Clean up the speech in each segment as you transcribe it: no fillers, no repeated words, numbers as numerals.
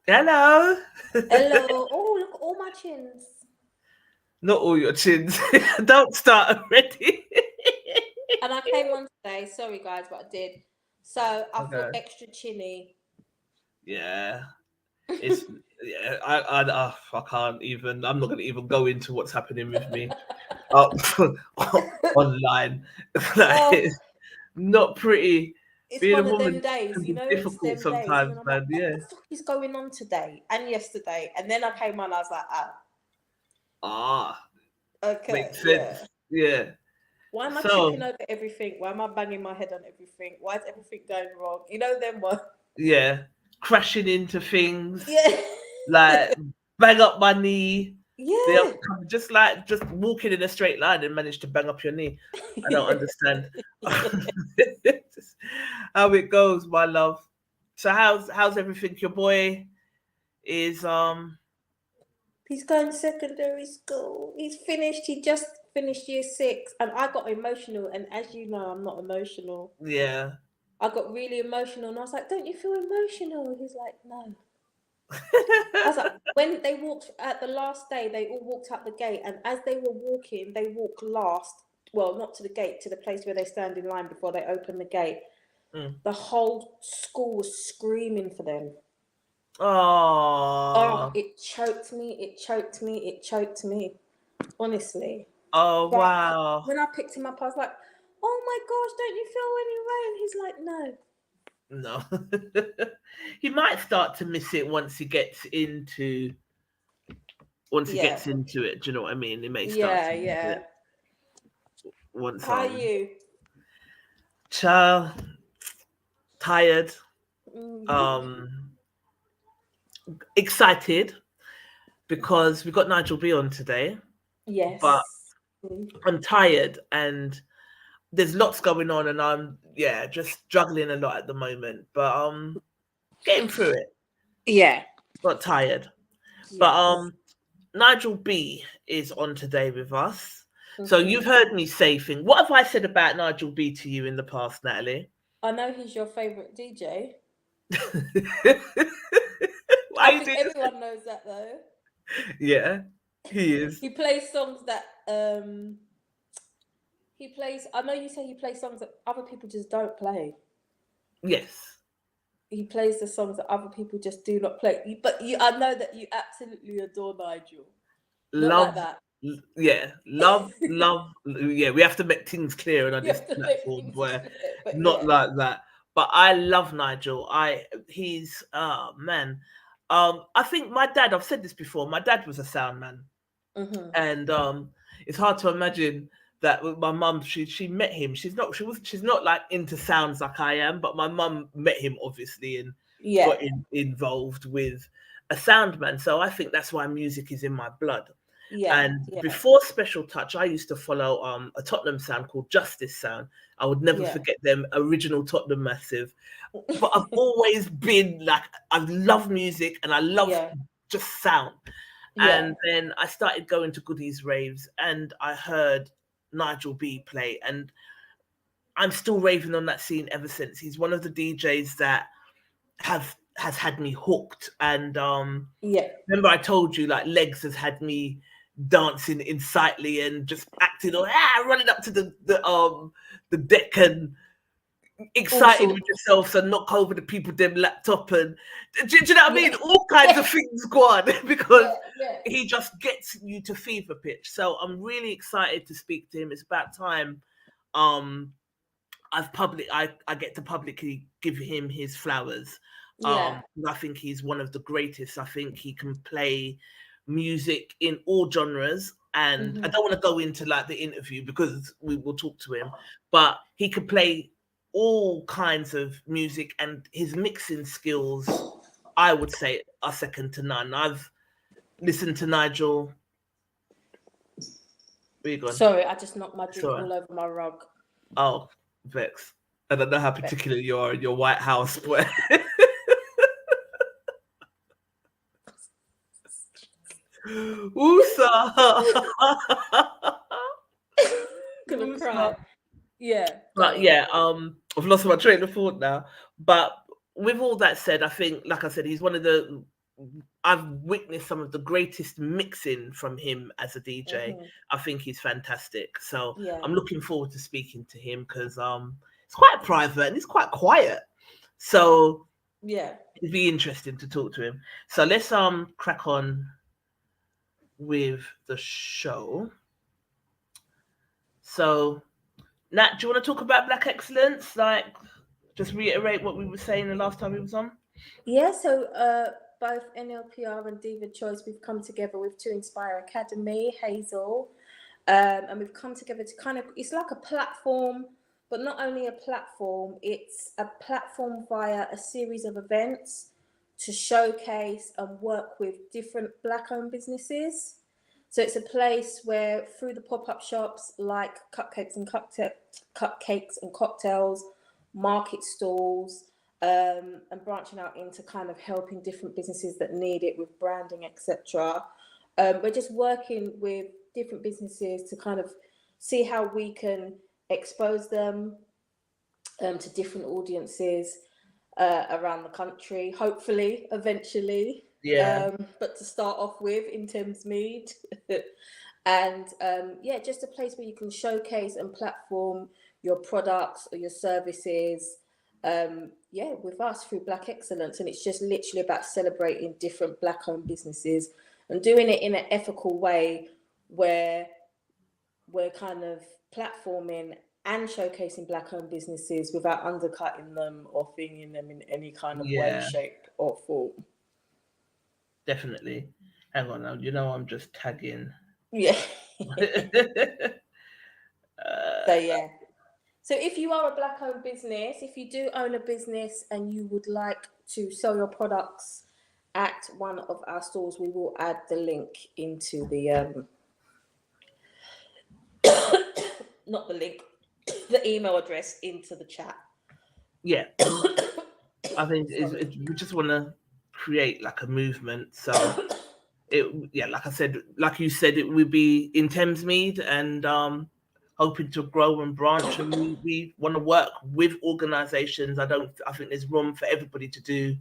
Hello. Hello. Oh, look at all my chins. Not all your chins. Don't start already. And I came on today. Sorry, guys, but I did. So I feel Okay. extra chinny. Yeah. It's yeah. I can't even. I'm not going to even go into what's happening with me online. Like, Oh, it's not pretty. it's Being a one of them woman days, can you be know, it's difficult them days when sometimes, I'm like, man. what Yeah. the fuck is going on today and yesterday? And then I came on, I was like, Ah, okay, makes yeah. sense. Yeah. Why am I tripping So over everything? Why am I banging my head on everything? Why is everything going wrong? You know them one? yeah, crashing into things, Yeah. like bang up my knee. The Yeah. just walking in a straight line and manage to bang up your knee. I don't understand Yeah. how it goes, my love. So how's everything? Your boy is He's going secondary school. He's finished. He just finished year 6, and I got emotional. And as you know, I'm not emotional. yeah. I got really emotional, and I was like, "Don't you feel emotional?" He's like, "No." I was like, when they walked at the last day, they all walked out the gate, and as they were walking, they walked last. Well, not to the gate, to the place where they stand in line before they open the gate. Mm. The whole school was screaming for them. Oh, Oh, it choked me. It choked me. It choked me. Honestly. oh But wow. when I picked him up, I was like, "Oh my gosh, don't you feel any rain?" He's like, "No." No. He might start to miss it once he Yeah, gets into it. Do you know what I mean? He may start yeah, to miss yeah. it once How are you? child tired, Mm, um excited because we got Nigel B on today, but yes. Mm, I'm tired and there's lots going on and I'm yeah, just juggling a lot at the moment. But getting through it. yeah. Not tired. But Yes. Nigel B is on today with us. So you've Hmm. heard me say things. What have I said about Nigel B to you in the past, Natalie? I know he's your favorite DJ. Why I you think doing everyone knows that though. this? Yeah, he is. He plays songs that he plays. I know you say he plays songs that other people just don't play. Yes. He plays the songs that other people just do not play. But I know that you absolutely adore Nigel. Not like Love, that. yeah, love. Yeah, we have to make things clear on You this have to make platform things where clear. But not yeah, like that. But I love Nigel. He's man. I think my dad. I've said this before. My dad was a sound man, hmm, and it's hard to imagine that with my mum. She met him. She's not like into sounds like I am. But my mum met him obviously and yeah, got involved with a sound man. So I think that's why music is in my blood. yeah, And yeah, before Special Touch, I used to follow a Tottenham sound called Justice Sound. I would never yeah, forget them, original Tottenham Massive. But I've always been like, I love music and I love yeah, just sound. yeah, And then I started going to Goodies raves and I heard Nigel B play. And I'm still raving on that scene ever since. He's one of the DJs that has had me hooked. And yeah. remember I told you like Legs has had me dancing insightly and just acting or running up to the deck and All excited with sorts. yourself and knock over the people them laptop and do you know what I Yeah, mean? All kinds of things go on because yeah, yeah, he just gets you to fever pitch. So I'm really excited to speak to him. It's about time um I get to publicly give him his flowers Yeah. I think he's one of the greatest. I think he can play music in all genres. And I don't want to go into like the interview because we will talk to him, but he can play all kinds of music, and his mixing skills, I would say, are second to none. I've listened to Nigel. Where you going? Sorry, I just knocked my drink Sorry. all over my rug. Oh, Vex. I don't know how particular you are in your White House, but Gonna cry. Yeah. But yeah, I've lost my train of thought now. But with all that said, I think, like I said, he's one of the. I've witnessed some of the greatest mixing from him as a DJ. I think he's fantastic. So I'm looking forward to speaking to him because it's quite private and he's quite quiet. So yeah, it'd be interesting to talk to him. So let's crack on with the show. So Nat, do you want to talk about Black Excellence? Like, just reiterate what we were saying the last time we was on. Yeah, so both NLPR and Diva Choice, we've come together with To Inspire Academy, Hazel, and we've come together to kind of, it's like a platform, but not only a platform, it's a platform via a series of events to showcase and work with different Black-owned businesses. So it's a place where through the pop-up shops like cupcakes and cocktails, market stalls, and branching out into kind of helping different businesses that need it with branding, etc. We're just working with different businesses to kind of see how we can expose them to different audiences around the country, hopefully, eventually. Yeah. But to start off with in Thamesmead. And yeah, just a place where you can showcase and platform your products or your services, yeah, with us through Black Excellence. And it's just literally about celebrating different Black-owned businesses and doing it in an ethical way where we're kind of platforming and showcasing Black-owned businesses without undercutting them or thinging them in any kind of way, shape or form. Definitely. Hang on now, you know I'm just tagging. Yeah. So yeah. So if you are a Black-owned business, if you do own a business and you would like to sell your products at one of our stores, we will add the link into the not the link, the email address into the chat. Yeah. I think we just want to create like a movement. So like I said, like you said, it would be in Thamesmead and hoping to grow and branch, and we want to work with organizations. I think there's room for everybody to do.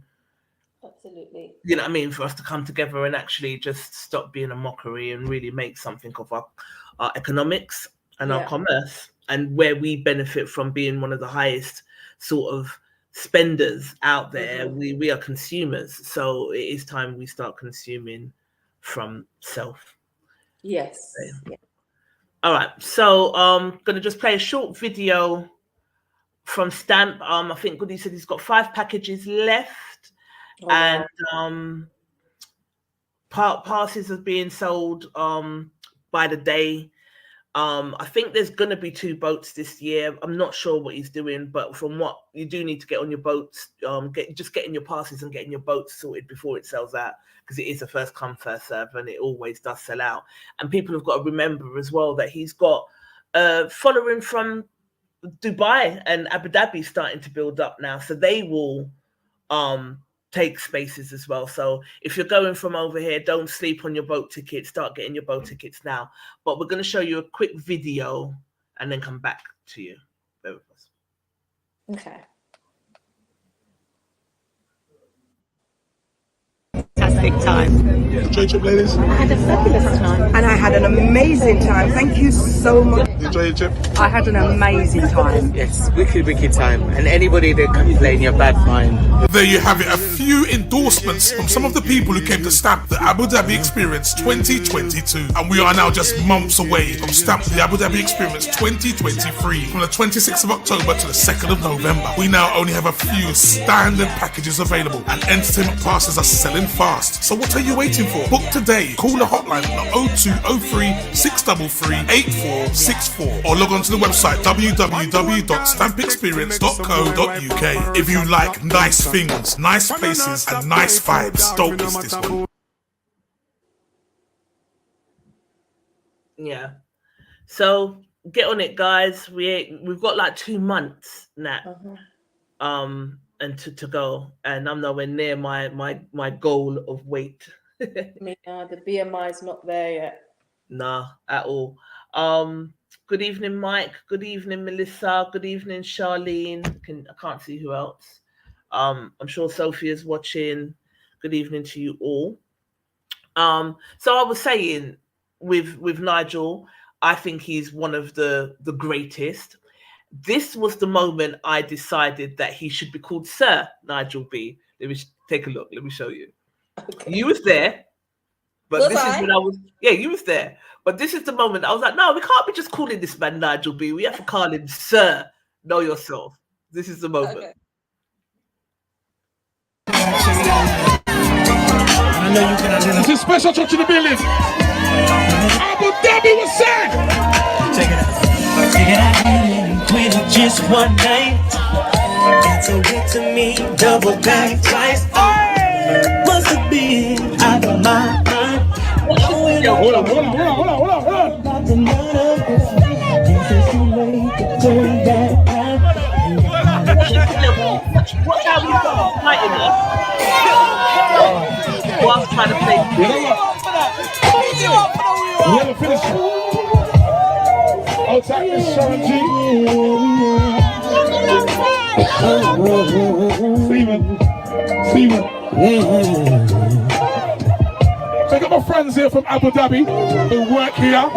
Absolutely. You know what I mean? For us to come together and actually just stop being a mockery and really make something of our economics and our commerce, and where we benefit from being one of the highest sort of spenders out there. We are consumers, so it is time we start consuming from self. Yes. Okay. All right, so gonna just play a short video from Stamp. I think Goody said he's got 5 packages left, and passes are being sold by the day. I think there's going to be 2 boats this year. I'm not sure what he's doing, but from what you do need to get on your boats, getting your passes and getting your boats sorted before it sells out, because it is a first come, first serve, and it always does sell out. And people have got to remember as well that he's got following from Dubai and Abu Dhabi starting to build up now, so they will take spaces as well. So if you're going from over here, don't sleep on your boat tickets. Start getting your boat tickets now. But we're going to show you a quick video and then come back to you. Bear with us. Okay. Fantastic time. Enjoy your trip, ladies. I had a fabulous time. And I had an amazing time. Thank you so much. Enjoy your trip. I had an amazing time. Yes, wicked time. And anybody that can play in your bad mind, There you have it, a few endorsements from some of the people who came to stamp the Abu Dhabi Experience 2022. And we are now just months away from stamp the Abu Dhabi Experience 2023 from the 26th of October to the 2nd of November. We now only have a few standard packages available and entertainment passes are selling fast. So what are you waiting for? Book today. Call the hotline on 0203 633 8464 or log on to the website www.stampexperience.co.uk. If you like nice things, nice places and nice vibes, don't miss this one. Yeah. So get on it, guys. We've got like 2 months now. And to go, and I'm nowhere near my goal of weight. The BMI is not there yet. Nah, at all. Good evening, Mike. Good evening, Melissa. Good evening, Charlene. I can't see who else. I'm sure Sophia's watching. Good evening to you all. So I was saying with Nigel, I think he's one of the greatest. This was the moment I decided that he should be called Sir Nigel B. Let me take a look. Let me show you. Okay. You was there, but this is when I was. Yeah, you was there, but this is the moment I was like, no, we can't be just calling this man Nigel B. We have to call him Sir. Know yourself. This is the moment. Okay. This is special touch in the building. Abu Dhabi was said. Check it out. Check it out. With just one night, got so good to me, double back twice. Must have been out of my mind. Yo, hold on. About to none of this. Guess it's too late to turn back now. Watch how we go. Fighting us. Whilst trying to play. We haven't finished. I'll take this, Sharon G. Steven. So I got my friends here from Abu Dhabi who work here.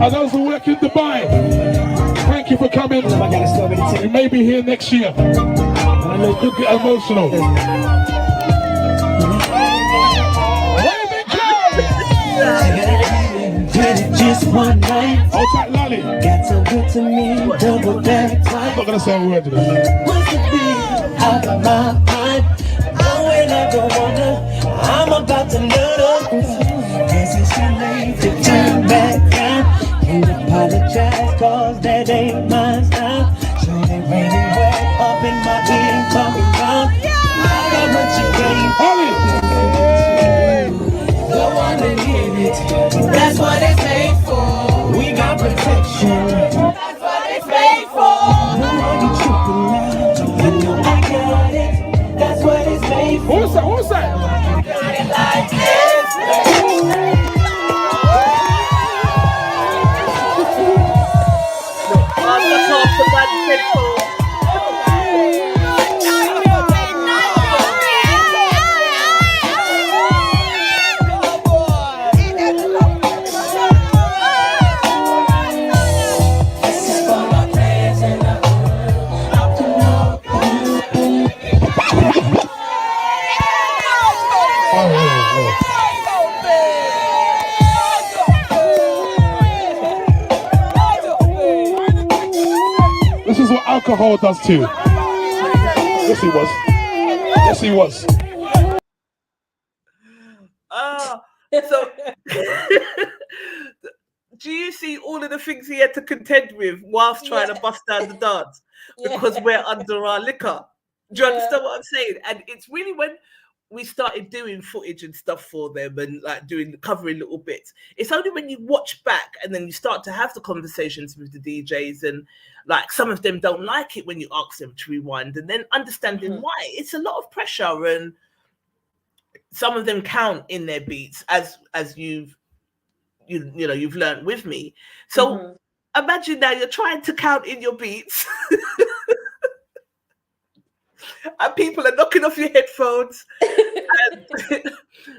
And those who work in Dubai. Thank you for coming. You may be here next year. I know it could get emotional. Just one night. I'll take Lolly. Got so good to me, double back twice. I'm not gonna say a word to this. Must have been out of my mind. Knowing I don't wanna, I'm about to nut up. Guess it's too late to turn back now. Can't apologize, cause that ain't my style. So they really wet up in my ear, talking about I got what you came for. Don't wanna hear it, that's what it's made for. We got protection, that's what it's made for. No more you tripping now, you know I got it. That's what it's made for. What's that? You got it like this. This is what alcohol does too. Yes, he was. So do you see all of the things he had to contend with whilst trying to bust down the dance? Because we're under our liquor. Do you understand what I'm saying? And it's really when we started doing footage and stuff for them and like covering little bits. It's only when you watch back and then you start to have the conversations with the DJs and like some of them don't like it when you ask them to rewind and then understanding why. It's a lot of pressure and some of them count in their beats as you've learned with me. So imagine now you're trying to count in your beats and people are knocking off your headphones and,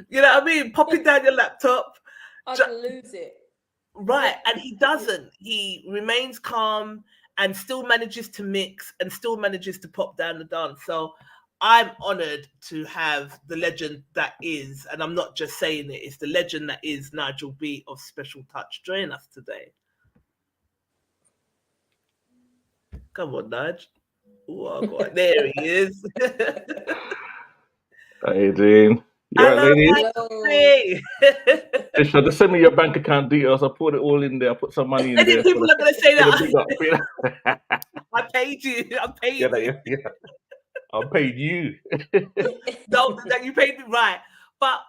you know what I mean, popping down your laptop. I'd lose it. Right, and he doesn't. He remains calm and still manages to mix and still manages to pop down the dance. So I'm honored to have the legend that is, and I'm not just saying it, it's the legend that is Nigel B of Special Touch join us today. Come on, Nige. Oh, God. There he is. How you doing? You alright, Hello, ladies? Nigel B. Just send me your bank account details. I put it all in there. I put some money in Any there people are going to say for the that big up. I paid you. I paid Yeah, you. yeah. I paid you. No, that you paid me right. But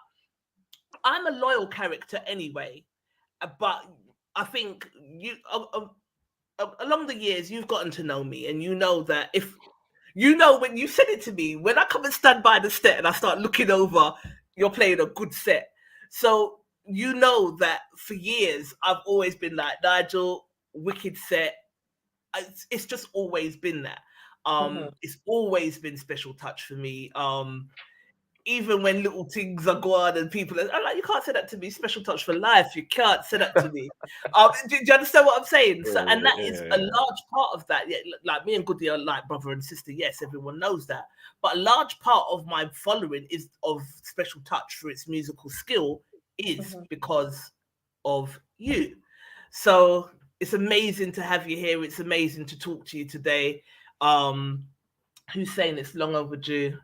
I'm a loyal character anyway. But I think you, along the years, you've gotten to know me, and you know that if you know when you said it to me, when I come and stand by the set and I start looking over, you're playing a good set. So you know that for years I've always been like, Nigel, wicked set. It's just always been that. It's always been Special Touch for me. Even when little things are going and people are, I'm like, you can't say that to me. Special Touch for life. You can't say that to me. Do you understand what I'm saying? So, and that is a large part of that. Yeah, like me and Goody are like brother and sister. Yes, everyone knows that. But a large part of my following is of Special Touch for its musical skill is because of you. So it's amazing to have you here. It's amazing to talk to you today. Who's saying it's long overdue?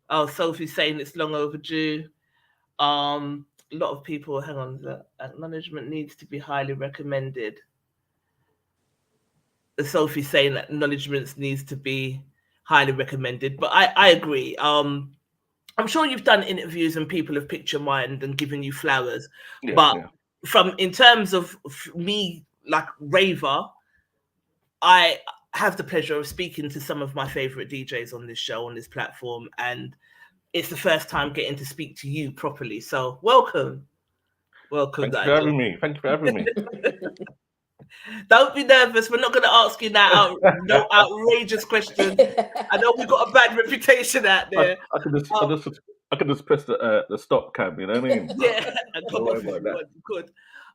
Oh, Sophie's saying it's long overdue. A lot of people, hang on, the acknowledgement needs to be highly recommended. Sophie's saying that acknowledgements needs to be highly recommended, but I agree. I'm sure you've done interviews and people have picked your mind and given you flowers, but from in terms of me, like raver, I have the pleasure of speaking to some of my favorite DJs on this show, on this platform, and it's the first time getting to speak to you properly. So welcome. Welcome, Thank you for having me. Thank you for having me. Don't be nervous. We're not going to ask you now no outrageous questions. I know we've got a bad reputation out there. I could just press the stop cam. You know what I mean? Yeah, and come off if about you that. want. You could.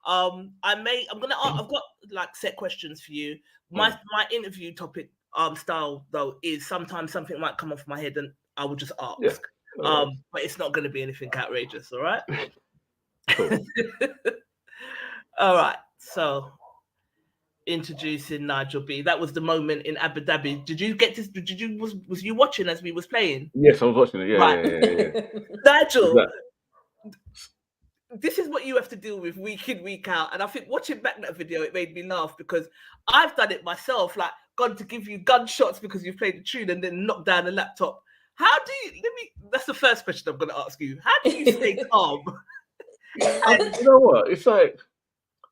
I've got like set questions for you. My interview topic style though is sometimes something might come off my head and I will just ask. Yeah. But it's not going to be anything outrageous. All right. Cool. All right. So introducing Nigel B. That was the moment in Abu Dhabi. Did you get this? Was you watching as we was playing? Yes, I was watching it. Yeah, right. yeah. Nigel, this is what you have to deal with week in, week out. And I think watching back that video, it made me laugh because I've done it myself. Like gone to give you gunshots because you've played the tune and then knocked down the laptop. How do you? That's the first question I'm going to ask you. How do you stay calm? And you know what? It's like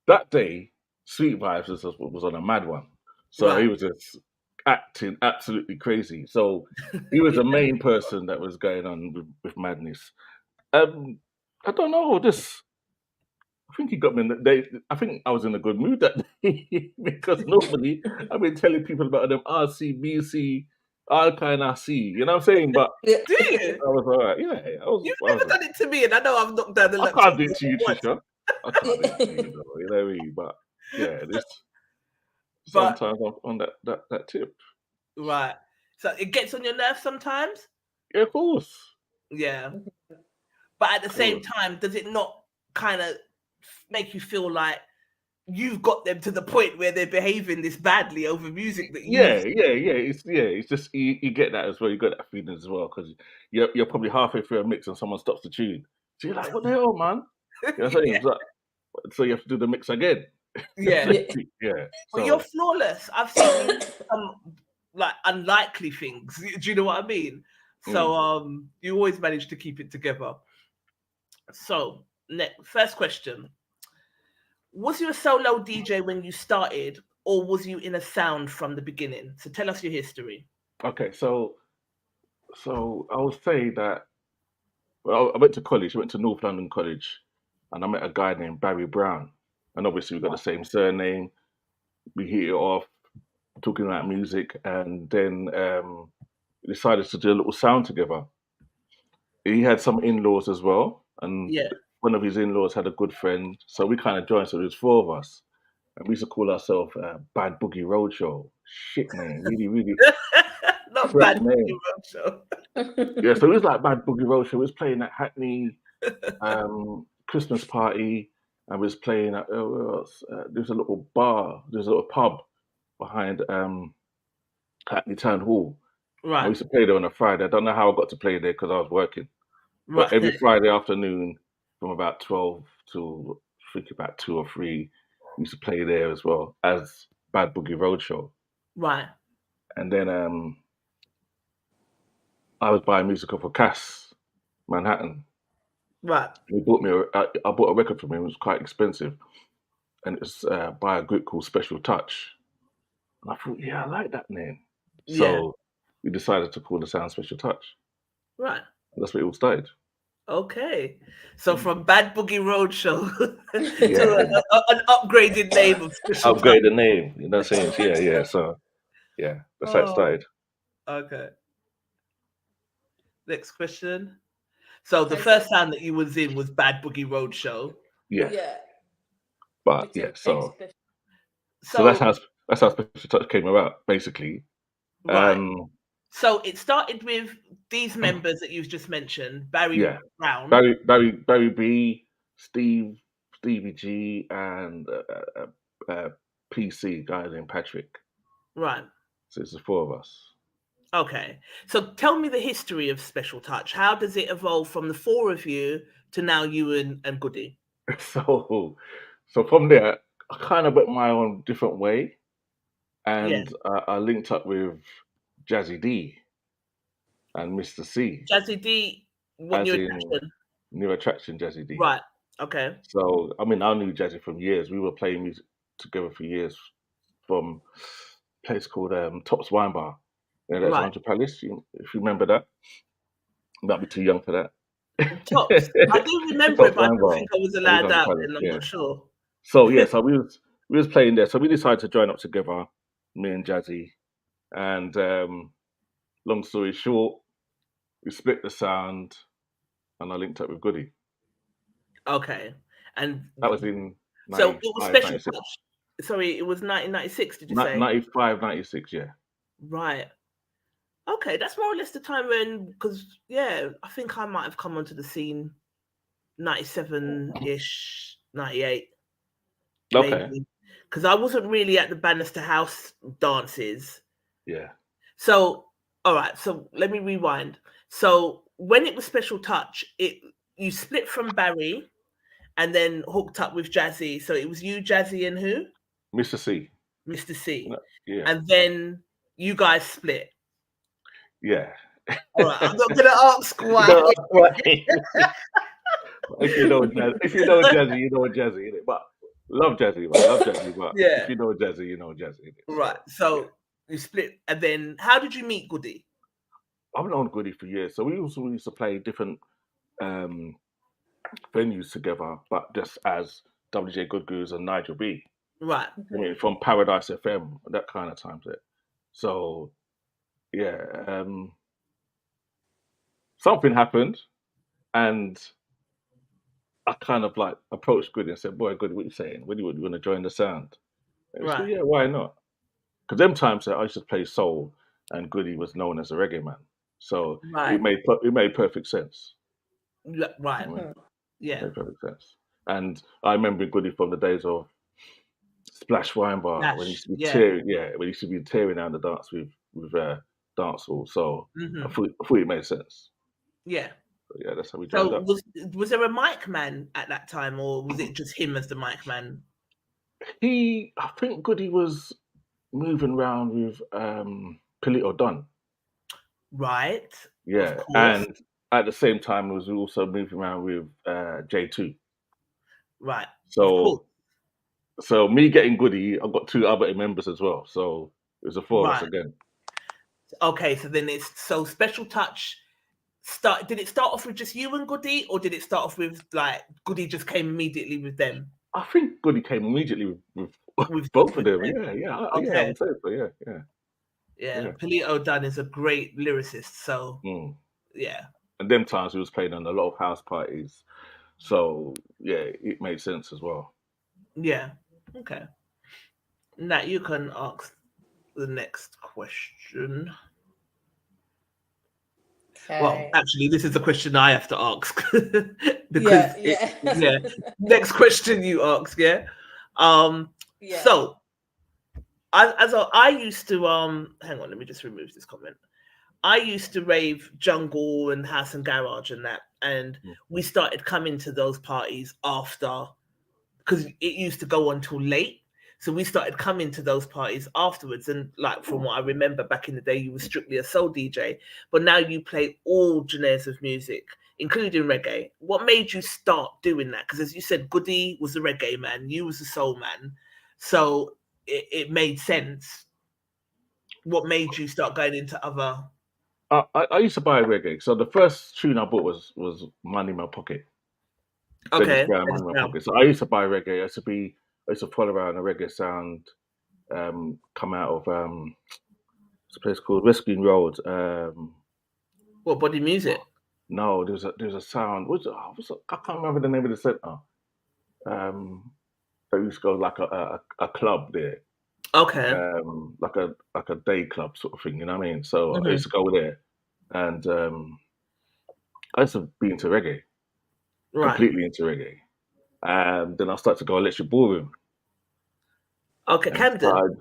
that day, Sweet Vibes was on a mad one. So he was just acting absolutely crazy. So he was the main person that was going on with madness. I don't know. I think he got me in the day. I think I was in a good mood that day because normally I've been telling people about them RC, BC, all kind of C. You know what I'm saying? But do you? I was all right. Yeah, You've never done it to me, and I know I've knocked down the laptop. I can't do it to you, Trisha. I can't do it to you, though, you know what I mean? But yeah, sometimes I'm on that tip. Right. So it gets on your nerves sometimes? Yeah, of course. Yeah. But at the same time, does it not kind of make you feel like you've got them to the point where they're behaving this badly over music that you It's just you get that as well. You got that feeling as well because you're probably halfway through a mix and someone stops the tune. So you're like, what the hell, man? You know what I'm saying? So you have to do the mix again. Yeah. Yeah. But you're flawless. I've seen some like unlikely things. Do you know what I mean? So you always manage to keep it together. So first question. Was you a solo DJ when you started, or was you in a sound from the beginning? So tell us your history. Okay, so I would say that I went to college. I went to North London College, and I met a guy named Barry Brown. And obviously we got the same surname. We hit it off, talking about music, and then we decided to do a little sound together. He had some in-laws as well, and one of his in-laws had a good friend, so we kind of joined. So there was four of us, and we used to call ourselves Bad Boogie Roadshow. Shit name, really Not crap bad name. show. Yeah, so it was like Bad Boogie Roadshow. It was playing at Hackney Christmas party, and we was playing at there's a little bar, there's a little pub behind Hackney Town Hall. I Right, used to play there on a Friday. I don't know how I got to play there because I was working. But right, every Friday afternoon from about 12 to I think about 2 or 3, we used to play there as well as Bad Boogie Roadshow. right, And then I was buying music for Cass, Manhattan. right. He bought me I bought a record from him. It was quite expensive. And it was by a group called Special Touch. And I thought, yeah, I like that name. Yeah, So we decided to call the sound Special Touch. right. And that's where it all started. Okay. So from Bad Boogie Roadshow Yeah. to an upgraded name of Special Upgrade the name. You know what I'm saying? Yeah. So, yeah, that's how it Oh, started. okay. Next question. So the Okay, first sound that you was in was Bad Boogie Roadshow. Yeah. Yeah. But Which yeah, became so special. so that's how Special Touch came about, basically. Right. So it started with these members that you've just mentioned, Barry Yeah. Brown. Barry B, Stevie G, and PC guy named Patrick. Right. So it's the 4 of us. Okay. So tell me the history of Special Touch. How does it evolve from the 4 of you to now you and Goody? So from there, I kind of went my own different way, Yeah. and I linked up with Jazzy D and Mr. C, Jazzy D, what as new in attraction? New Attraction Jazzy D. Right. Okay. So I mean, I knew Jazzy from years. We were playing music together for years from a place called Tops Wine Bar. You know, that's Right. Hunter Palace. If you remember that, you might be too young for that. Tops. I do remember Tops it, but I Wine don't Bar. think I was It was allowed Hunter out Palace. and I'm Yeah. not sure. So yeah, so we was playing there. So we decided to join up together, me and Jazzy. And long story short, we split the sound, and I linked up with Goody. Okay. And That was in so it was 95, Special 96. Touch. Sorry, it was 1996, did you say? 95, 96, yeah. Right. Okay, that's more or less the time when, because, yeah, I think I might have come onto the scene 97-ish, 98, Okay. maybe. Because I wasn't really at the Bannister House dances. Yeah. So, all right, so let me rewind. So when it was Special Touch, you split from Barry and then hooked up with Jazzy. So it was you, Jazzy, and who? Mr. C. Mr. C. Yeah. And then you guys split. Yeah. All right, I'm not gonna ask why. No, right. If you know Jazzy, you know Jazzy, innit? But love Jazzy, man. Love Jazzy, but Yeah. if you know Jazzy, you know Jazzy, innit? Right. So you split, and then how did you meet Goody? I've known Goody for years. So we also used to play different venues together, but just as WJ Good Goose and Nigel B. Right. I mean, from Paradise FM, that kind of time set. So, yeah, something happened, and I kind of like approached Goody and said, "Boy, Goody, what you saying? When you want to join the sound?" And he said, Right. "Yeah, why not?" Because them times I used to play soul, and Goody was known as a reggae man, so Right. it made perfect sense. Right. It Yeah. made perfect sense. And I remember Goody from the days of Splash Wine Bar when he used to be when he used to be tearing down the dance with dance hall. So I thought it made sense. Yeah. So, yeah, that's how we joined So up. was there a mic man at that time, or was it just him as the mic man? I think Goody was moving around with Pilito Dunn. Right. Yeah, Of course. and at the same time, was also moving around with J2. Right. Of course. So me getting Goody, I've got 2 other members as well. So it was a 4 of us Right. again. Okay, so then so Special Touch did it start off with just you and Goody, or did it start off with like Goody just came immediately with them? I think Goody came immediately with both of them. Yeah, I would say so. Yeah. Pilito Dunn is a great lyricist, so yeah. And them times he was playing on a lot of house parties, so yeah, it made sense as well. Yeah. Okay. Nat, you can ask the next question. Well, actually, this is the question I have to ask because yeah. Next question you ask, yeah. Yeah. So I used to hang on, let me just remove this comment. I used to rave jungle and house and garage and that, and we started coming to those parties after, because it used to go on till late. So we started coming to those parties afterwards. And like from what I remember back in the day, you were strictly a soul DJ, but now you play all genres of music, including reggae. What made you start doing that? Because as you said, Goody was a reggae man, you was a soul man. So it made sense. What made you start going into other? I used to buy reggae. So the first tune I bought was Money in My Pocket. Dennis Okay. Brown, Money in My Pocket. So I used to buy reggae. I used to follow around a reggae sound come out of it's a place called West Green Road. What, Body Music? No, there's a sound. I can't remember the name of the centre. There used to go like a club there. Okay. Like a day club sort of thing, you know what I mean? So I Mhm. used to go there, and I used to be into reggae, Right. completely into reggae. And then I started to go electric ballroom. Okay, And Camden.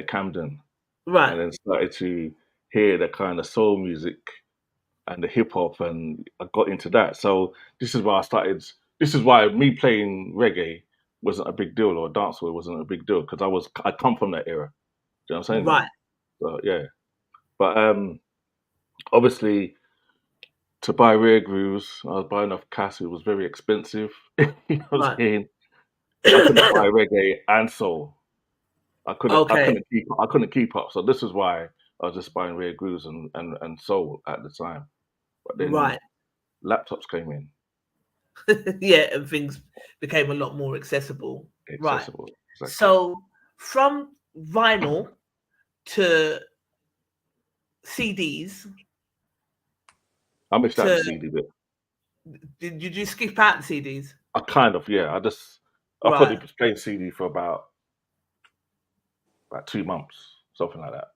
Camden, Right. and then started to hear the kind of soul music and the hip hop, and I got into that. So this is why I started. This is why me playing reggae wasn't a big deal, or dancehall wasn't a big deal, because I come from that era. Do you know what I'm saying? Right. So yeah, but obviously to buy rare grooves, I was buying off Cass. It was very expensive. You know what I'm Right. saying? I couldn't buy reggae and soul. I Okay. couldn't keep up. So this is why I was just buying rare grooves and soul at the time. But then Right. laptops came in, Yeah, and things became a lot more accessible. Right. accessible. Exactly. So from vinyl to CDs I missed out the to CD bit. did you skip out the CDs? I kind of, yeah. I probably Right. was playing CD for about 2 months, something like that.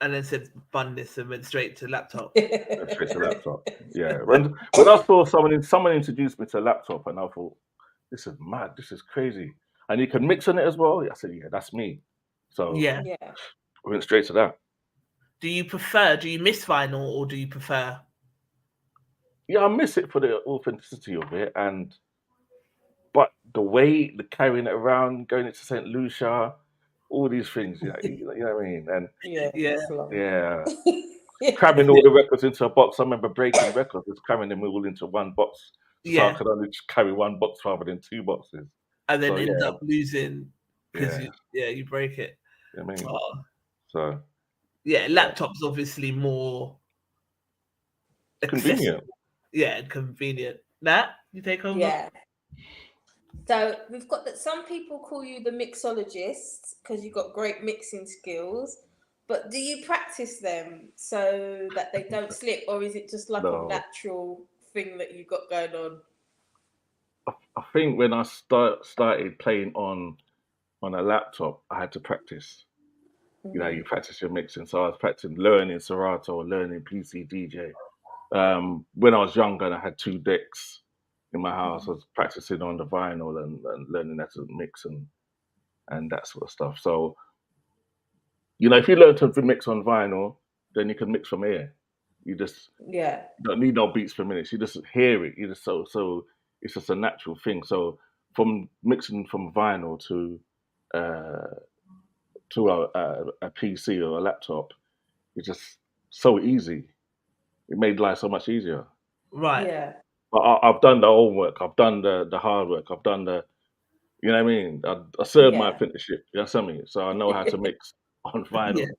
And then said bun this and went straight to laptop. Went straight to laptop. Yeah. When I saw someone introduced me to a laptop, and I thought, this is mad, this is crazy. And you can mix on it as well. I said, yeah, that's me. So Yeah. Yeah. I went straight to that. Do you miss vinyl or do you prefer? Yeah, I miss it for the authenticity of it, but the way the carrying it around, going into St. Lucia, all these things, you know what I mean? And Yeah. Yeah. That's long. yeah, cramming all the records into a box. I remember breaking records, just cramming them all into one box, so I Yeah. could only just carry one box rather than 2 boxes. And then So end yeah, up losing because yeah, you break it. you know what I mean? Oh. So Yeah, laptop's obviously more accessible. convenient. Yeah, and convenient. Nat, you take over? Yeah. So we've got that. Some people call you the mixologist because you've got great mixing skills. But do you practice them so that they don't slip, or is it just like No. a natural thing that you've got going on? I think when I started playing on a laptop, I had to practice. You know, you practice your mixing. So I was practicing learning Serato, learning PC DJ. When I was younger and I had 2 decks in my house, I was practicing on the vinyl and learning how to mix and that sort of stuff. So, you know, if you learn to mix on vinyl, then you can mix from here. You just Yeah. don't need no beats per minute. You just hear it. You just so it's just a natural thing. So from mixing from vinyl to a PC or a laptop, it's just so easy. It made life so much easier. Right. Yeah. But I've done the homework. I've done the hard work. I've done you know what I mean? I served my Yeah. apprenticeship. You know what I mean? So I know how to mix on vinyl. Yeah.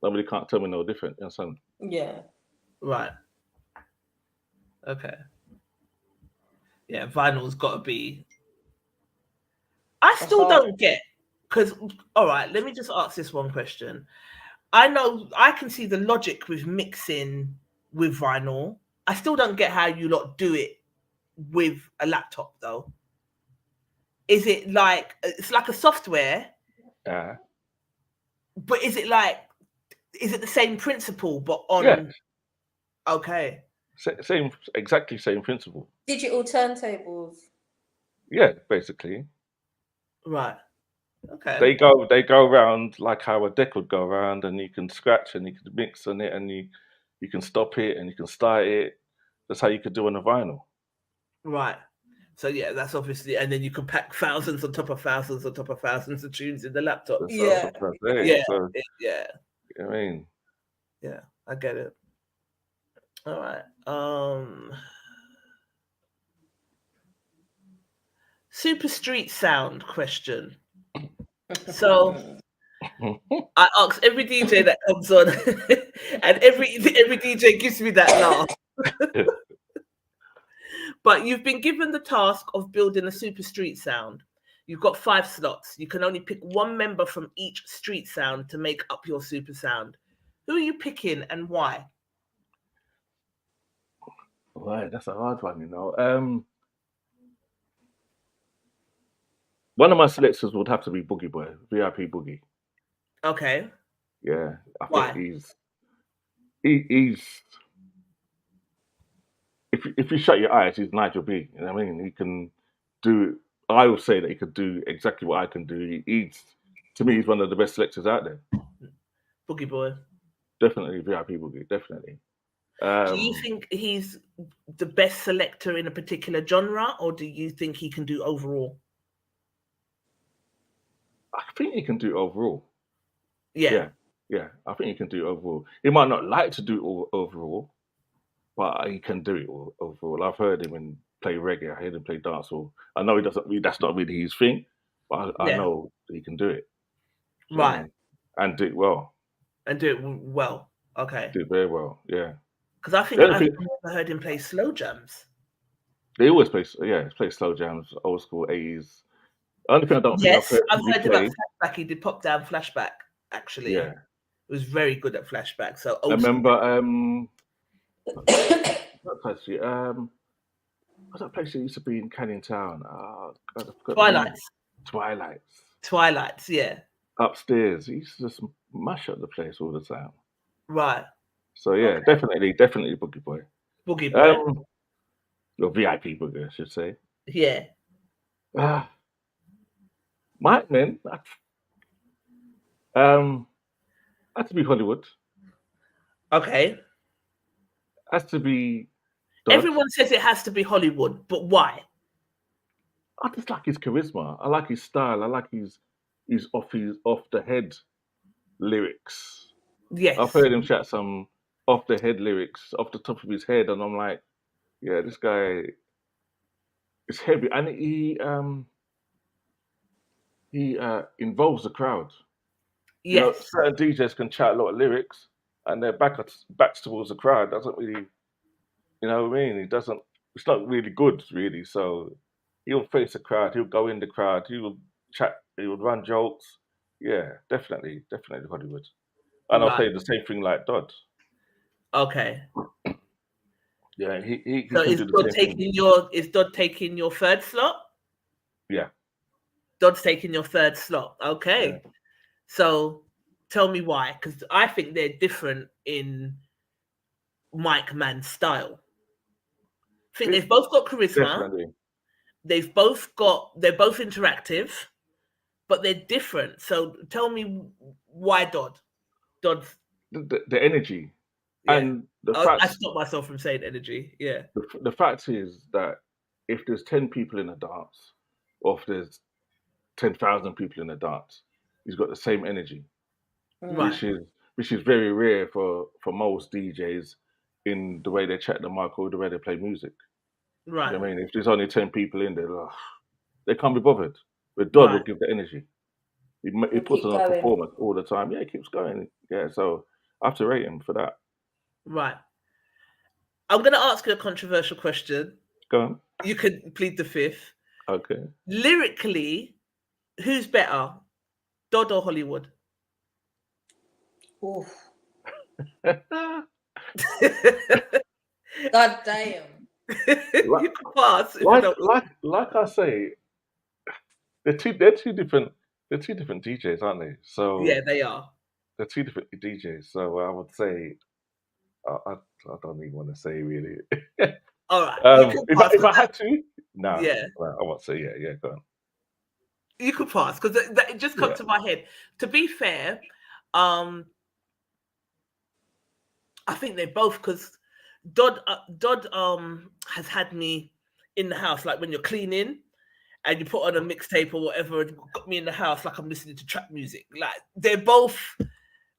Nobody can't tell me no different. You know what I'm saying? Yeah. Right. Okay. Yeah, vinyl's got to be. I still don't get, because, all right, let me just ask this one question. I know I can see the logic with mixing with vinyl. I still don't get how you lot do it with a laptop, though. Is it like, it's like a software, Yeah. But is it the same principle, but on? Yeah. Okay. Exactly same principle. Digital turntables. Yeah, basically. Right. Okay. They go around like how a deck would go around, and you can scratch and you can mix on it, and you can stop it and you can start it. That's how you could do on a vinyl. Right. So yeah, that's obviously, and then you can pack thousands on top of thousands on top of thousands of tunes in the laptop. That's So, what I'm trying to say. yeah, So, yeah, I mean, yeah, I get it. All right. Super street sound question. So I ask every DJ that comes on, and every DJ gives me that laugh. But you've been given the task of building a super street sound. You've got 5 slots. You can only pick one member from each street sound to make up your super sound. Who are you picking and why? right, that's a hard one, you know. One of my selectors would have to be Boogie Boy, VIP Boogie. Okay. Yeah, I Why? think he's if you shut your eyes, he's Nigel B. You know what I mean? He can do. I would say that he could do exactly what I can do. He's to me, he's one of the best selectors out there. Boogie Boy. Definitely VIP Boogie. Definitely. Do you think he's the best selector in a particular genre, or do you think he can do overall? I think he can do overall. Yeah. Yeah. I think he can do overall. He might not like to do all overall, but he can do it all overall. I've heard him play reggae. I heard him play dancehall. I know he doesn't. That's not really his thing, but I Yeah. know he can do it. Right. And do it well. And do it well. Okay. Do it very well. Yeah. Because I think The other I've thing- never heard him play slow jams. They always play slow jams, old school 80s. Only thing I don't Yes, think I've he heard played. about Flashback. He did pop down Flashback, actually. Yeah. It was very good at Flashback. So I remember what place? What's that place that used to be in Canning Town? God, I forgot the name. Twilights, yeah. Upstairs. He used to just mash up the place all the time. Right. So yeah, definitely Boogie Boy. Boogie Boy. Or VIP Boogie, I should say. Yeah. Mike, man. Has to be Hollywood. Okay. Has to be Dodge. Everyone says it has to be Hollywood, but why? I just like his charisma. I like his style. I like his off the head lyrics. Yes. I've heard him chat some off the head lyrics off the top of his head, and I'm like, yeah, this guy is heavy, and he involves the crowd. Yes. You know, certain DJs can chat a lot of lyrics, and their backs towards the crowd doesn't really, you know what I mean? It's not really good, really. So he'll face the crowd. He'll go in the crowd. He will chat. He would run jokes. Yeah, definitely Hollywood. And I'll say the same thing like Dodd. Okay. Yeah, he so can is do the Dodd same taking thing. is Dodd taking your third slot? Yeah. Dodd's taking your third slot. Okay. Yeah. So tell me why, because I think they're different in Mike Mann's style. I think they've both got charisma. Definitely. They're both interactive, but they're different. So tell me why Dodd. Dodd's the energy. Yeah. And the fact I stopped myself from saying energy. Yeah. the fact is that if there's 10 people in a dance, or if there's 10,000 people in a dance, he's got the same energy, Right. which is very rare for most DJs in the way they check the mic or the way they play music. Right. You know what I mean, if there's only 10 people in there, they can't be bothered. But Dodd will give the energy. He puts on a performance all the time. Yeah, he keeps going. Yeah, so I have to rate him for that. Right. I'm going to ask you a controversial question. Go on. You can plead the fifth. Okay. Lyrically, who's better, Dodd or Hollywood? Oof. God damn. You can pass. Like I say, they're two different DJs, aren't they? So yeah, they are. they're two different DJs. So I would say I don't even want to say really. All right, you can pass. If I had to, no, Yeah. I won't say yeah. Go on. You could pass because it just come Yeah. to my head. To be fair, I think they both, because Dodd has had me in the house, like when you're cleaning and you put on a mixtape or whatever, and got me in the house like I'm listening to trap music. Like they both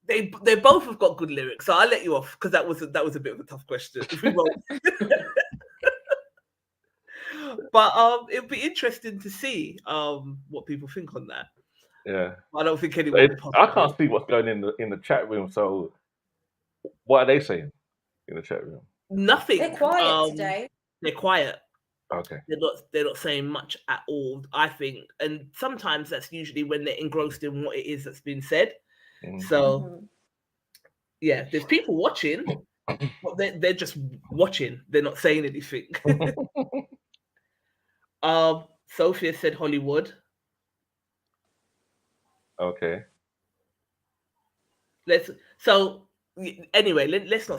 have got good lyrics. So I'll let you off because that was a bit of a tough question. We won't. But it'd be interesting to see what people think on that. Yeah. I don't think anyone will I can't see what's going in the chat room. So what are they saying in the chat room? Nothing. They're quiet today. They're quiet. Okay. They're not saying much at all, I think. And sometimes that's usually when they're engrossed in what it is that's been said. So yeah, there's people watching, but they're just watching. They're not saying anything. Sophia said Hollywood. Okay. Let's not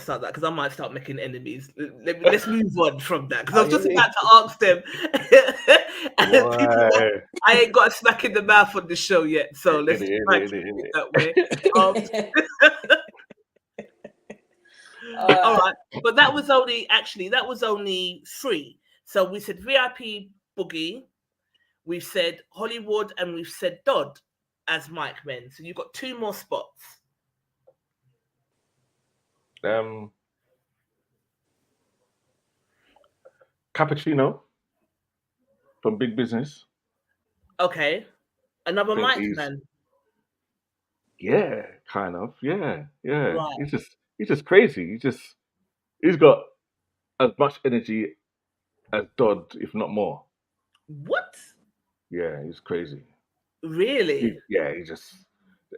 start that because I might start making enemies. Let's move on from that because I was just about to ask them. And people, I ain't got a smack in the mouth on the show yet, so let's try to keep it that way. All right, but that was only 3. So we said VIP Boogie, we've said Hollywood, and we've said Dodd as mic men. So you've got 2 more spots. Cappuccino from Big Business. Okay, another mic he's- man. Yeah, kind of. Yeah. Right. He's just crazy. He's got as much energy as Dodd, if not more. What? Yeah, he's crazy. Really? The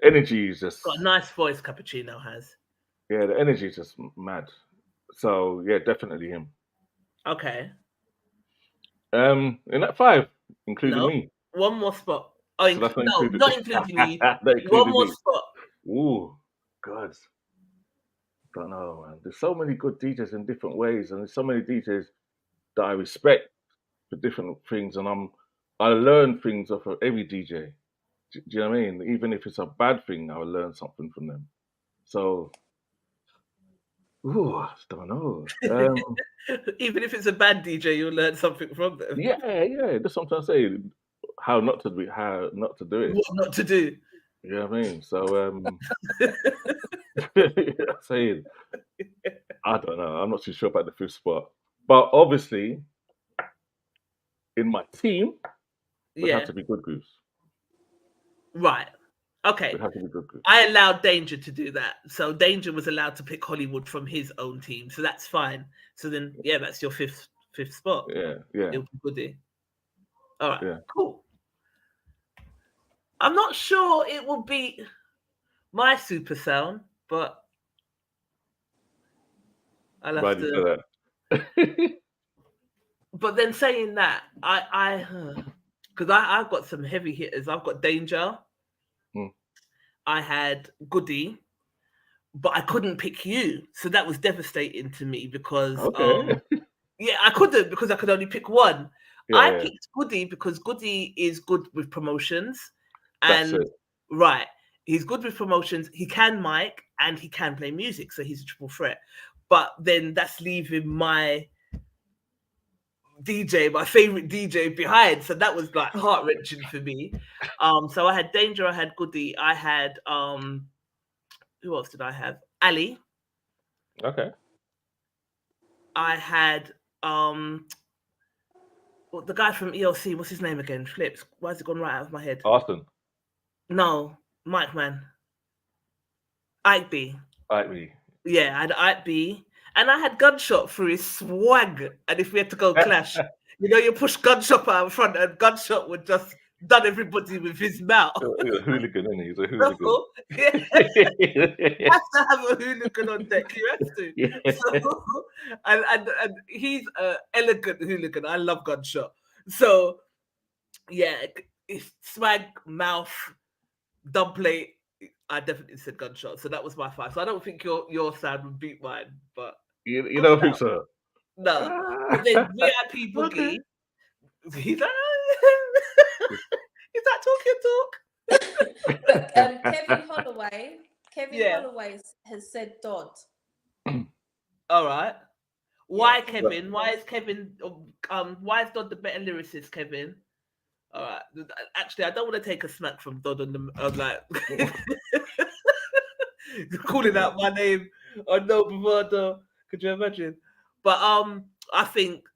energy is just Got a nice voice. Cappuccino has. Yeah, the energy is just mad. So yeah, definitely him. Okay. In that 5, including me. One more spot. Oh, So that's not no, included. not including you. Not including One more me. spot. Ooh, God. Don't know, man. There's so many good DJs in different ways, and there's so many DJs that I respect for different things, and I learn things off of every DJ. Do you know what I mean? Even if it's a bad thing, I'll learn something from them. So, I don't know. Even if it's a bad DJ, you'll learn something from them. Yeah. That's what I'm trying to say. How not to do it. What not to do. You know what I mean? So, saying, I don't know. I'm not too sure about the 5th spot, but obviously, in my team, would have to be Good Goose. Right. Okay. Would have to be Good Goose. I allowed Danger to do that, so Danger was allowed to pick Hollywood from his own team, so that's fine. So then, yeah, that's your fifth spot. Yeah. It'll be goodie. All right. Yeah. Cool. I'm not sure it will beat my super sound, but I'll have to. But then saying that, because I've got some heavy hitters. I've got Danger. I had Goody, but I couldn't pick you, so that was devastating to me because I couldn't because I could only pick one. I picked Goody because Goody is good with promotions, and right, he's good with promotions. He can mic and he can play music, so he's a triple threat. But then that's leaving my DJ, my favorite DJ, behind, so that was like heart-wrenching for me. So I had Danger, I had Goody, I had who else did I have? Ali. Okay. I had the guy from ELC, what's his name again? Flips. Why has it gone right out of my head? Austin. No, Mike Man. Ike B. Yeah, I had Ike B. And I had Gunshot for his swag. And if we had to go clash, you push Gunshot out in front and Gunshot would just done everybody with his mouth. He's a hooligan, isn't he? He's a hooligan. He has to have a hooligan on deck. He has to. Yeah. So, and he's an elegant hooligan. I love Gunshot. So, yeah, swag, mouth, dub plate. I definitely said gunshot. So that was my 5. So I don't think your sound would beat mine, but You don't think so? no. But then VIP Okay. Boogie, he's like, is that talk? But Kevin Holloway, Yeah. Holloway has said Dodd. All right. Why Yeah, Kevin? Why is Kevin? Why is Dodd the better lyricist, Kevin? All right. Actually, I don't want to take a smack from Dodd on the like calling out my name on No Bravado. Could you imagine? But I think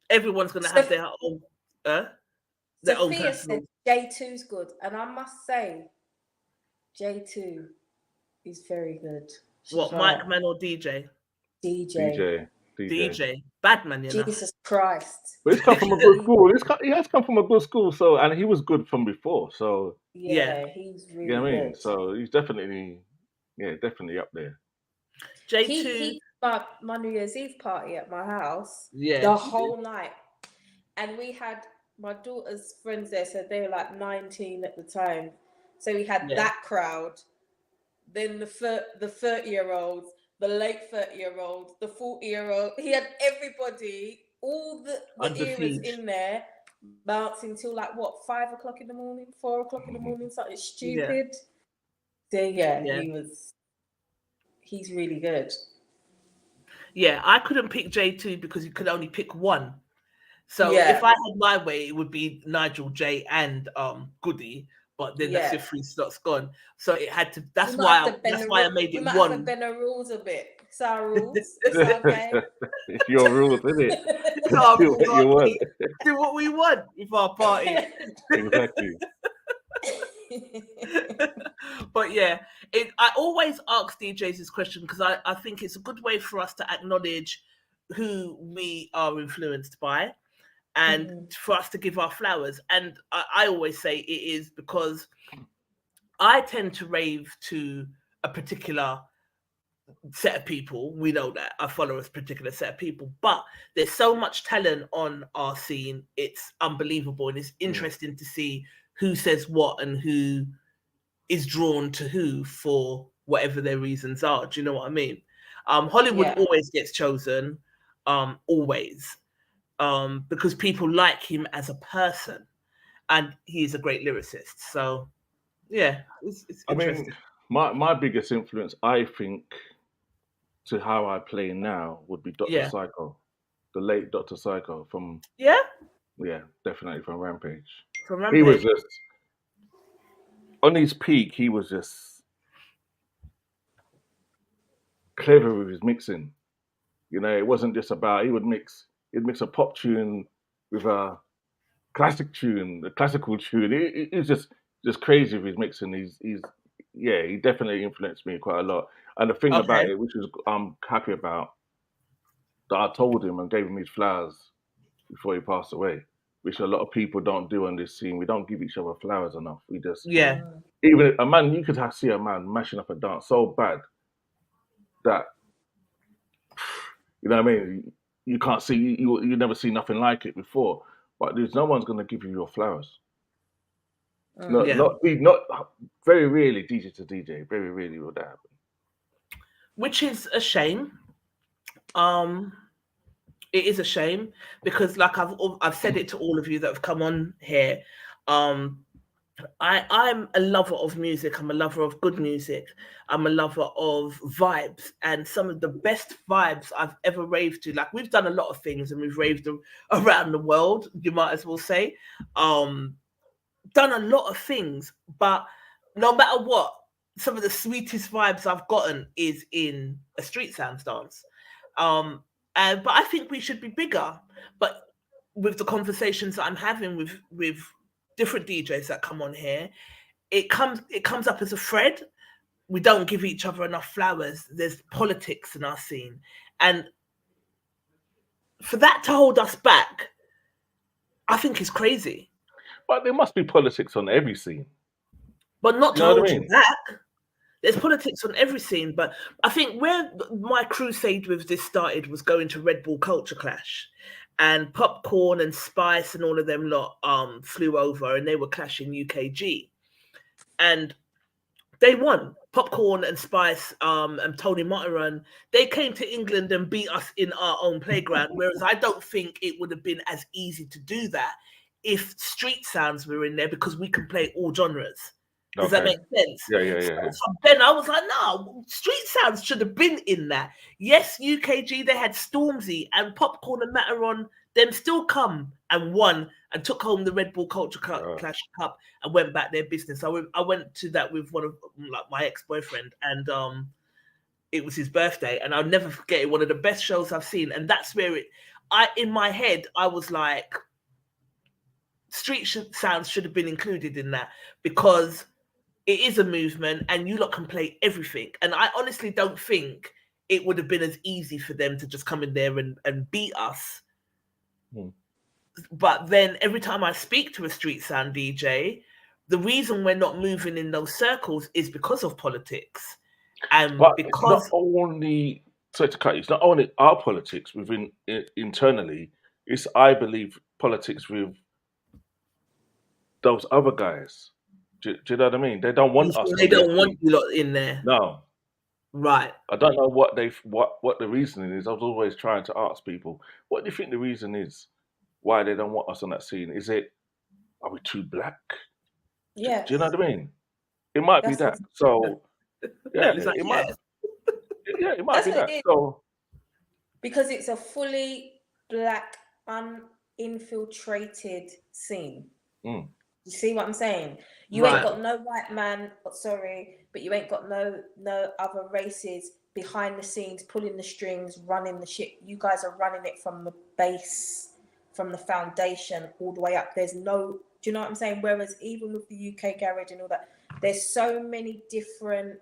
everyone's gonna have their own their own Sophia said personal. J2's good, and I must say, J2 is very good. She's What, right. Mike Man or DJ? DJ. DJ. Bad man, you know. Jesus Christ. But he's come from a good school. He has come from a good school, so and he was good from before. So Yeah, he's really you know what I mean. good. So he's definitely up there. J2. He my New Year's Eve party at my house. Yeah. The whole night, and we had my daughter's friends there, so they were like 19 at the time. So we had that crowd, then the 30-year-olds, the late 30-year-olds, the 40-year-old. He had everybody, all the eras in there, bouncing till like what, 5 o'clock in the morning, 4 o'clock in the morning, something stupid. So he's really good. Yeah, I couldn't pick J2 because you could only pick one. So if I had my way, it would be Nigel, J, and Goody. But then that's your 3 slots gone. So it had to. That's why I made it we might one. have to bend the rules a bit. It's our rules. It's okay. It's your rules, isn't it? Do what you want. Do what we want with our party. Exactly. But yeah, I always ask DJs this question because I think it's a good way for us to acknowledge who we are influenced by and for us to give our flowers. And I always say it is because I tend to rave to a particular set of people. We know that I follow a particular set of people, but there's so much talent on our scene. It's unbelievable, and it's interesting to see who says what and who is drawn to who for whatever their reasons are. Do you know what I mean? Hollywood always gets chosen, always, because people like him as a person, and he is a great lyricist. So, yeah, it's interesting. I mean, my biggest influence, I think, to how I play now would be Dr. Psycho, the late Dr. Psycho from definitely from Rampage. He was just on his peak. He was just clever with his mixing. You know, it wasn't just about he'd mix a pop tune with a classic tune, a classical tune. It was just crazy with his mixing. He definitely influenced me quite a lot. And the thing about it, which I'm happy about, that I told him and gave him his flowers before he passed away, which a lot of people don't do on this scene. We don't give each other flowers enough. We just even a man, you could see a man mashing up a dance so bad that you know what I mean. You can't see you never see nothing like it before. But there's no one's gonna give you your flowers. Not very rarely DJ to DJ. Very rarely will that happen. Which is a shame. It is a shame because, like I've said it to all of you that have come on here. I'm a lover of music. I'm a lover of good music. I'm a lover of vibes, and some of the best vibes I've ever raved to. Like, we've done a lot of things, and we've raved around the world. You might as well say, done a lot of things. But no matter what, some of the sweetest vibes I've gotten is in a street sounds dance. But I think we should be bigger. But with the conversations that I'm having with different DJs that come on here, it comes up as a thread. We don't give each other enough flowers. There's politics in our scene, and for that to hold us back, I think is crazy. But there must be politics on every scene. But not to hold you back. There's politics on every scene, but I think where my crusade with this started was going to Red Bull Culture Clash, and Popcorn and Spice and all of them lot flew over, and they were clashing UKG. And They won. Popcorn and Spice, and Tony Mataran, they came to England and beat us in our own playground. Whereas I don't think it would have been as easy to do that if Street Sounds were in there, because we can play all genres. Does that make sense? Yeah. So then I was like, no, Street Sounds should have been in that. Yes, UKG, they had Stormzy and Popcorn and Mataran, them still come and won and took home the Red Bull Culture Clash Cup and went back their business. I went to that with one of my ex-boyfriend, and it was his birthday, and I'll never forget it. One of the best shows I've seen, and that's where in my head, I was like, Street Sounds should have been included in that, because it is a movement and you lot can play everything. And I honestly don't think it would have been as easy for them to just come in there and beat us. But then every time I speak to a Street Sound DJ, the reason we're not moving in those circles is because of politics. And But because it's not only, sorry to cut you, it's not only our politics within internally, it's, I believe, politics with those other guys. Do you know what I mean? They don't want us. They don't want you lot in there. No. Right. I don't know what the reasoning is. I was always trying to ask people, what do you think the reason is why they don't want us on that scene? Is it, are we too black? Yeah. Do you know what I mean? It might be that. So yeah, Like, it might. Yeah, it might be that. So because it's a fully black, uninfiltrated scene. You see what I'm saying? You ain't got no white man, but you ain't got no other races behind the scenes, pulling the strings, running the shit. You guys are running it from the base, from the foundation, all the way up. There's no, do you know what I'm saying? Whereas even with the UK garage and all that, there's so many different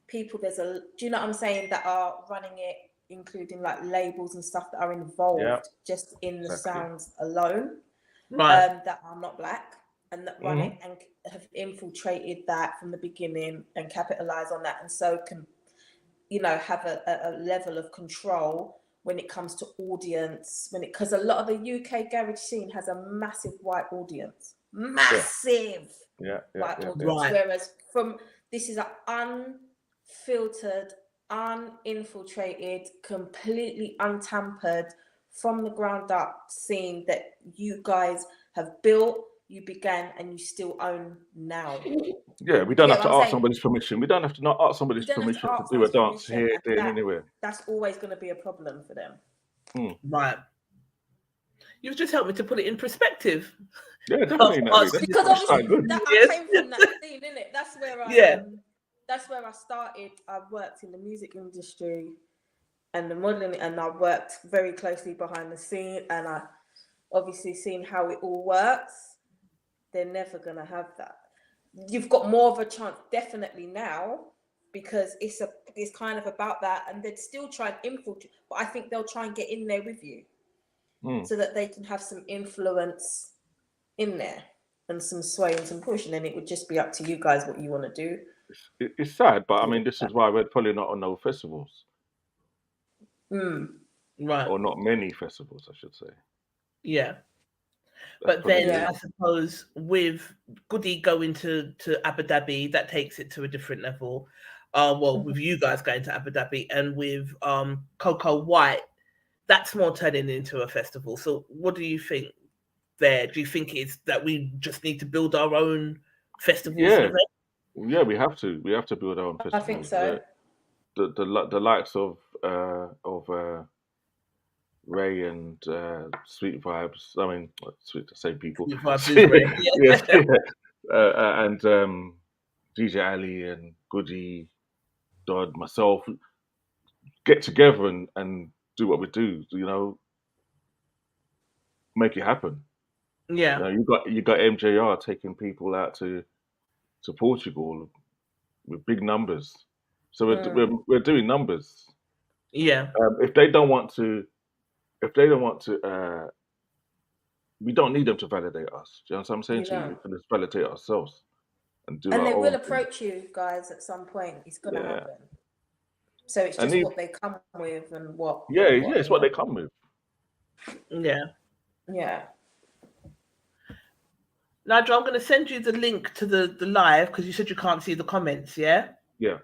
people. Do you know what I'm saying, that are running it, including like labels and stuff that are involved just in the sounds alone. That are not black and that run it and have infiltrated that from the beginning and capitalize on that, and so can, have a level of control when it comes to audience. Because a lot of the UK garage scene has a massive white audience, white audience. Whereas this is an unfiltered, uninfiltrated, completely untampered, from the ground up scene that you guys have built, you began, and you still own now. Yeah, we don't have to ask somebody's permission. We don't have to not ask somebody's permission to do a dance here, there, and anywhere. That's always going to be a problem for them. Right. You've just helped me to put it in perspective. Yeah, definitely. Because obviously I came from that scene, innit? That's where I started. I worked in the music industry and the modeling, and I worked very closely behind the scene, and I obviously seen how it all works. They're never gonna have that. You've got more of a chance, definitely now, because it's kind of about that, and they'd still try and infiltrate, but I think they'll try and get in there with you, so that they can have some influence in there and some sway and some push, and then it would just be up to you guys what you want to do. It's sad, but I mean, this is why we're probably not on no festivals. Right. Or not many festivals, I should say. Yeah. But then I suppose with Goody going to Abu Dhabi, that takes it to a different level. With you guys going to Abu Dhabi, and with Coco White, that's more turning into a festival. So what do you think there? Do you think it's that we just need to build our own festivals? Yeah, we have to. We have to build our own festivals. I think so. The likes of Ray and Sweet Vibes. I mean, sweet to say people. Sweet Vibes is Ray. And DJ Ali and Goody, Dodd, myself, get together and do what we do. Make it happen. Yeah. You got MJR taking people out to Portugal with big numbers. So we're doing numbers. Yeah. If they don't want to, we don't need them to validate us. Do you know what I'm saying to you? We can just validate ourselves and do. And our they own will thing. approach you guys at some point. It's gonna happen. So it's just what they come with and what. It's what they come with. Yeah. Yeah. Nigel, I'm going to send you the link to the live because you said you can't see the comments, yeah? Yeah.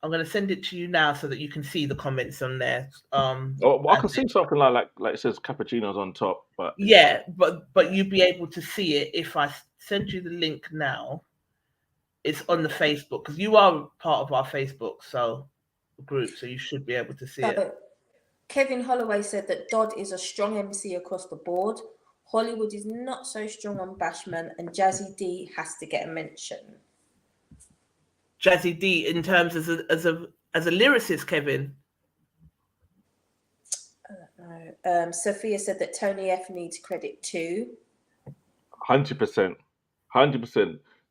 I'm going to send it to you now so that you can see the comments on there. Well, I can see something like it says cappuccinos on top, but yeah, but you'd be able to see it if I send you the link now. It's on the Facebook because you are part of our Facebook group, so you should be able to see it. Kevin Holloway said that Dodd is a strong MC across the board. Hollywood is not so strong on Bashman, and Jazzy D has to get a mention. Jazzy D, in terms as a lyricist, Kevin. I don't know. Sophia said that Tony F needs credit too. 100%.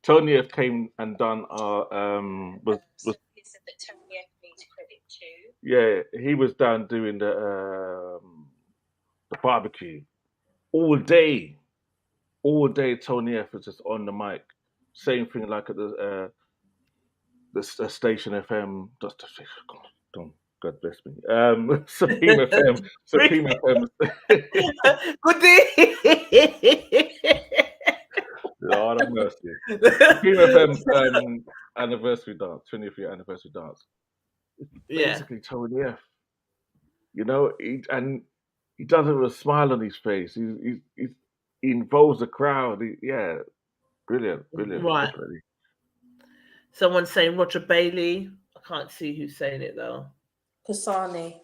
Tony F came and done our was Sophia said that Tony F needs credit too. Yeah, he was down doing the barbecue all day. Tony F was just on the mic. Same thing like at the station FM. God bless me. Supreme FM. Supreme FM. Good day. Lord have mercy. Supreme FM anniversary dance, 20th year anniversary dance. Basically, Tony F. You know, he does it with a smile on his face. He involves the crowd. Brilliant. Right. Definitely. Someone's saying Roger Bailey. I can't see who's saying it though. Kasani.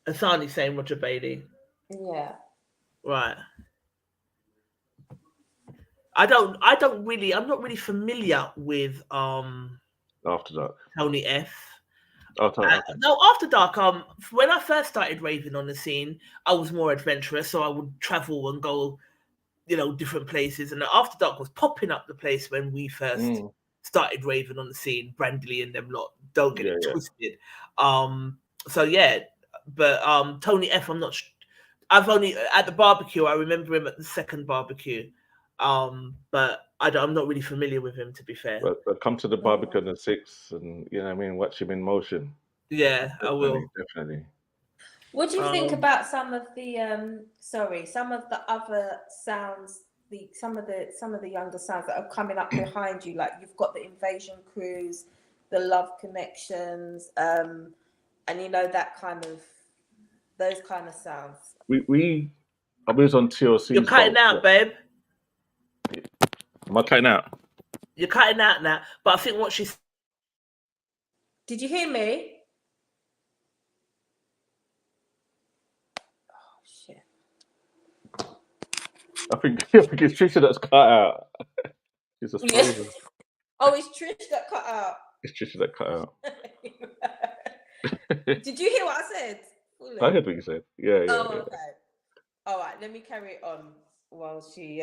Asani's saying Roger Bailey. Yeah. Right. I'm not really familiar with After Dark. Tony F. Okay. No, After Dark. When I first started raving on the scene, I was more adventurous, so I would travel and go, different places. And After Dark was popping up the place when we first started raving on the scene. Brandley and them lot. Don't get it twisted. But Tony F. I'm not. I've only at the barbecue. I remember him at the second barbecue. But I'm not really familiar with him, to be fair. But come to the barbecue on the 6th and, watch him in motion. Yeah, I will. Definitely. What do you think about some of the other sounds, some of the younger sounds that are coming up behind you? Like you've got the Invasion Crews, the Love Connections, and those kind of sounds. I was on TLC. You're cutting out, babe. Am I cutting out? You're cutting out now, but I think what she's. Did you hear me? Oh shit! I think it's Trisha that's cut out. She's just frozen. Oh, it's Trish that cut out. It's Trisha that cut out. Did you hear what I said? I heard what you said. Yeah. Okay. All right. Let me carry it on while she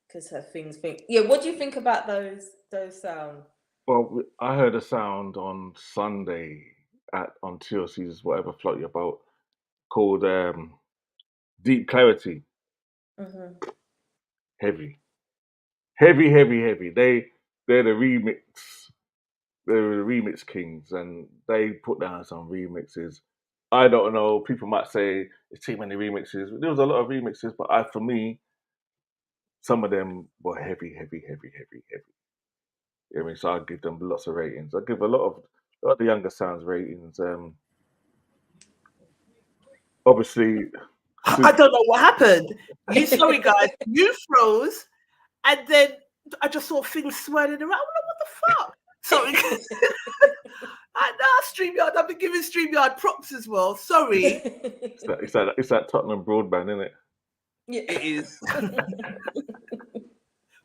because her things think. Yeah. What do you think about those sounds? Well, I heard a sound on Sunday on TLC's whatever float your boat called Deep Clarity. Mm-hmm. Heavy. They're the remix. They're the remix kings, and they put down some remixes. I don't know. People might say it's too many remixes. There was a lot of remixes, but for me, some of them were heavy. I mean, so I give them lots of ratings. I give a lot of the younger sounds ratings. Obviously, I don't know what happened. Sorry, guys. You froze, and then I just saw things swirling around. What the fuck? Sorry. StreamYard. I've been giving StreamYard props as well. Sorry. It's that Tottenham broadband, isn't it? Yeah. It is.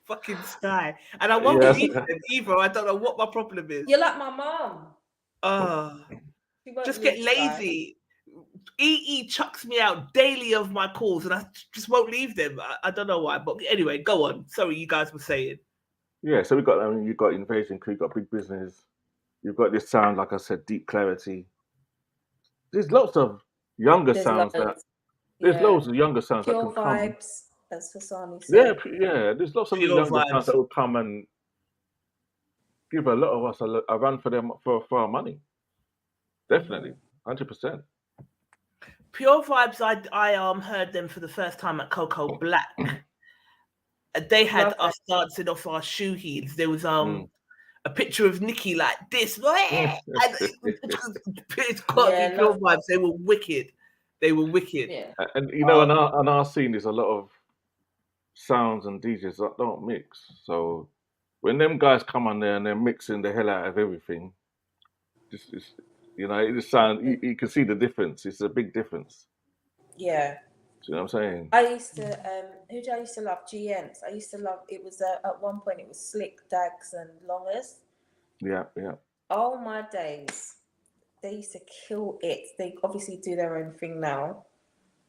Fucking Sky. And I won't leave them either. I don't know what my problem is. You're like my mom. Just get lazy. EE chucks me out daily of my calls and I just won't leave them. I don't know why. But anyway, go on. Sorry, you guys were saying. Yeah, so you've got Invasion Crew, you've got Big Business, you've got this sound, like I said, Deep Clarity. There's lots of younger sounds there's loads of younger sounds Pure that can come. vibes, as Hasani said. Yeah, there's lots of Pure younger vibes. sounds that will come and give a lot of us a run for them for our money. Definitely, 100%. Pure Vibes, I heard them for the first time at Coco Black. And they had Love us dancing off our shoe heels. There was Mm. a picture of Nikki like this, and it's Yeah, Cockney Pure love vibes. They were wicked. They were wicked. Yeah. And you know, on our scene, there's a lot of sounds and DJs that don't mix. So when them guys come on there and they're mixing the hell out of everything, it's, you know, it just sound. You can see the difference. It's a big difference. Yeah. Do you know what I'm saying? I used to who do I used to love? GNs. I used to love it was at one point it was Slick, Dags and Longers. Yeah, yeah. Oh my days. They used to kill it. They obviously do their own thing now.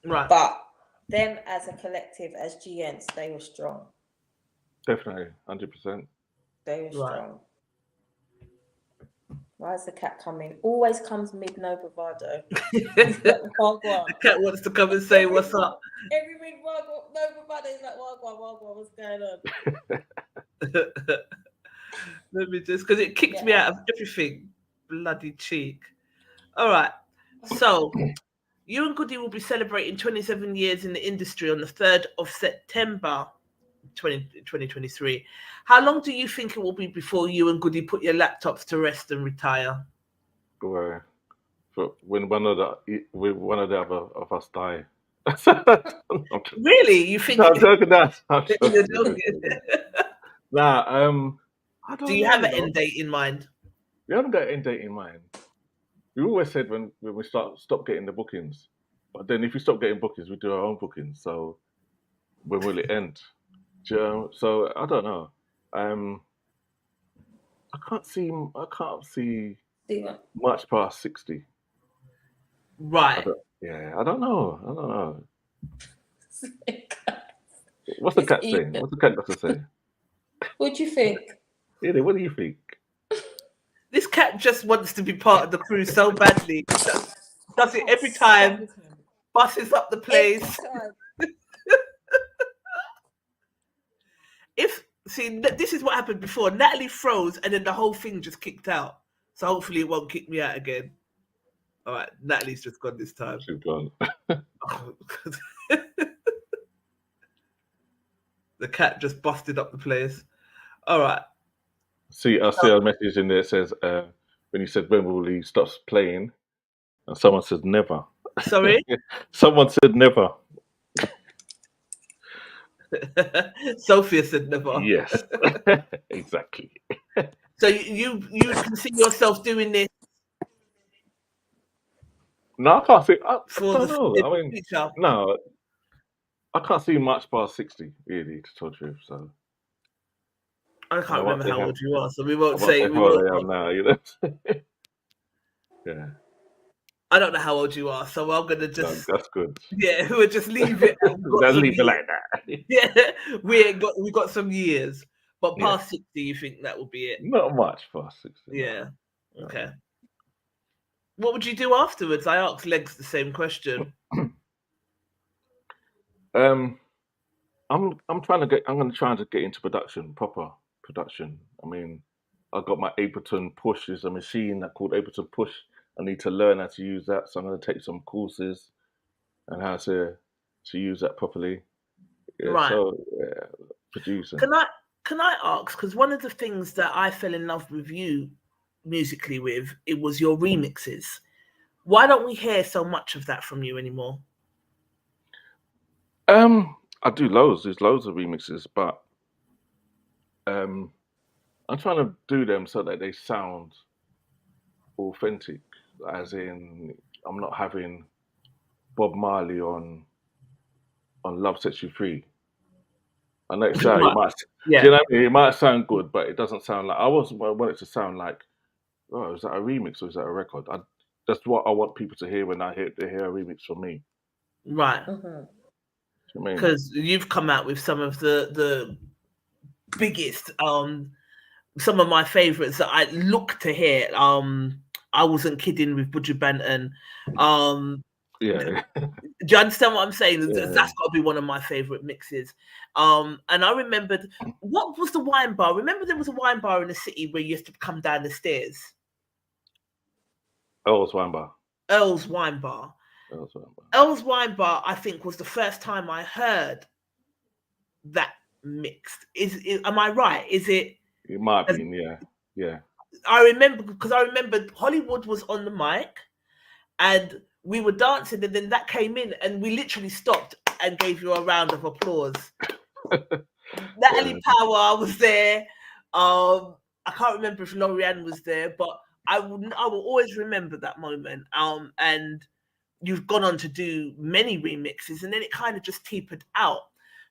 Right. But them as a collective, as GNs, they were strong. Definitely, 100%. They were Right. strong. Why is the cat coming? Always comes mid no bravado. The cat wants to come and say what's up. Every mid no bravado is like wagwan, what's going on? Let me just, because it kicked me out of everything. Bloody cheek. All right. So, you and Goody will be celebrating 27 years in the industry on the 3rd of September 2023. How long do you think it will be before you and Goody put your laptops to rest and retire? Well, when one of the other of us die. Really? You think? No, I'm joking. You're joking. Nah, I don't Do you know, have an end date in mind? We haven't got an end date in mind. We always said when we stop getting the bookings, but then if we stop getting bookings, we do our own bookings. So when will it end? Do you know? So I don't know. I can't see much past 60. Right. I don't know. What's the cat saying? What's the cat got to say? What do you think? Edie, what do you think? This cat just wants to be part of the crew so badly. Does it every time. Busses up the place. This is what happened before. Natalie froze and then the whole thing just kicked out. So hopefully it won't kick me out again. All right, Natalie's just gone this time. She's gone. The cat just busted up the place. All right. I see a message in there that says when you said when will he stop playing, and someone says never. Sorry? Someone said never. Sophia said never. Yes, exactly. So you can see yourself doing this? No, I can't see. I For don't know. I mean, future. no, I can't see much past 60, really, to tell the truth. So I can't remember how old you are, so we won't say. How old I am now, you know. Yeah. I don't know how old you are, so I'm gonna just. No, that's good. Yeah, we'll just leave it. Let's leave it like that. Yeah, we got some years, but past 60, you think that will be it? Not much past 60. Yeah. No. Okay. What would you do afterwards? I asked Legs the same question. I'm going to try to get into proper production. I mean, I've got my Ableton Push. Is a machine that called Ableton Push. I need to learn how to use that, so I'm going to take some courses and how to use that properly. Yeah, right. So producing. Can I ask? Because one of the things that I fell in love with you musically with, it was your remixes. Why don't we hear so much of that from you anymore? I do loads. There's loads of remixes, but I'm trying to do them so that they sound authentic. As in, I'm not having Bob Marley on Love Sets You Free. I know it might, you know what I mean? It might sound good, but it doesn't sound like. I want it to sound like, oh, is that a remix or is that a record? That's what I want people to hear when they hear a remix from me. Right. Because you've come out with some of the biggest, some of my favorites that I look to hear. I Wasn't Kidding with Buju Banton. Yeah. Do you understand what I'm saying? Yeah. That's got to be one of my favorite mixes. And I remembered, what was the wine bar? Remember there was a wine bar in the city where you used to come down the stairs? Earl's Wine Bar. Earl's Wine Bar. Earl's Wine Bar, I think, was the first time I heard that mixed. Am I right? Is it? It might As- be, yeah. I remember because I remember Hollywood was on the mic, and we were dancing, and then that came in, and we literally stopped and gave you a round of applause. Natalie Power was there. I can't remember if Lorianne was there, but I will always remember that moment. And you've gone on to do many remixes, and then it kind of just tapered out.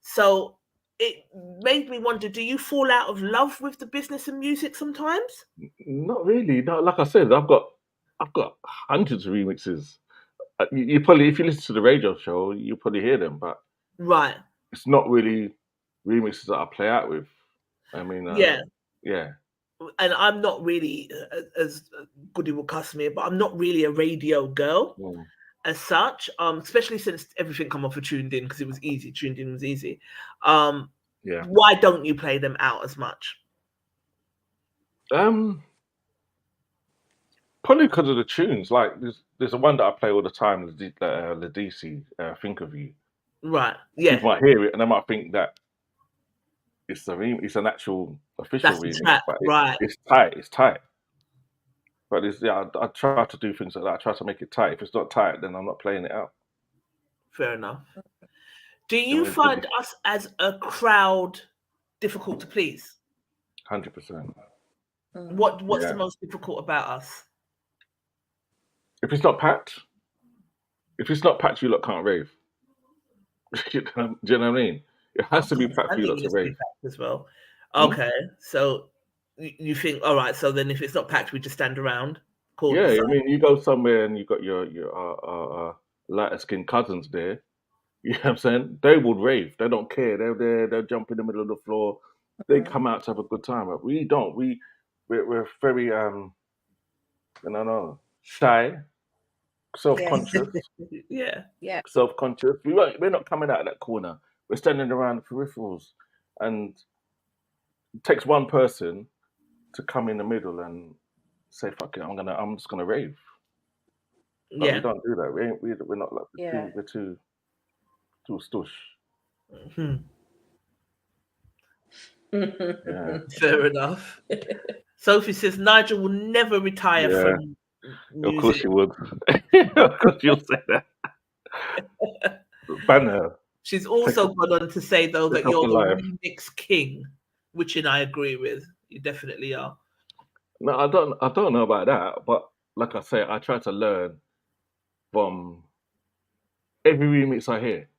So it made me wonder: do you fall out of love with the business of music sometimes? Not really. No, like I said, I've got hundreds of remixes. You probably, if you listen to the radio show, you probably hear them, but Right. it's not really remixes that I play out with. I mean, Yeah. yeah. And I'm not really, as Goody will cuss me, but I'm not really a radio girl Mm. as such. Especially since everything come off of Tuned In because it was easy. Tuned In was easy. Yeah. Why don't you play them out as much? Probably because of the tunes. Like there's a one that I play all the time, Ladisi, Think of You. Right. Yeah. People might hear it and they might think that it's an actual official That's the remix, track. but Right. it's tight. But I try to do things like that. I try to make it tight. If it's not tight, then I'm not playing it out. Fair enough. Do you find us as a crowd difficult to please? 100%. What's the most difficult about us? If it's not packed, you lot can't rave. Do you know what I mean? It has to be packed for you lot to rave. As well. Okay, so you think, all right, so then if it's not packed, we just stand around. Yeah, I mean, you go somewhere and you got your lighter skinned cousins there. You know what I'm saying? They would rave. They don't care. They're there. They'll jump in the middle of the floor. They come out to have a good time. But we don't. We're very I don't know, shy, self-conscious. Yeah. Self-conscious. We're not coming out of that corner. We're standing around the peripherals, and it takes one person to come in the middle and say, "Fuck it, I'm just gonna rave." But we don't do that. We're not like we're too stush. Yeah. Fair enough. Sophie says Nigel will never retire from music. Of course you would. Of course you'll say that. Banner. She's also gone on to say though that you're the the remix king, which I agree with. You definitely are. No, I don't know about that, but like I say, I try to learn from every remix I hear.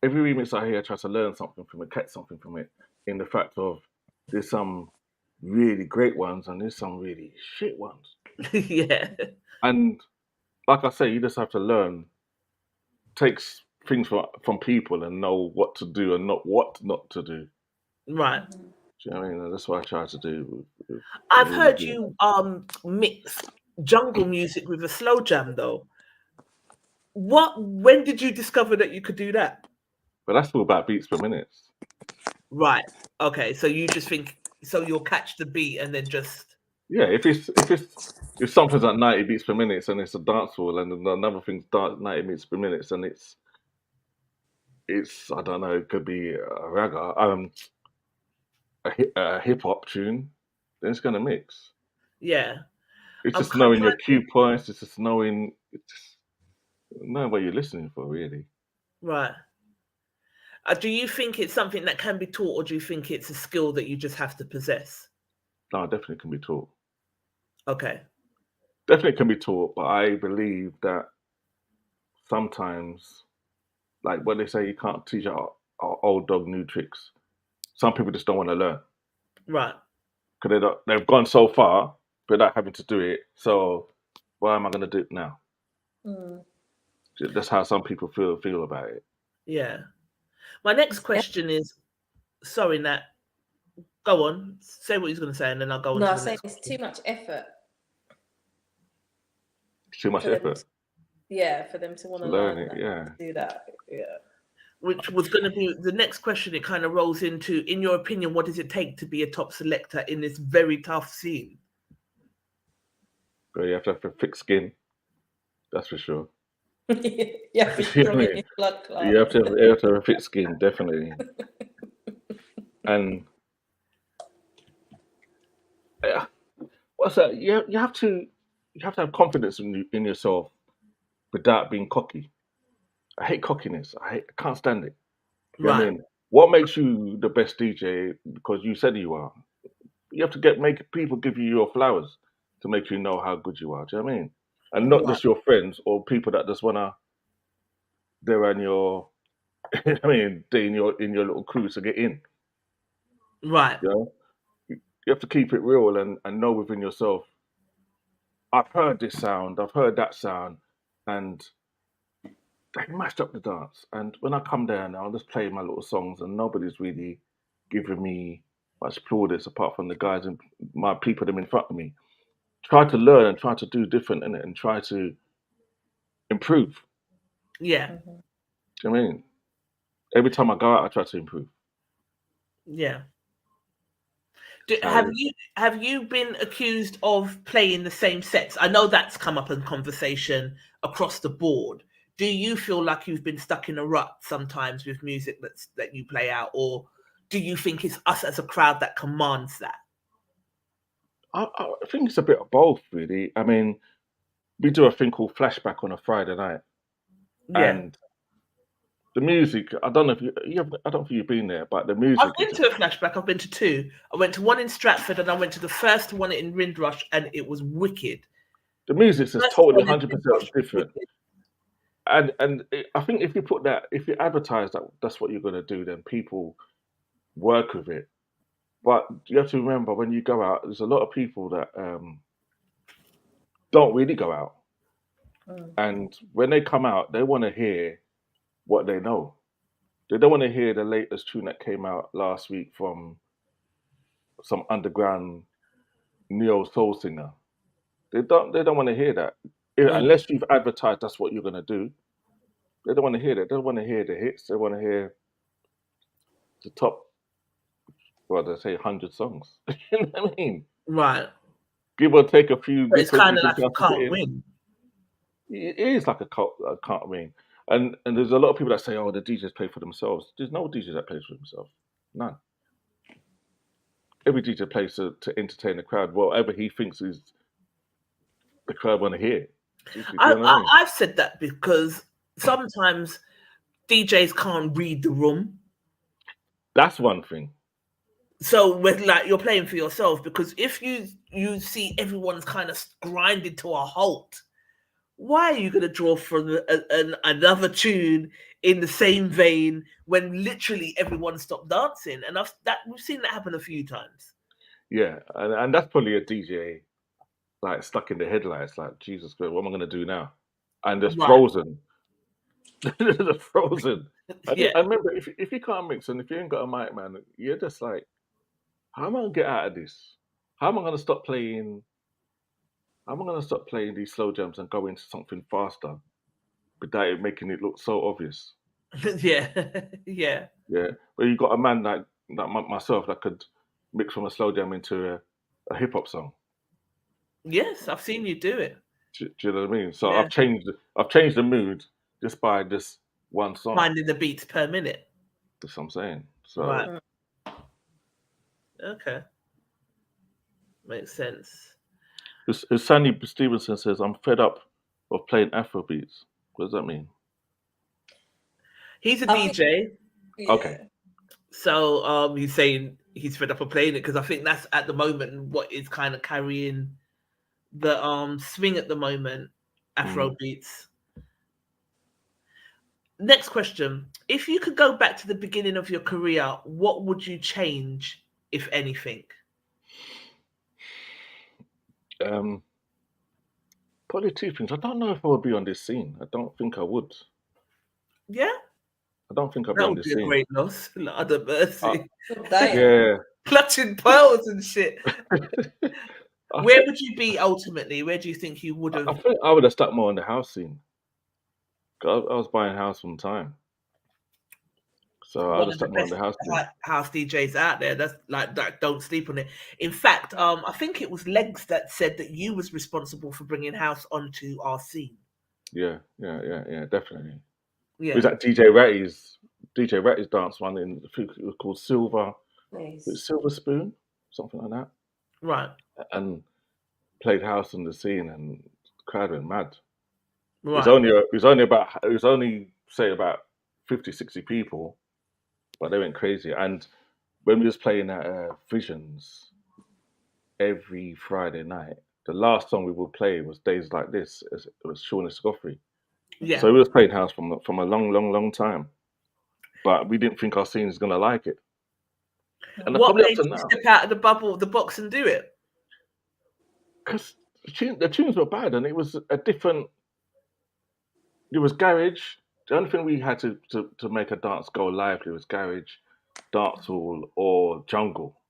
Every remix I hear, I try to learn something from it, catch something from it. In the fact of there's some really great ones and there's some really shit ones. Yeah. And like I say, you just have to learn, takes things from people and know what to do and not what not to do. Right. Do you know what I mean? That's what I try to do. I've heard you mix jungle music with a slow jam though. When did you discover that you could do that? But that's all about beats per minute. Right. Okay. So you just think you'll catch the beat and then just if something's at 90 beats per minute and it's a dancehall and another thing's 90 beats per minute and it's I don't know, it could be a ragga, a hip hop tune, then it's gonna mix. Yeah. It's just knowing your cue points. It's just knowing what you're listening for, really. Right. Do you think it's something that can be taught, or do you think it's a skill that you just have to possess? No, it definitely can be taught. Okay. Definitely can be taught, but I believe that sometimes, like when they say you can't teach our old dog new tricks, some people just don't want to learn. Right. Because they've gone so far without having to do it. So why am I going to do it now? That's how some people feel about it. Yeah. My next question is, sorry, Nat, go on, say what he's going to say, and then I'll go on. No, I say it's too much effort. Too much effort. For them to want to learn it. Yeah. Do that. Yeah. Which was going to be the next question. It kind of rolls into, in your opinion, what does it take to be a top selector in this very tough scene? Well, you have to have a thick skin. That's for sure. Yeah, for sure. You have to have a thick skin, definitely. And what's that? You have to have confidence in yourself without being cocky. I hate cockiness. I can't stand it. You know what I Right. mean? What makes you the best DJ? Because you said you are. You have to make people give you your flowers to make you know how good you are. Do you know what I mean? And not Right. just your friends or people that just wanna they're on your I mean, they in your little crew to get in. Right. You know? You have to keep it real and know within yourself, I've heard this sound, I've heard that sound, and they mashed up the dance. And when I come there now, I'll just play my little songs, and nobody's really giving me much plaudits apart from the guys and my people them in front of me. Try to learn and try to do different in it and try to improve. Yeah. Do you know what I mean? Every time I go out, I try to improve. Yeah. And Have you been accused of playing the same sets? I know that's come up in conversation across the board. Do you feel like you've been stuck in a rut sometimes with music that you play out, or do you think it's us as a crowd that commands that? I think it's a bit of both, really. I mean, we do a thing called Flashback on a Friday night, Yeah. and the music. I don't know if I don't think you've been there, but the I've music is been to a flashback. I've been to two. I went to one in Stratford and I went to the first one in Windrush, and it was wicked. the music's just First totally one in 100% Windrush was different. wicked. I think if you put that, if you advertise that that's what you're gonna do, then people work with it. But you have to remember when you go out, there's a lot of people that don't really go out, and when they come out, they want to hear what they know. They don't want to hear the latest tune that came out last week from some underground neo soul singer. They don't want to hear that. Unless you've advertised that's what you're gonna do. They don't want to hear that. They don't want to hear the hits. They want to hear the top, well, they say 100 songs. You know what I mean? Right. Give or take a few But it's different kind you of can like you just put can't in. win. It is like a can't win. And there's a lot of people that say, oh, the DJs play for themselves. There's no DJ that plays for himself. None. Every DJ plays to entertain the crowd, whatever he thinks is the crowd want to hear. Do you know what I mean? I've said that because sometimes DJs can't read the room. That's one thing. So when like you're playing for yourself, because if you see everyone's kind of grinded to a halt, why are you going to draw from another tune in the same vein when literally everyone stopped dancing? And we've seen that happen a few times. Yeah, and that's probably a DJ like stuck in the headlights, like Jesus Christ, what am I going to do now? And just Right. frozen. Just frozen. Yeah. I remember if you can't mix and if you ain't got a mic, man, you're just like, how am I gonna get out of this? How am I gonna stop playing? How am I gonna stop playing these slow jams and go into something faster without it making it look so obvious? Yeah. Yeah. Yeah, but you got a man like myself that could mix from a slow jam into a hip hop song. Yes, I've seen you do it. Do you know what I mean? So Yeah. I've changed the mood just by this one song. Finding the beats per minute. That's what I'm saying. So Right. Okay. Makes sense. as Sandy Stevenson says, I'm fed up of playing Afro beats. What does that mean? He's a I think- DJ. Okay. So he's saying he's fed up of playing it because I think that's at the moment what is kind of carrying the swing at the moment, Afro beats. Next question. If you could go back to the beginning of your career, what would you change, if anything? Probably two things. I don't know if I would be on this scene. I don't think I would. Yeah, I don't think I'd be that on would this be a scene. great loss. Lord have mercy. Yeah. Clutching pearls and shit. I Where think- would you be ultimately? Where do you think you would I have? think I would have stuck more on the house scene. 'Cause I was buying house from time. So I would One have of the stuck more on best the house scene. house DJs out there. That's like that. Don't sleep on it. In fact, I think it was Legs that said that you was responsible for bringing house onto our scene. Yeah, definitely. It Yeah, was at DJ Ratty's dance one in I think it was called Silver With Nice. Silver Spoon, something like that, Right. and played house on the scene, and the crowd went mad. It was Right. only say about 50, 60 people, but they went crazy. And when we was playing at Visions every Friday night, the last song we would play was Days Like This. It was Sean Escoffrey. Yeah. So we was playing house from a long time, but we didn't think our scene was gonna like it. And What probably up made to you now, step out of the box and do it? because the tunes were bad, and it was a different. It was garage. The only thing we had to make a dance go lively was garage, dancehall, or jungle.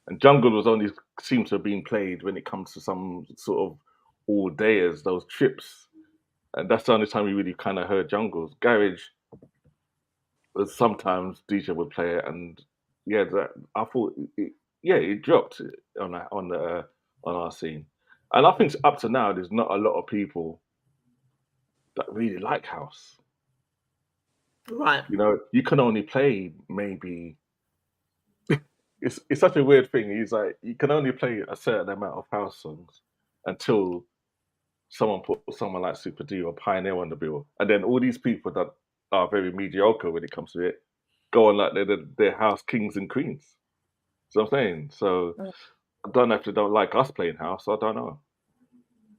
And jungle was only seems to have been played when it comes to some sort of all dayers, those trips. And that's the only time we really kind of heard jungles. Garage was sometimes DJ would play it, and yeah, I thought, it dropped on our scene. And I think up to now, there's not a lot of people that really like house. Right. You know, you can only play maybe. It's such a weird thing. He's like, you can only play a certain amount of house songs until someone put someone like Super D or Pioneer on the bill, and then all these people that are very mediocre when it comes to it go on like they're house kings and queens. So I'm saying, so Mm. I don't know if they don't like us playing house. I don't know.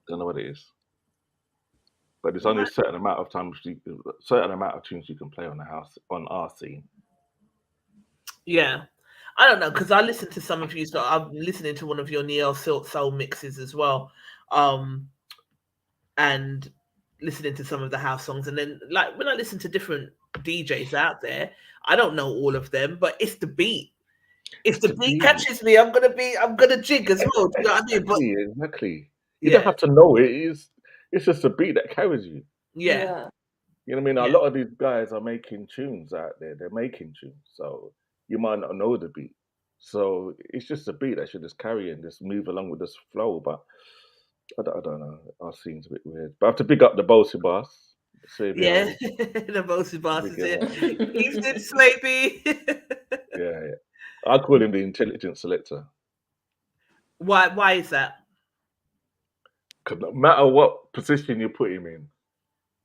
Don't know what it is. But there's only a Right. certain amount of times, certain amount of tunes you can play on the house on our scene. Yeah. I don't know, because I listened to some of you, so I'm listening to one of your Neo Soul mixes as well. And listening to some of the house songs, and then like when I listen to different DJs out there, I don't know all of them, but it's the beat. If the beat catches me, I'm gonna jig as well. Do you know what I mean? But Exactly. You don't yeah, have to know it. It's just a beat that carries you. yeah, You know what I mean? A yeah, lot of these guys are making tunes out there. They're making tunes, so you might not know the beat. So it's just a beat that should just carry and just move along with this flow. But I don't know. Our scene's a bit weird. But I have to pick up the Bossy Boss. yeah. CBO. The most boss Big, is here. Evening, Slavey. yeah. I call him the intelligent selector. Why is that? Because no matter what position you put him in,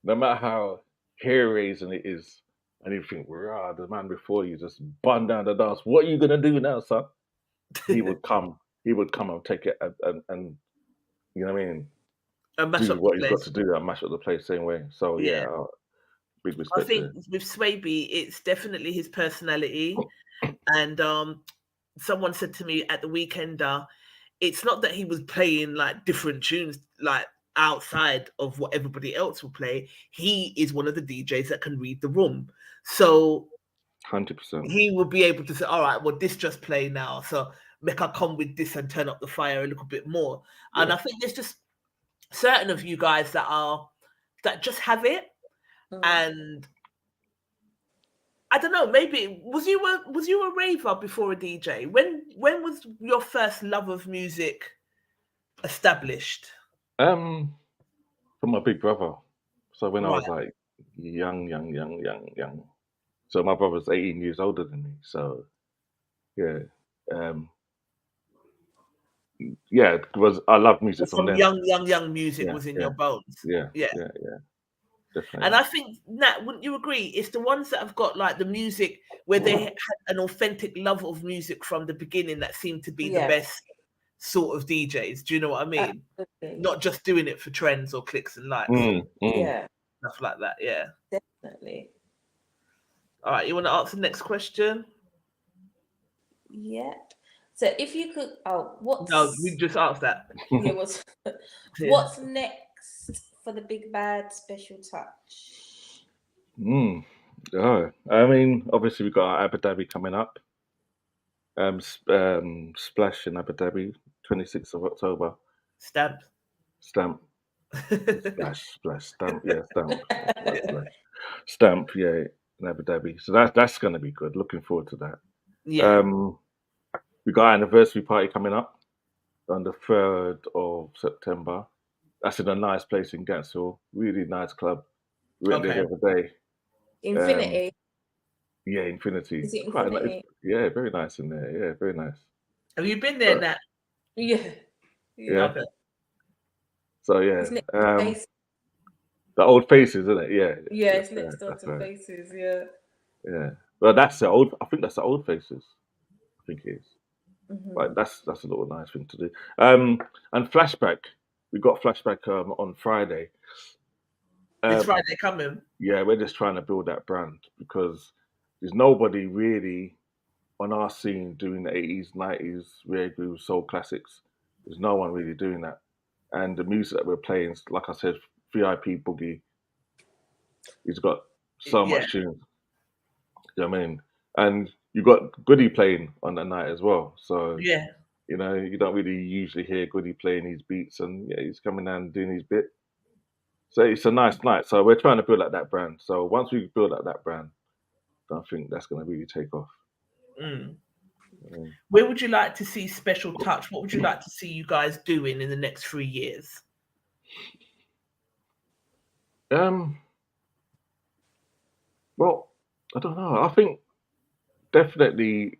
no matter how hair raising it is, and you think, rah, the man before you just bun down the dance. What are you gonna do now, son? He would come. He would come and take it and you know what I mean. And mash Do up the what he's got place. to do and mash up the place same way. So Yeah. yeah, big I respect to think him. with Swaby, it's definitely his personality. And someone said to me at the weekender, it's not that he was playing like different tunes like outside of what everybody else will play. He is one of the DJs that can read the room. So 100%. he will be able to say, all right, well, this just play now. So make I come with this and turn up the fire a little bit more. And Yeah. I think there's just certain of you guys that just have it. And I don't know, maybe was you a raver before a DJ? When was your first love of music established? From my big brother. So when I Right. was like young. So my brother's 18 years older than me. So yeah. Yeah, because I love music from From then. young music Yeah, was in yeah, your bones. yeah, Yeah. definitely. And I think, Nat, wouldn't you agree? It's the ones that have got like the music where they had an authentic love of music from the beginning that seem to be the best sort of DJs. Do you know what I mean? Absolutely. Not just doing it for trends or clicks and likes, Yeah, stuff like that. Yeah. definitely. All right, you want to answer the next question? Yeah. So if you could, what's No, we just asked that. yeah, what's next for the Big Bad Special Touch? Oh, I mean, obviously we've got our Abu Dhabi coming up. Splash in Abu Dhabi, 26th of October. Stamp. Stamp. Splash, stamp. Yeah, stamp. Stamp. Yeah, in Abu Dhabi. So that's going to be good. Looking forward to that. Yeah. We got our anniversary party coming up on the 3rd of September. That's in a nice place in Ganshill. Really nice club. We went there the other day. Infinity. Yeah, Infinity. Is it It's quite nice. Infinity? Yeah, very nice in there. Yeah, very nice. Have you been there, Nat? Yeah. Yeah. Okay. So yeah, It's next to Faces. the old faces, isn't it? Yeah. Yeah, that's it's next door that's to right. Faces. Yeah. Yeah. Well, that's the old. I think that's the old faces. I think it is. Mhm. Right. That's a little nice thing to do. And flashback. We got flashback on Friday. This Um, Friday coming. yeah, we're just trying to build that brand because there's nobody really on our scene doing the 80s, 90s rare groove soul classics. There's no one really doing that. And the music that we're playing, like I said, VIP Boogie, he's got so Yeah. much tunes. You know what I mean? And you got Goody playing on that night as well. So, Yeah. you know, you don't really usually hear Goody playing his beats, and yeah, he's coming down and doing his bit. So it's a nice night. So we're trying to build up that brand. So once we build up that brand, I think that's going to really take off. Mm. Mm. Where would you like to see Special Touch? What would you like to see you guys doing in the next 3 years? Well, I don't know. I think definitely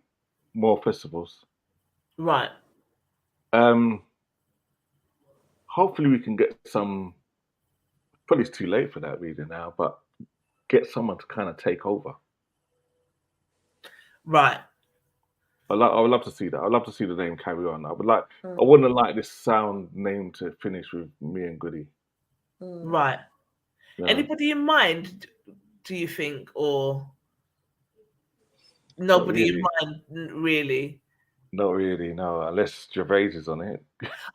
more festivals. Right. Hopefully we can get some. Probably it's too late for that really now, but get someone to kind of take over. Right. I would love to see that. I'd love to see the name carry on. I wouldn't like this sound name to finish with me and Goody. Right. You know? Anybody in mind, do you think, or nobody in mind, really? Not really, no. Unless Gervais is on it.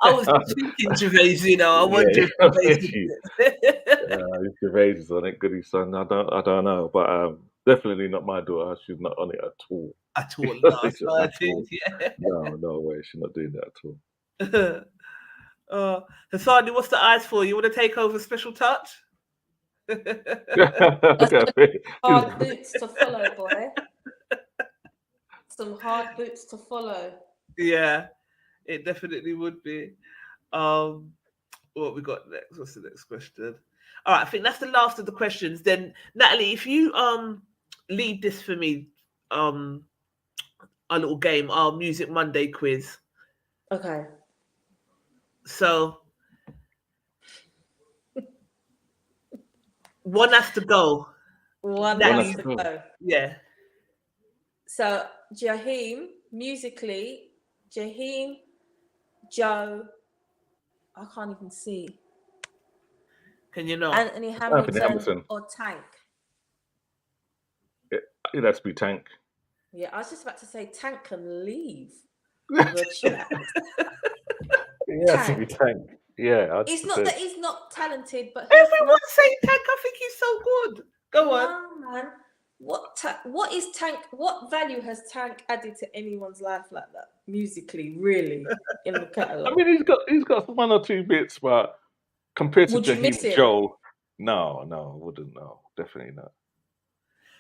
I was thinking Gervais, you know. I wonder if If Gervais is on it, Goody son. I don't know, but definitely not my daughter. She's not on it at all. at all. No, At so I all. think, yeah. No way. She's not doing that at all. Hassani, what's the eyes for? You want to take over Special Touch? Look at me. Hard boots to follow, boy. Some hard boots to follow. Yeah, it definitely would be. What we got next? What's the next question? All right, I think that's the last of the questions. Then Natalie, if you lead this for me, a little game, our Music Monday quiz. Okay. So one has to go. One Natalie, has to go. Yeah. So Jaheim, musically, Jaheim, Joe, I can't even see. Can you know? Anthony Hamilton, Hamilton. or Tank? It has to be Tank. Yeah, I was just about to say Tank can leave the chat. It has to be Tank. Yeah. It's not that he's not talented, but Everyone's saying Tank. I think he's so good. Go on. No, man. What is Tank? What value has Tank added to anyone's life like that musically? Really, in the catalogue. I mean, he's got one or two bits, but compared to Would you miss Jaheim him? Joe, no, I wouldn't. No, definitely not.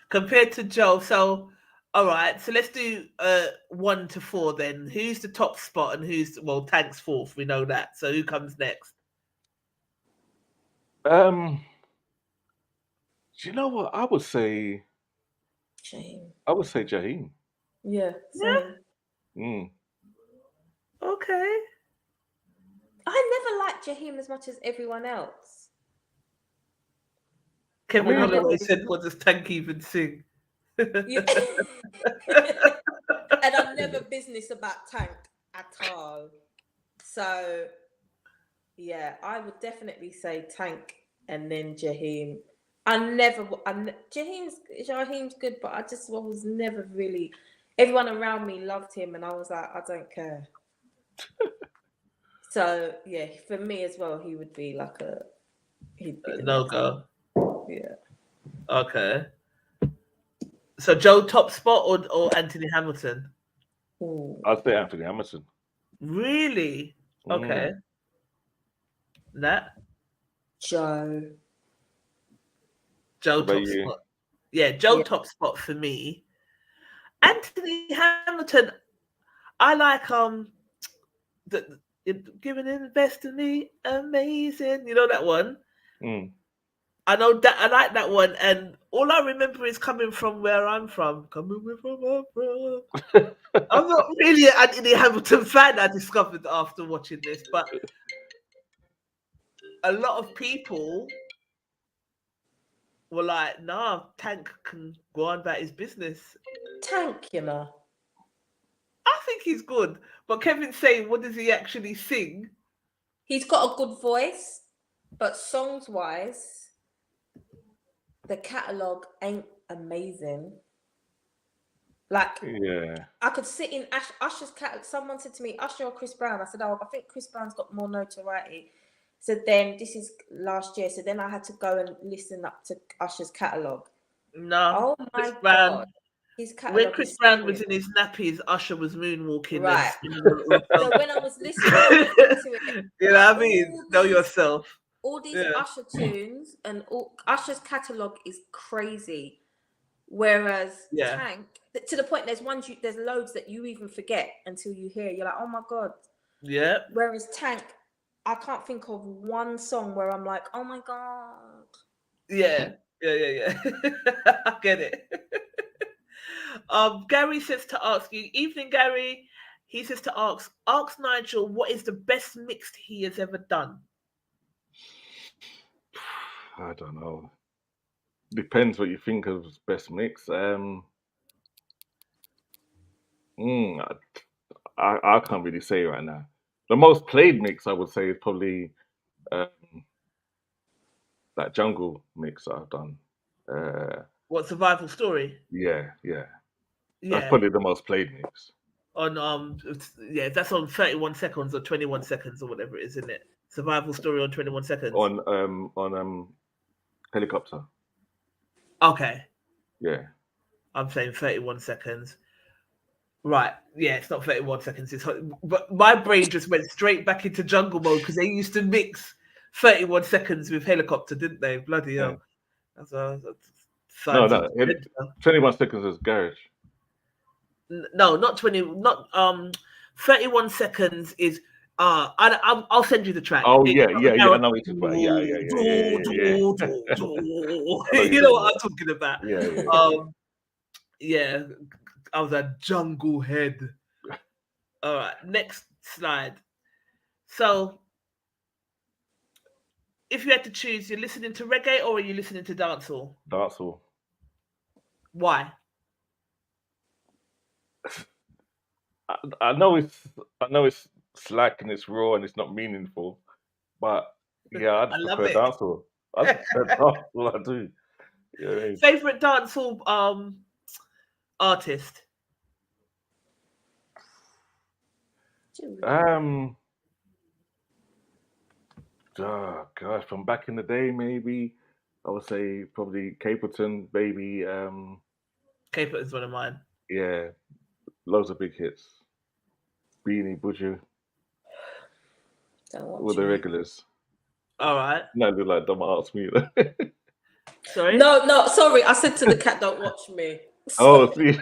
Compared to Joe, so all right. So let's do 1 to 4 then. Who's the top spot and who's Tank's fourth? We know that. So who comes next? Do you know what? I would say Jaheim. Yeah. Same. Mm. Okay. I never liked Jaheim as much as everyone else. Kevin I mean, Holloway said, "What does Tank even sing?" Yeah. And I'm never business about Tank at all. So, yeah, I would definitely say Tank and then Jaheim. Jaheim's good, but I just was never really. Everyone around me loved him, and I was like, I don't care. So yeah, for me as well, he would be like he'd be the No next. go. Yeah. Okay. So Joe top spot or Anthony Hamilton? Ooh. I'd say Anthony Hamilton. Really? Okay. That Joe What about top you? spot. Yeah, Joe top spot for me. Anthony Hamilton, I like giving in the best of me, amazing. You know that one? Mm. I know that I like that one, and all I remember is coming from where I'm from. Coming from where I'm from. I'm not really an Anthony Hamilton fan. I discovered after watching this, but a lot of people were like, "Nah, Tank can go on about his business." Tank, you know. I think he's good, but Kevin's saying, "What does he actually sing?" He's got a good voice, but songs wise, the catalogue ain't amazing. Like, Yeah. I could sit in Usher's catalog. Someone said to me, Usher or Chris Brown? I said, oh, I think Chris Brown's got more notoriety. So then, this is last year. So then I had to go and listen up to Usher's catalogue. No, Oh Chris my Brown. God. His When catalogue Chris is Brown was serious. in his nappies, Usher was moonwalking. Right. And singing So when I was listening to it, you know what I mean? Know yourself. all these Yeah. Usher tunes and Usher's catalogue is crazy. Whereas Yeah. Tank, to the point, there's loads that you even forget until you hear. You're like, oh my God. Yeah. Whereas Tank, I can't think of one song where I'm like, oh my God. Yeah. I get it. Gary says to ask you, evening Gary. He says to ask Nigel, what is the best mix he has ever done? I don't know. Depends what you think of as best mix. I can't really say right now. The most played mix I would say is probably that jungle mix I've done. What, Survival Story? Yeah. That's Yeah. probably the most played mix. On that's on 31 seconds or 21 seconds or whatever it is, isn't it? Survival Story on 21 seconds. On Helicopter. Okay. Yeah. I'm saying 31 seconds. Right. Yeah, it's not 31 seconds. But my brain just went straight back into jungle mode because they used to mix 31 seconds with Helicopter, didn't they? Bloody hell. That's No, 21 seconds is garage. No, not 20. Not 31 seconons is. I'll send you the track. Oh yeah. I know what you're talking about. Yeah. You know what I'm talking about. Yeah. I was a jungle head. All right, next slide. So, if you had to choose, you're listening to reggae or are you listening to dancehall? Dancehall. Why? I know it's slack and it's raw and it's not meaningful, but yeah, I just prefer dancehall. I prefer dancehall. I do. Yeah. Favorite dancehall artist? Oh gosh, from back in the day, maybe I would say probably Capleton, baby. Capleton's one of mine. Yeah, loads of big hits. Beanie Buju. With the regulars. All right. No, look like dumb ask me. Sorry. No, sorry. I said to the cat, "Don't watch me." Oh, see.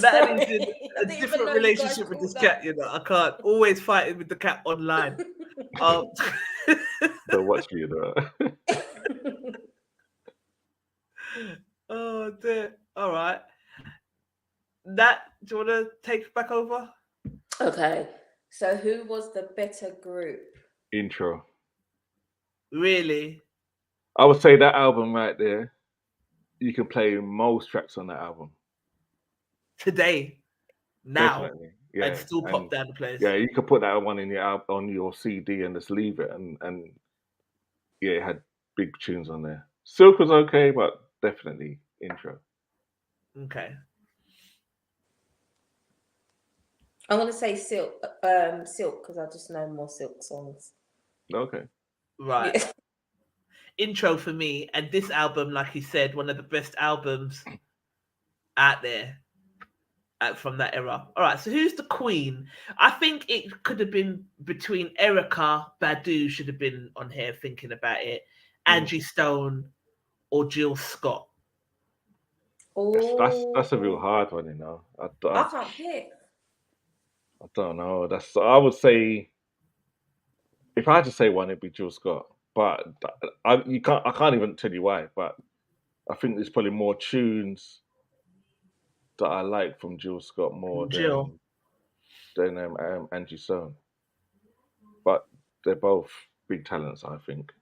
Natalie's in a different relationship with this cat, you know. I can't always fight with the cat online. Don't watch me, you know. Oh dear. All right. Nat, do you want to take back over? Okay. So who was the better group? Intro. Really? I would say that album right there, you can play most tracks on that album. Today. Now. Definitely. Yeah. And still pop down the place. Yeah, you could put that one in on your CD and just leave it and yeah, it had big tunes on there. Silk was okay, but definitely Intro. Okay. I'm gonna say Silk because I just know more Silk songs. Okay. Right. Yeah. Intro for me, and this album, like you said, one of the best albums out there from that era. All right, so who's the queen? I think it could have been between Erykah Badu should have been on here thinking about it, Angie Stone or Jill Scott. That's a real hard one, you know. I can't pick. I don't know. I would say if I had to say one, it'd be Jill Scott. But I can't even tell you why. But I think there's probably more tunes that I like from Jill Scott more Jill. than Angie Stone. But they're both big talents, I think.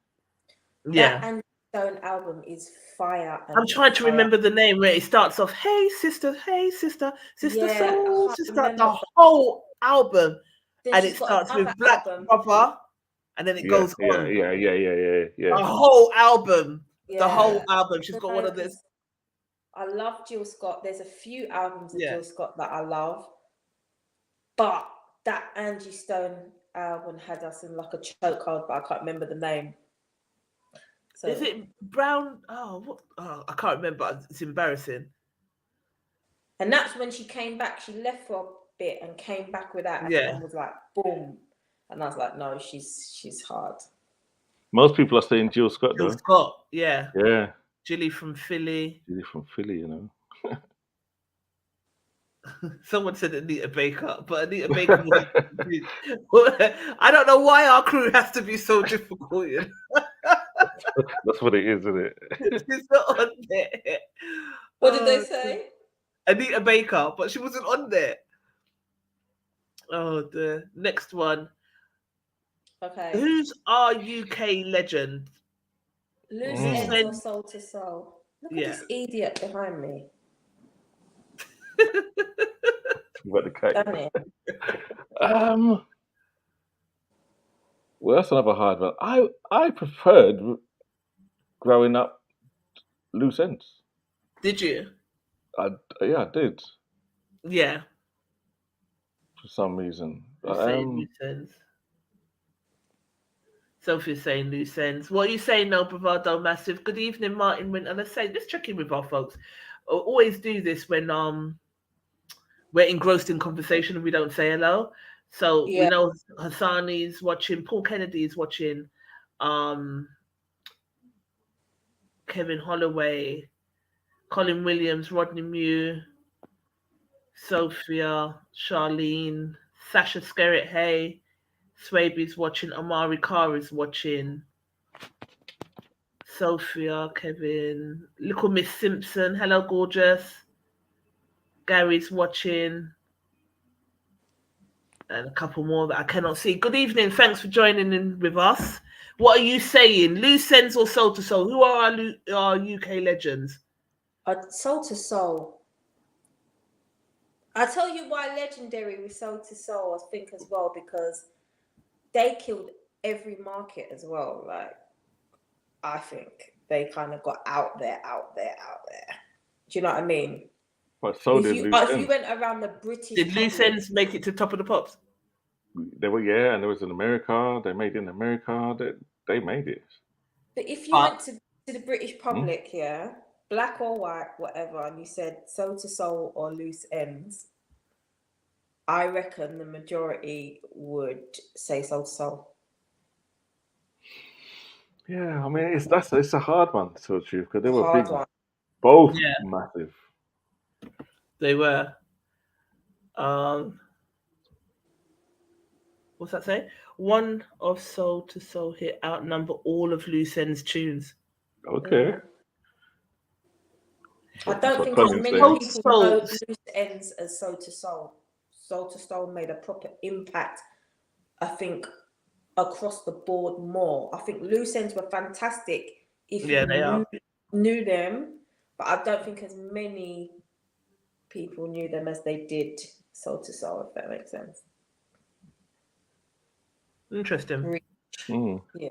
Yeah. That Angie Stone album is fire. I'm trying to remember the name where it starts off, hey sister, sister, Yeah, soul, I can't sister, remember. the whole album. Then And she's it got starts another with Black album. Brother, and then it goes on. Yeah. The whole album. Yeah. The whole album. She's got one of this. I love Jill Scott. There's a few albums of Yeah. Jill Scott that I love. But that Angie Stone album had us in like a chokehold, but I can't remember the name. So, Is it Brown? I can't remember. It's embarrassing. and that's when she came back. She left for a bit and came back with that Yeah. and was like, boom. And I was like, no, she's hard. Most people are saying Jill Scott, Jill though. Scott, yeah. Yeah. Jilly from Philly. You know. Someone said Anita Baker, but Anita Baker was I don't know why our crew has to be so difficult. You know? That's what it is, isn't it? She's not on there. What did they say? Anita Baker, but she wasn't on there. Oh, the next one. Okay. Who's our UK legend? Loose Ends or Soul to Soul? Look at this idiot behind me. What the cake? Damn it. Well, that's another hard one. I preferred growing up Loose Ends. Did you? I did. Yeah. For some reason. Loose Ends. Sophie's saying Loose Ends. What are you saying now, Bravado Massive? Good evening, Martin Winter. Let's check in with our folks. I always do this when we're engrossed in conversation and we don't say hello. So we know Hassani's watching, Paul Kennedy's watching, Kevin Holloway, Colin Williams, Rodney Mew, Sophia, Charlene, Sasha Skerritt Hay, Swaby's watching, Amari Carr is watching, Sophia, Kevin, Little Miss Simpson, hello gorgeous, Gary's watching, and a couple more that I cannot see. Good evening, thanks for joining in with us. What are you saying, Loose Ends or Soul to Soul? Who are our UK legends? Soul to Soul. I'll tell you why legendary with Soul to Soul, I think, as well, because they killed every market as well. Like, I think they kind of got out there. Do you know what I mean? But so did Loose Ends. If you went around the British... Did Loose Ends make it to Top of the Pops? They were, yeah, and there was in America. They made it in America. They made it. But if you went to the British public, black or white, whatever, and you said Soul to Soul or Loose Ends, I reckon the majority would say Soul to Soul. Yeah, I mean it's a hard one to tell the truth because they were big, one. both massive. They were. What's that say? One of Soul to Soul hit outnumber all of Loose Ends tunes. Okay. I don't think as many people know Loose Ends as Soul to Soul. Soul to Soul made a proper impact, I think, across the board more. I think Loose Ends were fantastic if you knew them, but I don't think as many people knew them as they did Soul to Soul, if that makes sense. Interesting. Yeah.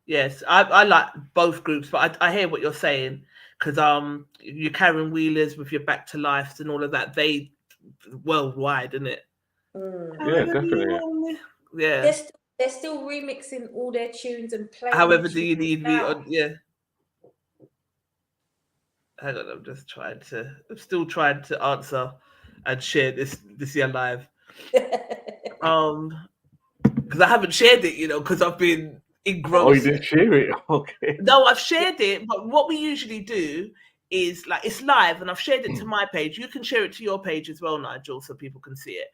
Yes, I like both groups, but I hear what you're saying because your Karen Wheelers with your Back to Life and all of that, they worldwide, isn't it? Yeah, definitely. Yeah. They're still remixing all their tunes and playing. However, do you need me on? Yeah. Hang on, I'm still trying to answer and share this year live. Because I haven't shared it, because I've been engrossed. Oh, you didn't share it? Okay. No, I've shared it, but what we usually do is it's live, and I've shared it to my page. You can share it to your page as well, Nigel, so people can see it.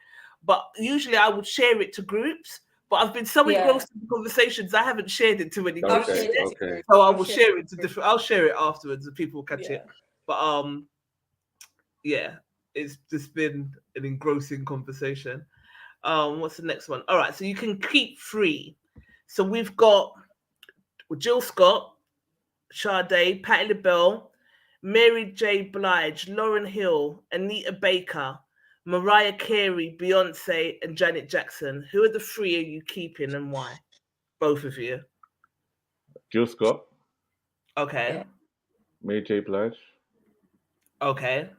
But usually I would share it to groups, but I've been so Yeah. engrossed in the conversations I haven't shared it to any I've groups Okay, shared yet. it to okay. group. So I I've will shared share it it to to different. I'll share it afterwards, and people will catch Yeah. it. But yeah, it's just been an engrossing conversation. What's the next one? All right, so you can keep 3. So we've got Jill Scott, Sade, Patti LaBelle, Mary J. Blige, Lauryn Hill, Anita Baker, Mariah Carey, Beyonce, and Janet Jackson. Who are the 3 are you keeping and why? Both of you. Jill Scott, Okay. Yeah. Mary J. Blige, Okay.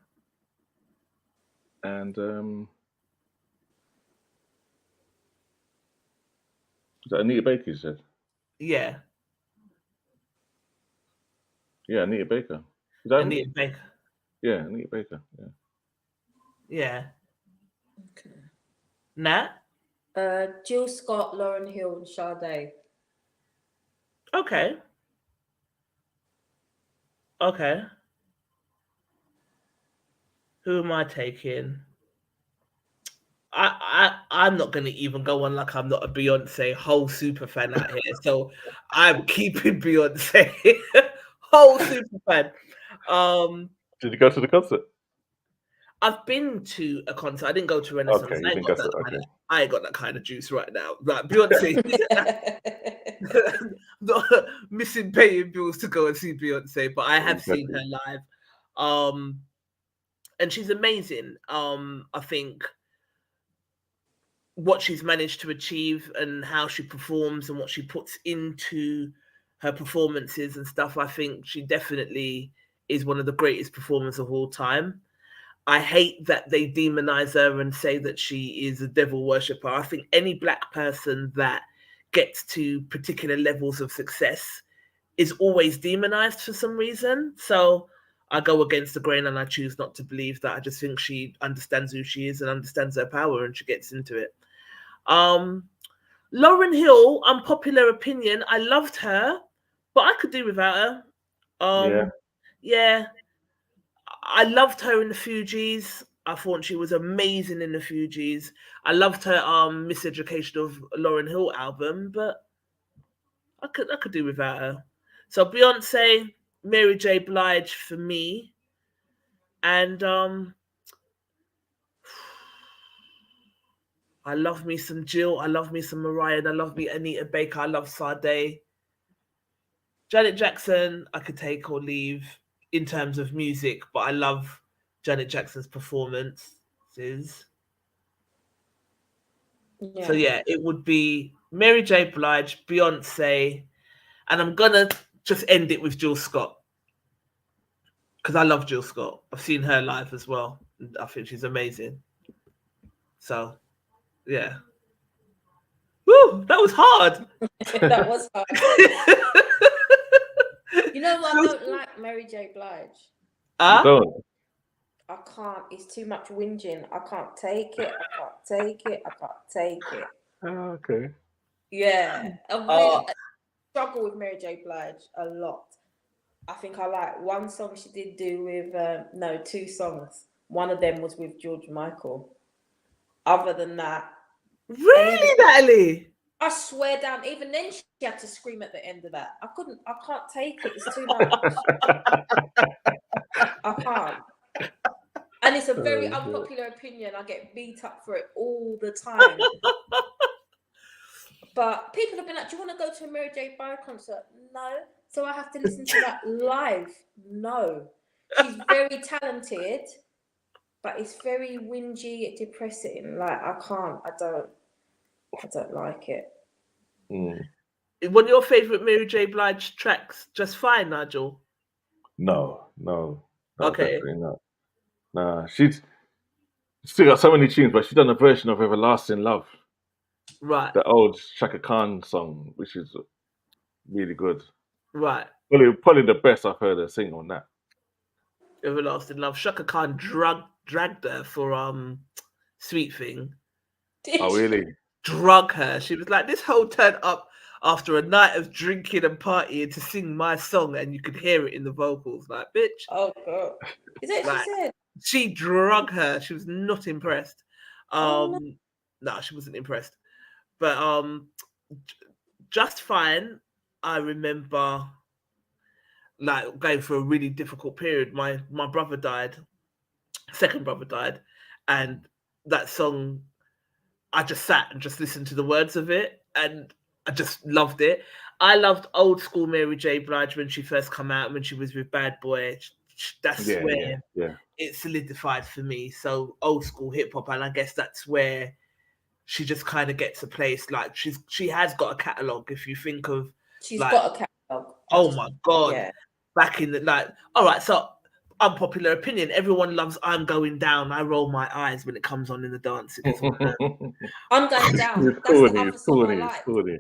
and is that Anita Baker? You said, Yeah. yeah, Anita Baker. Is that Anita Baker. Yeah, Anita Baker. Yeah. Yeah. Okay. Nat? Jill Scott, Lauryn Hill, and Sade. Okay. Okay. Who am I taking? I'm not gonna even go on like I'm not a Beyonce whole super fan out here. So I'm keeping Beyonce whole super fan. Did you go to the concert? I've been to a concert. I didn't go to Okay, Renaissance. you didn't go to. Okay. I ain't got that kind of juice right now. Like Beyonce, not missing paying bills to go and see Beyonce, but I have seen her live. And she's amazing. I think what she's managed to achieve and how she performs and what she puts into her performances and stuff, I think she definitely is one of the greatest performers of all time. I hate that they demonize her and say that she is a devil worshipper. I think any black person that gets to particular levels of success is always demonized for some reason. So I go against the grain and I choose not to believe that. I just think she understands who she is and understands her power and she gets into it. Lauryn Hill, unpopular opinion. I loved her, but I could do without her. Yeah. I loved her in the Fugees. I thought she was amazing in the Fugees. I loved her Miseducation of Lauryn Hill album, but I could do without her. So Beyonce, Mary J. Blige for me, and I love me some Jill. I love me some Mariah. And I love me Anita Baker. I love Sade. Janet Jackson, I could take or leave in terms of music, but I love Janet Jackson's performances. Yeah. So yeah, it would be Mary J. Blige, Beyonce, and I'm gonna just end it with Jill Scott because I love Jill Scott. I've seen her live as well. I think she's amazing. So yeah. Woo, that was hard. That was hard. You know what? I don't like Mary J. Blige. You don't? I can't. It's too much whinging. I can't take it. I can't take it. I can't take it. Oh, okay. Yeah. I really struggle with Mary J. Blige a lot. I think I like one song she did do with, 2 songs. One of them was with George Michael. Other than that. Really, Natalie? I swear down, even then she had to scream at the end of that. I can't take it. It's too much. I can't. And it's a very unpopular opinion. I get beat up for it all the time. But people have been like, do you want to go to a Mary J. Blige concert? No. So I have to listen to that live? No. She's very talented, but it's very whingy, depressing. Like, I don't like it. One of your favourite Mary J. Blige tracks, Just Fine, Nigel? No, Okay. definitely not. Nah, she's still got so many tunes, but she's done a version of Everlasting Love. Right. The old Shaka Khan song, which is really good. Right. Probably the best I've heard her sing on that. Everlasting Love. Shaka Khan dragged her for Sweet Thing. Oh, really? Drug her. She was like, this whole turned up after a night of drinking and partying to sing my song, and you could hear it in the vocals. Like, bitch. Oh, God. Is that what she said? She drug her. She was not impressed. No. No, she wasn't impressed. But Just Fine, I remember like going through a really difficult period. My brother died, second brother died, and that song, I just sat and just listened to the words of it, and I just loved it. I loved old school Mary J. Blige when she first come out, when she was with Bad Boy. That's Yeah, where yeah. it solidified for me. So old school hip hop, and I guess that's where she just kind of gets a place. Like she has got a catalogue. If you think of She's like, got a catalogue. oh my god, Yeah. back in the like, all right, so unpopular opinion, everyone loves I'm Going Down. I roll my eyes when it comes on in the dance. I'm Going Down. It's That's corny, the other it's song I corny, it's like. corny.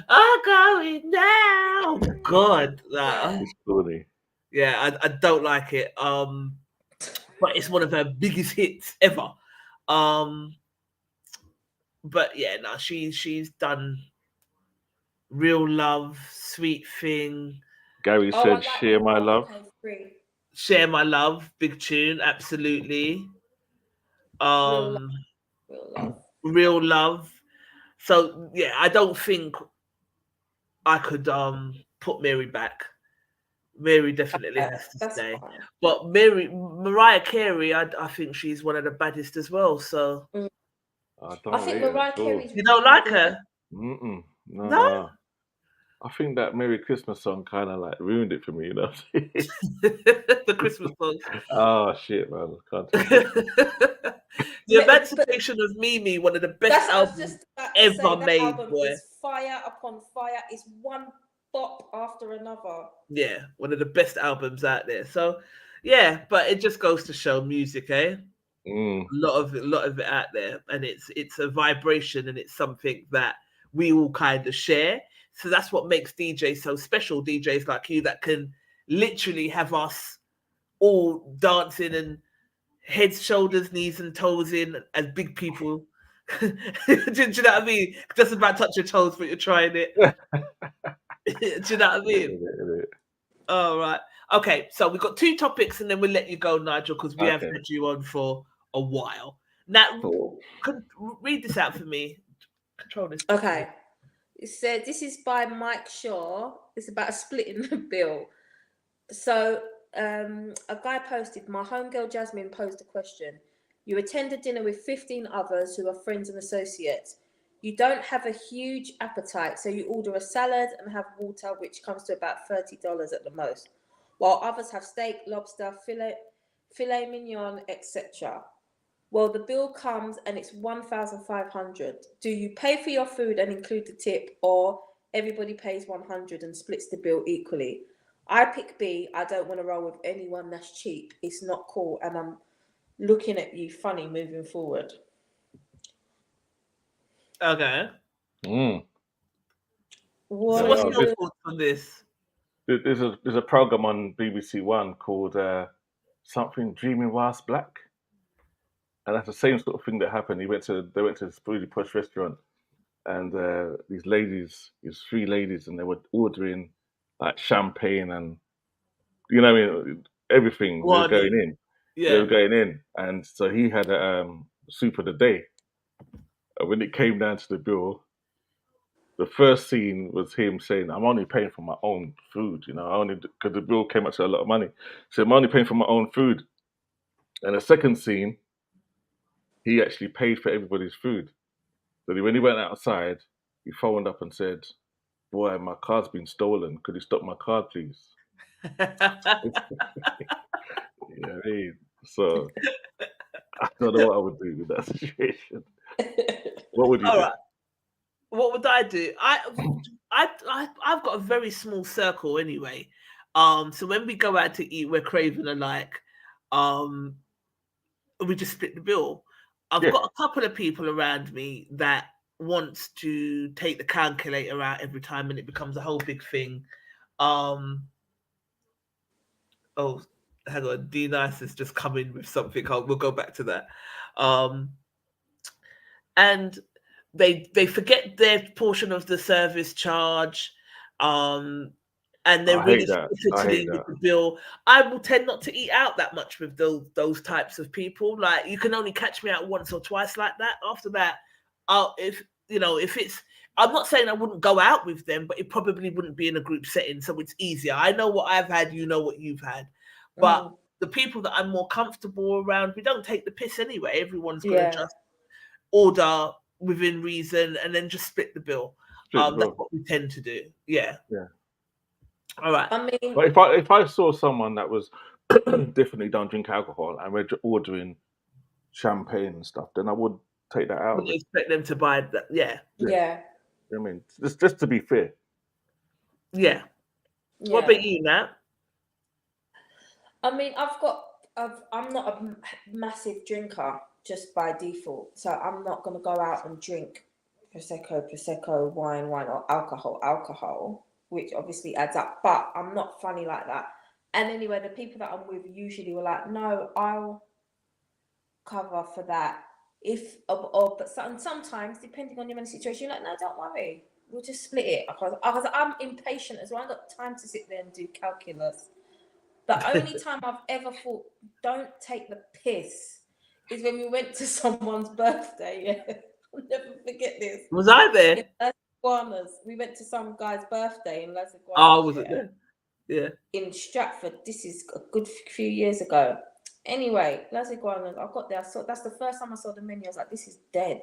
I'm going down. God, Yeah. It's corny. yeah, I don't like it. But it's one of her biggest hits ever. But yeah, no, she's done Real Love, Sweet Thing, Gary Oh, I said, like "Share Real my Love. love." Okay, free. Share My Love, big tune, absolutely. Real Love. Um, Real Love. Real Love. So yeah, I don't think I could put Mary back. Mary definitely has to That's stay. fine. But Mariah Carey, I think she's one of the baddest as well. So I I don't think rate her Mariah at all. Carey's you don't like her? No, No? I think that Merry Christmas song kind of like ruined it for me, you know. The Christmas songs. Oh shit, man! Can't take it. The Emancipation of Mimi, one of the best That's what I was albums just about to say. ever That made, album boy. is fire upon fire. It's one bop after another. Yeah, one of the best albums out there. So yeah, but it just goes to show music, eh? Mm. A lot of it out there, and it's a vibration, and it's something that we all kind of share. So that's what makes DJs so special. DJs like you that can literally have us all dancing and heads, shoulders, knees, and toes in as big people. do you know what I mean? Just about touch your toes, but you're trying it. Do you know what I mean? All right. Okay, so we've got 2 topics, and then we'll let you go, Nigel, because we have Okay. had you on for a while. Now, Cool. read this out for me. Control this. Okay. It said this is by Mike Shaw. It's about splitting the bill. So a guy posted, my homegirl Jasmine posed a question. You attend a dinner with 15 others who are friends and associates. You don't have a huge appetite, so you order a salad and have water, which comes to about $30 at the most, while others have steak, lobster, filet mignon, etc. Well, the bill comes and it's $1,500. Do you pay for your food and include the tip, or everybody pays $100 and splits the bill equally? I pick B. I don't want to roll with anyone that's cheap. It's not cool, and I'm looking at you funny moving forward. Okay. Mm. What So are what's you your doing? thoughts on this? There's a program on BBC One called something Dreaming Whilst Black, and that's the same sort of thing that happened. They went to this really posh restaurant, and these 3 ladies, and they were ordering like champagne and everything. They were going in. They Yeah. were going in, and so he had a soup of the day. And when it came down to the bill, the first scene was him saying, "I'm only paying for my own food, only because the bill came out to a lot of money. So I'm only paying for my own food." And the second scene, he actually paid for everybody's food. So when he went outside, he phoned up and said, "Boy, my card's been stolen. Could you stop my card, please?" So I don't know what I would do with that situation. What would you All do? right. What would I do? I've got a very small circle anyway. So when we go out to eat, we're craving alike. We just split the bill. I've got a couple of people around me that wants to take the calculator out every time, and it becomes a whole big thing. Oh, hang on, D Nice has just come in with something. We'll go back to that. And they forget their portion of the service charge, and they're really fiddly with the bill. I will tend not to eat out that much with those types of people. Like, you can only catch me out once or twice like that. After that, you know, if it's, I'm not saying I wouldn't go out with them, but it probably wouldn't be in a group setting, so it's easier. I know what I've had, you know what you've had, but the people that I'm more comfortable around, we don't take the piss anyway. Everyone's going to just order within reason and then just split the bill. That's what we tend to do. Yeah. All right. I mean, but if I saw someone that was definitely don't drink alcohol and we're ordering champagne and stuff, then I would take that out. Wouldn't expect them to buy that. Yeah. I mean, just to be fair. Yeah. What about you, Nat? I mean, I'm not a massive drinker just by default, so I'm not going to go out and drink prosecco, wine, or alcohol, which obviously adds up. But I'm not funny like that. And anyway, the people that I'm with usually were like, "No, I'll cover for that." But sometimes, depending on your situation, you're like, "No, don't worry, we'll just split it." Because I'm impatient as well. I got time to sit there and do calculus. The only time I've ever thought, "Don't take the piss," is when we went to someone's birthday. Yeah, I'll never forget this. Was I there? In Las Iguanas. We went to some guy's birthday in Las Iguanas. Oh, was it there? Yeah. In Stratford. This is a good few years ago. Anyway, Las Iguanas. I got there. That's the first time I saw the menu. I was like, "This is dead.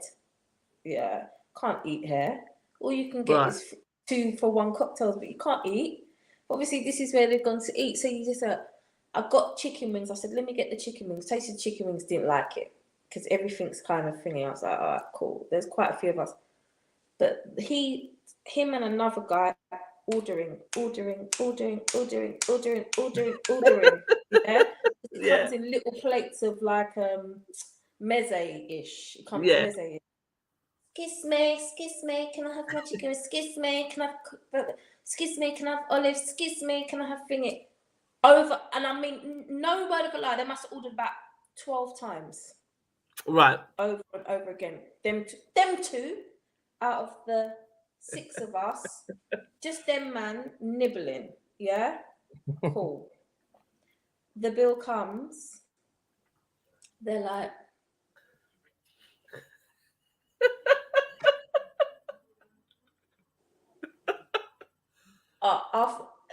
Yeah, can't eat here. All you can get is 2-for-1 cocktails, but you can't eat." Obviously, this is where they've gone to eat. So you just I got chicken wings. I said, "Let me get the chicken wings." Tasted chicken wings, didn't like it because everything's kind of thingy. I was like, "All right, cool." There's quite a few of us, but him and another guy ordering. Yeah, it comes in little plates of like meze-ish. It comes meze. Excuse me, can I have my chicken? Excuse me, can I have olives? Excuse me, can I have thingy? Over, and I mean, no word of a lie, they must have ordered about 12 times. Right. Over and over again. Them two, out of the 6 of us, just them man nibbling. Yeah? Cool. The bill comes. They're like,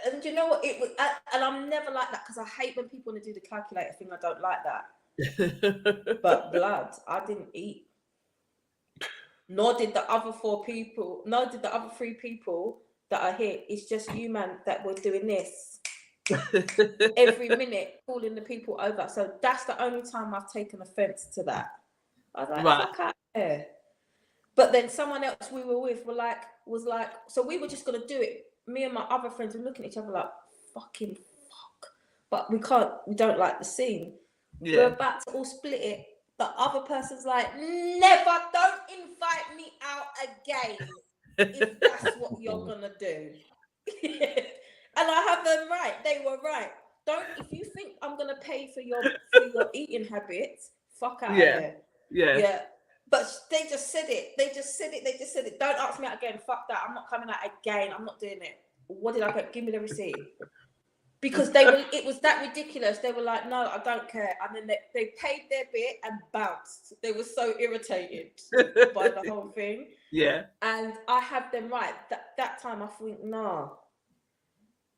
and you know what it was, and I'm never like that because I hate when people want to do the calculator thing. I don't like that. But blood, I didn't eat. Nor did the other 4 people. Nor did the other 3 people that are here. It's just you, man, that were doing this every minute, calling the people over. So that's the only time I've taken offense to that. I was like, fuck out there. But then someone else we were with was like, so we were just gonna do it. Me and my other friends were looking at each other like, fucking fuck. But we don't like the scene. Yeah. We're about to all split it. The other person's like, never, don't invite me out again if that's what you're gonna do. And I have them right. They were right. If you think I'm gonna pay for your eating habits, fuck out of here. Yeah. But they just said it. Don't ask me out again. Fuck that. I'm not coming out again. I'm not doing it. What did I get? Give me the receipt. Because it was that ridiculous. They were like, no, I don't care. And then they paid their bit and bounced. They were so irritated by the whole thing. Yeah. And I had them right. That time I think, nah,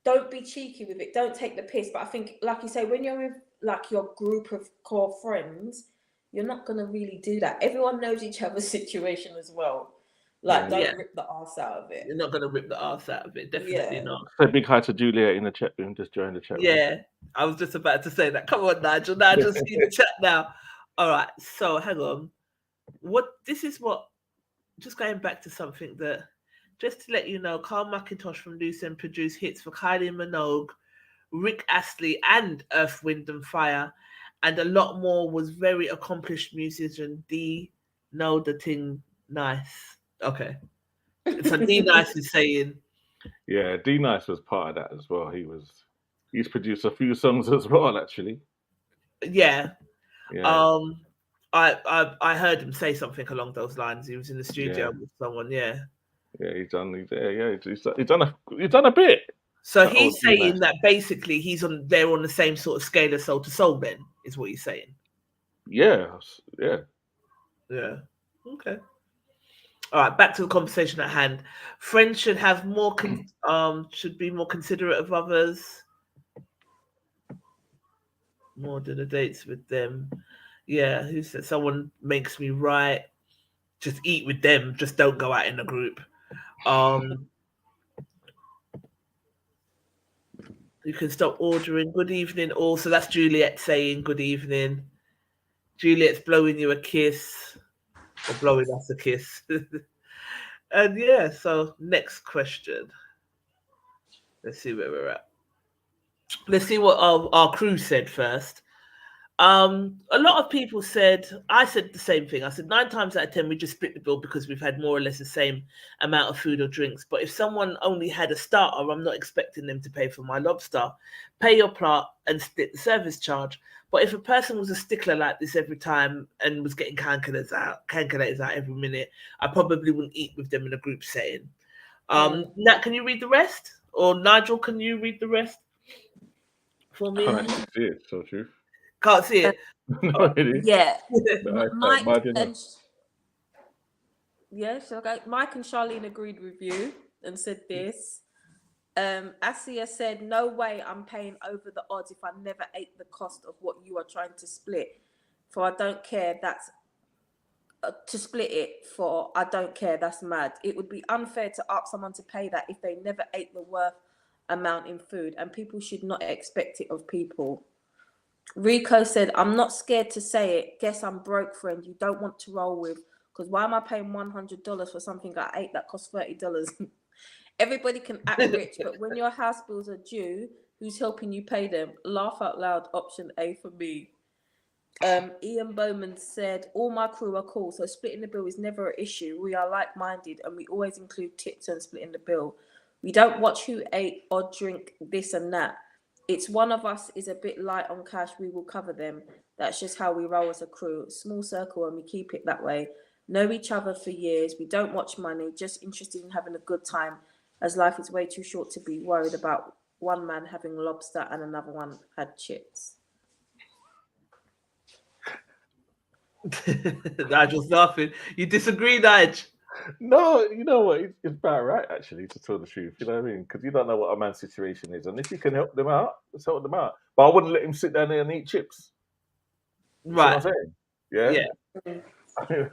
don't be cheeky with it. Don't take the piss. But I think, like you say, when you're with like your group of core friends, you're not going to really do that. Everyone knows each other's situation as well. Like, don't rip the arse out of it. You're not going to rip the arse out of it. Definitely not. Say big hi to Juliet in the chat room. Just join the chat room. Yeah, I was just about to say that. Come on, Nigel. Nigel, see the chat now. All right. So, hang on. Just going back to something that, just to let you know, Carl McIntosh from Loose End produced hits for Kylie Minogue, Rick Astley, and Earth, Wind and Fire. And a lot more was very accomplished musician D. Know the Thing Nice. Okay. So D Nice is saying. Yeah, D Nice was part of that as well. He's produced a few songs as well, actually. Yeah. I heard him say something along those lines. He was in the studio with someone, Yeah, he's done a bit. So he's saying that basically he's on the same sort of scale as Soul to Soul, then, is what he's saying. Yeah. Okay. All right, back to the conversation at hand. Friends should have more should be more considerate of others. More than the dates with them. Yeah, who said someone makes me right? Just eat with them. Just don't go out in a group. You can stop ordering. Good evening, all. So that's Juliet saying good evening. Juliet's blowing you a kiss, or blowing us a kiss. And yeah, so next question. Let's see where we're at. Let's see what our crew said first. A lot of people said, I said the same thing. I said 9 times out of 10, we just split the bill because we've had more or less the same amount of food or drinks. But if someone only had a starter, I'm not expecting them to pay for my lobster. Pay your part and split the service charge. But if a person was a stickler like this every time and was getting calculators out every minute, I probably wouldn't eat with them in a group setting. Nat, can you read the rest? Or Nigel, can you read the rest for me? I can't actually see it, so true. Can't see it. No, really. Yeah. No, Mike I didn't know. and Mike and Charlene agreed with you and said this. Asia said, "No way, I'm paying over the odds if I never ate the cost of what you are trying to split. For I don't care. That's to split it for. I don't care. That's mad. It would be unfair to ask someone to pay that if they never ate the worth amount in food, and people should not expect it of people." Rico said, "I'm not scared to say it. Guess I'm broke, friend. You don't want to roll with. Because why am I paying $100 for something I ate that cost $30? Everybody can act rich, but when your house bills are due, who's helping you pay them? Laugh out loud, option A for me." Ian Bowman said, "All my crew are cool, so splitting the bill is never an issue. We are like-minded and we always include tips when splitting the bill. We don't watch who ate or drink this and that. It's one of us is a bit light on cash, we will cover them. That's just how we roll as a crew. Small circle and we keep it that way. Know each other for years. We don't watch money, just interested in having a good time, as life is way too short to be worried about one man having lobster and another one had chips." Nigel's laughing. You disagree, Nigel? No, you know what? It's about right, actually, to tell the truth. You know what I mean? Because you don't know what a man's situation is. And if you can help them out, let's help them out. But I wouldn't let him sit down there and eat chips. You see what I'm Right. saying? Yeah? Yeah.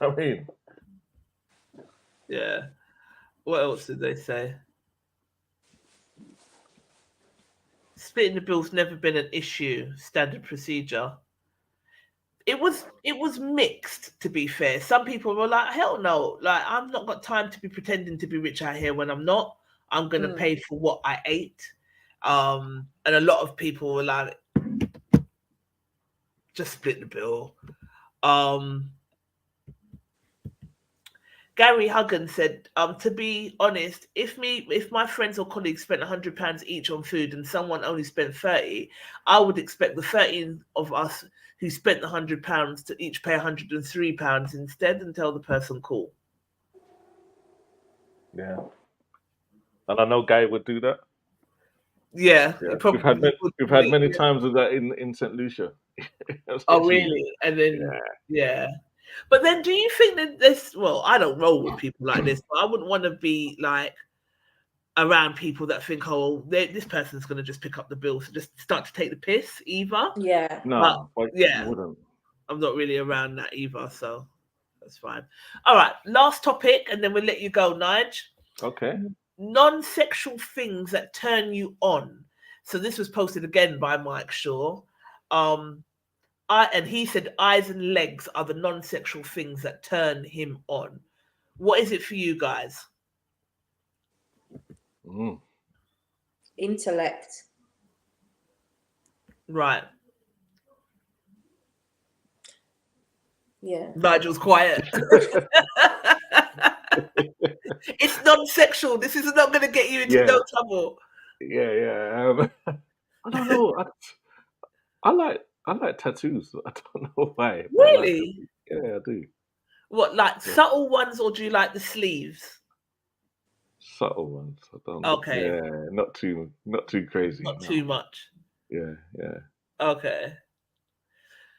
I mean, Yeah. What else did they say? Splitting the bill's never been an issue. Standard procedure. It was mixed, to be fair. Some people were like, hell no, like I've not got time to be pretending to be rich out here when I'm not. I'm gonna pay for what I ate. And a lot of people were like, just split the bill. Gary Huggins said, to be honest, if my friends or colleagues spent £100 each on food and someone only spent 30, I would expect the 13 of us who spent the £100 to each pay £103 instead and tell the person cool. yeah. And I know Guy would do that. Yeah, Yeah. probably We've had many times with that in St. Lucia. Oh, really? And then, yeah. But then do you think that this, well, I don't roll with people like this, but I wouldn't want to be like around people that think, oh, this person's going to just pick up the bill, so just start to take the piss either. Yeah. No, but, yeah, you wouldn't. I'm not really around that either, so that's fine. All right, last topic, and then we'll let you go, Nige. Okay. Non-sexual things that turn you on. So this was posted again by Mike Shaw. And he said eyes and legs are the non-sexual things that turn him on. What is it for you guys? Intellect. Right. Yeah. Nigel's quiet. It's non-sexual. This is not going to get you into no trouble. Yeah. I don't know. I like tattoos. I don't know why. Really? Yeah, I do. What, like subtle ones, or do you like the sleeves? Subtle ones. I don't. Okay. Yeah, not too crazy. Not too much. Yeah. Okay.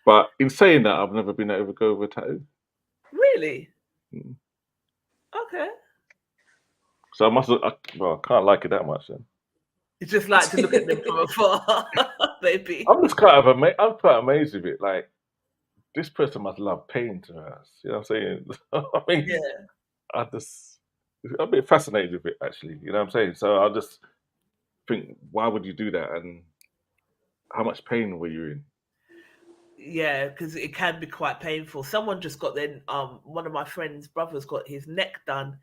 But in saying that, I've never been able to go over a tattoo. Really? Okay. So I can't like it that much then. You just like to look at them from afar, maybe. I'm just kind of I'm quite amazed with it. Like, this person must love pain to her. You know what I'm saying? I mean, Yeah. I'm a bit fascinated with it, actually. You know what I'm saying? So I just think, why would you do that? And how much pain were you in? Yeah, because it can be quite painful. Someone just got one of my friend's brothers got his neck done.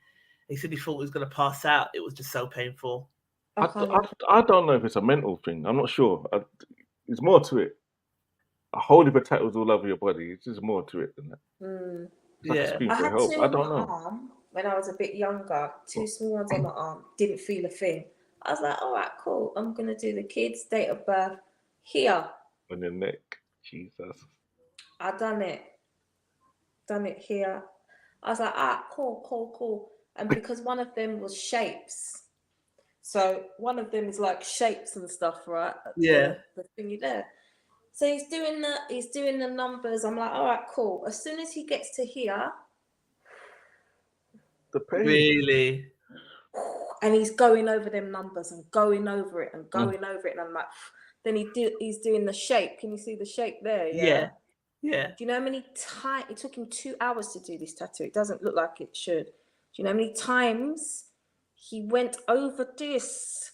He said he thought he was going to pass out. It was just so painful. I don't know if it's a mental thing. I'm not sure. There's more to it. A whole heap of tattoos all over your body. It's just more to it than that. It's like a scream I for had help. 2 I on don't my know. arm when I was a bit younger. 2 small ones on my arm. Didn't feel a thing. I was like, all right, cool. I'm gonna do the kid's date of birth here. On your neck. Jesus. I done it here. I was like, cool. And because one of them was shapes, so one of them is like shapes and stuff, right? Yeah. The thingy there. So he's doing the numbers. I'm like, all right, cool. As soon as he gets to here, The pain. Really? and he's going over them numbers and going over it and going over it, and I'm like, then he's doing the shape. Can you see the shape there? Yeah. Do you know how many times it took him 2 hours to do this tattoo? It doesn't look like it should. Do you know how many times he went over this?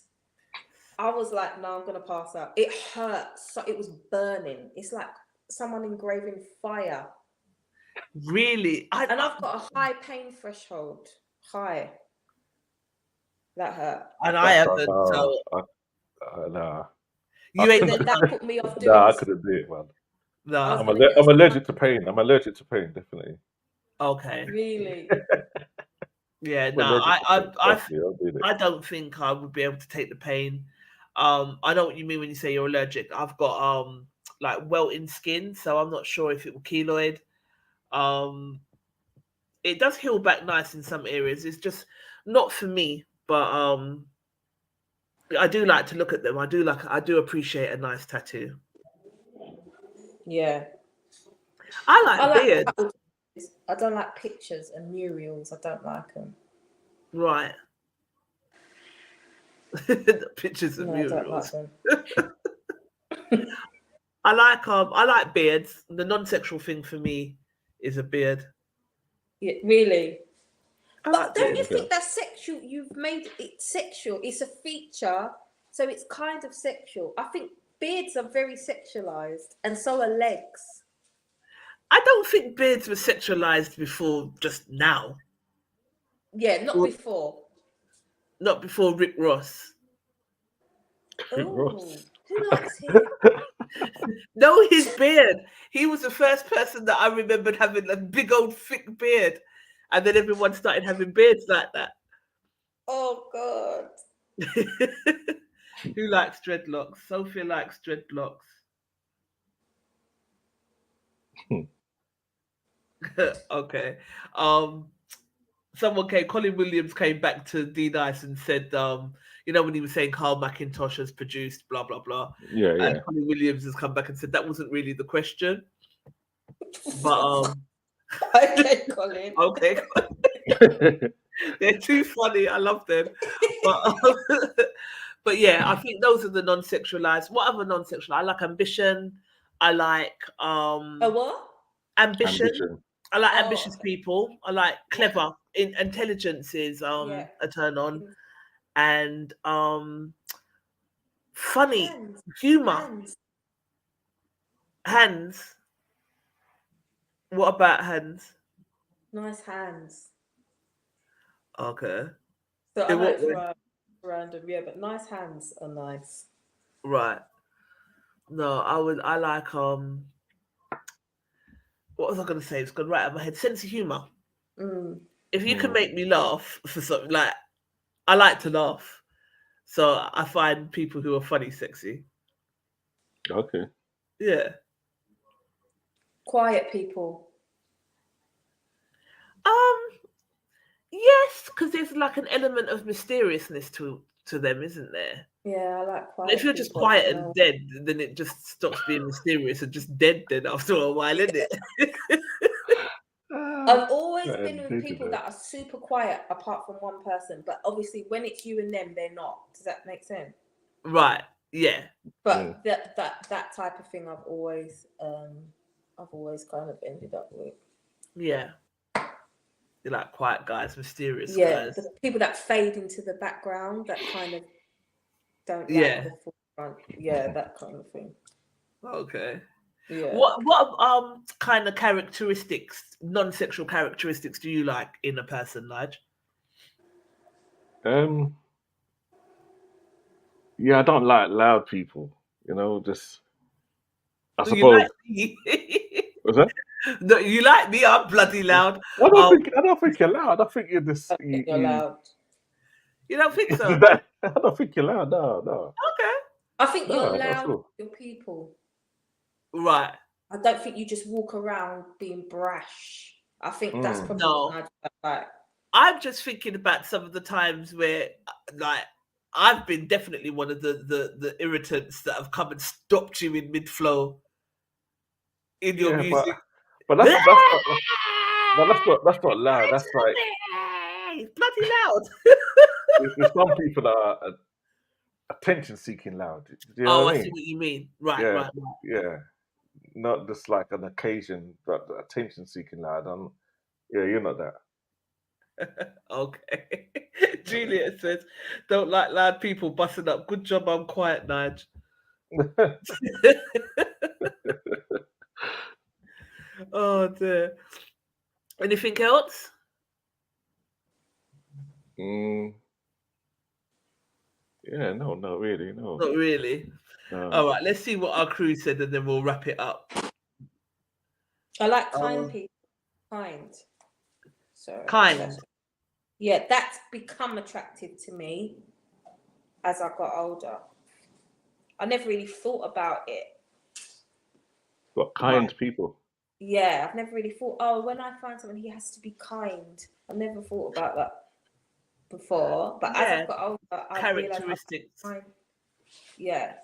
I was like, no, I'm gonna pass out. It hurts. So it was burning. It's like someone engraving fire. Really? And I've got a high pain threshold. High. That hurt. And I haven't. So Nah. you ain't Then got that put me off doing Nah, I this. couldn't do it, man. no. I'm allergic to pain. I'm allergic to pain, definitely. Okay. Really? Yeah, I'm no, allergic to pain. I Trust me, I'll do it. I don't think I would be able to take the pain. I know what you mean when you say you're allergic. I've got like welting skin, so I'm not sure if it will keloid. It does heal back nice in some areas. It's just not for me, but I do like to look at them. I do appreciate a nice tattoo. Yeah. I like beards. I don't like pictures and murals. I don't like them. Right. Pictures and murals. I don't like them. I like beards. The non-sexual thing for me is a beard. Yeah, really. But don't you think that's sexual? You've made it sexual. It's a feature, so it's kind of sexual. I think beards are very sexualized, and so are legs. I don't think beards were sexualized before just now. Yeah, not before. Not before Rick Ross. Rick Ross. Who likes him? No, his beard. He was the first person that I remembered having a big old thick beard. And then everyone started having beards like that. Oh, God. Who likes dreadlocks? Sophia likes dreadlocks. Okay. Colin Williams came back to D Nice and said, when he was saying Carl McIntosh has produced blah blah blah. Yeah. And Colin Williams has come back and said that wasn't really the question. But okay, Colin. Okay. They're too funny. I love them. But yeah, I think those are the non-sexualized. What other non-sexual? I like ambition. I like A what? Ambition. I like ambitious people. I like clever. Intelligence is a turn on. And funny humor. Hands. What about hands? Nice hands. Okay. So I know it's random, yeah, but nice hands are nice. Right. No, I like what was I gonna say? It's gone right out of my head. Sense of humor. If you can make me laugh for something, like I like to laugh. So I find people who are funny sexy. Okay. Yeah. Quiet people. Yes, because there's like an element of mysteriousness to them, isn't there? Yeah, I like quiet. But if you're just quiet and dead, then it just stops being mysterious and just dead then after a while, isn't it? I've always Yeah, been they with do people that. that are super quiet apart from one person, but obviously when it's you and them, they're not. Does that make sense? Right. Yeah. But that type of thing I've always kind of ended up with. Yeah. You're like quiet guys, mysterious Yeah, guys. the people that fade into the background that kind of don't Yeah. like the forefront. Yeah, that kind of thing. Okay. Yeah. What kind of characteristics, non-sexual characteristics, do you like in a person, Nige? Yeah, I don't like loud people. You know, just I You like suppose. me? Was that? No, you like me? I'm bloody loud. I don't think you're loud. I think you're just I think you're loud. You don't think so? I don't think you're loud. No, Okay. I think you're no, not at loud all. with your people. Right. I don't think you just walk around being brash. I think that's probably No. what I like. I'm just thinking about some of the times where, like, I've been definitely one of the irritants that have come and stopped you in mid-flow in your Yeah, music. but that's not loud. That's like It's bloody loud. there's some people that are attention seeking loud. Do you know Oh, what I I see mean? what you mean. Right, Yeah, right, yeah. Not just like an occasion, but attention seeking loud. Yeah, you're not that. right. Okay. Juliet says, don't like loud people busting up. Good job, I'm quiet, Nige. Oh, dear. Anything else? Yeah, no, not really, no. Not really. All right, let's see what our crew said and then we'll wrap it up. I like kind people. Kind. So Kind. yeah, that's become attractive to me as I got older. I never really thought about it. What kind people? Yeah, I've never really thought, oh, when I find someone, he has to be kind. I've never thought about that before. But as I've got older, I've realised characteristics. Yeah.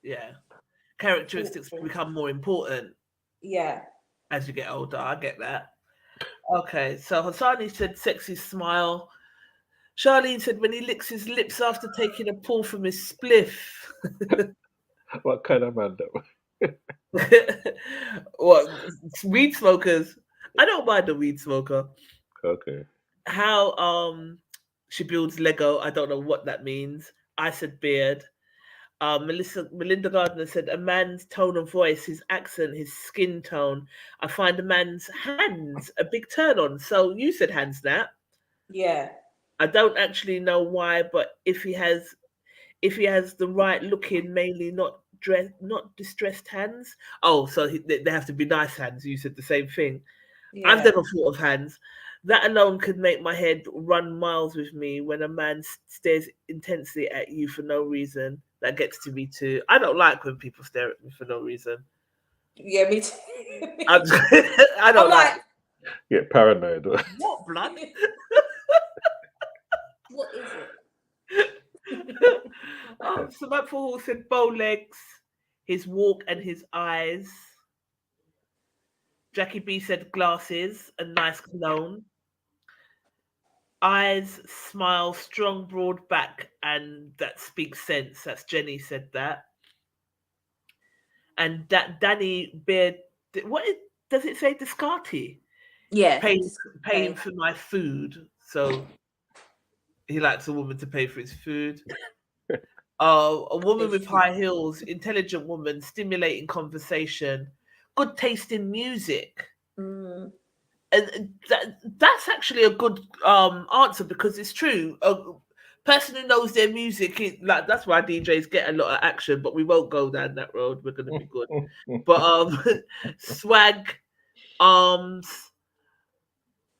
Yeah. Characteristics become more important. Yeah. As you get older. I get that. Okay, so Hassani said sexy smile. Charlene said when he licks his lips after taking a pull from his spliff. What kind of man though? What, weed smokers? I don't mind a weed smoker. Okay. How she builds Lego. I don't know what that means. I said beard. Melinda Gardner said a man's tone of voice, his accent, his skin tone. I find a man's hands a big turn on. So you said hands, Nat. Yeah. I don't actually know why, but if he has the right looking, mainly not distressed hands. Oh, so they have to be nice hands. You said the same thing. Yeah. I've never thought of hands. That alone could make my head run miles with me when a man stares intensely at you for no reason. That gets to me too. I don't like when people stare at me for no reason. Yeah, me too. I don't like Get paranoid. what blood? What is it? Samantha Hall said bow legs, his walk and his eyes. Jackie B said glasses and nice cologne. Eyes, smile, strong, broad back, and that speaks sense. That's Jenny said that. And that Danny Beard, does it say Descartes? Yeah. Paying for my food. So he likes a woman to pay for his food. A woman with high heels, intelligent woman, stimulating conversation, good taste in music. And that's actually a good answer because it's true. A person who knows their music, that's why DJs get a lot of action, but we won't go down that road. We're going to be good. But swag, arms,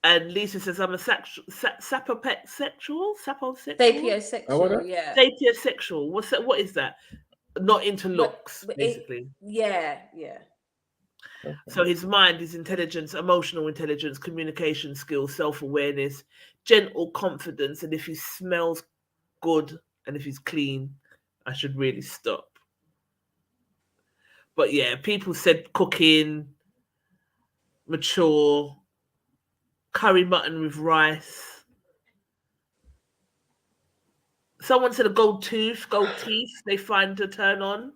and Lisa says I'm a sapiosexual. Sapiosexual, yeah. Sapiosexual. What is that? Not into looks, basically. Yeah. So his mind, his intelligence, emotional intelligence, communication skills, self-awareness, gentle confidence, and if he smells good and if he's clean, I should really stop. But yeah, people said cooking, mature, curry mutton with rice. Someone said a gold tooth, gold teeth. They find to turn on.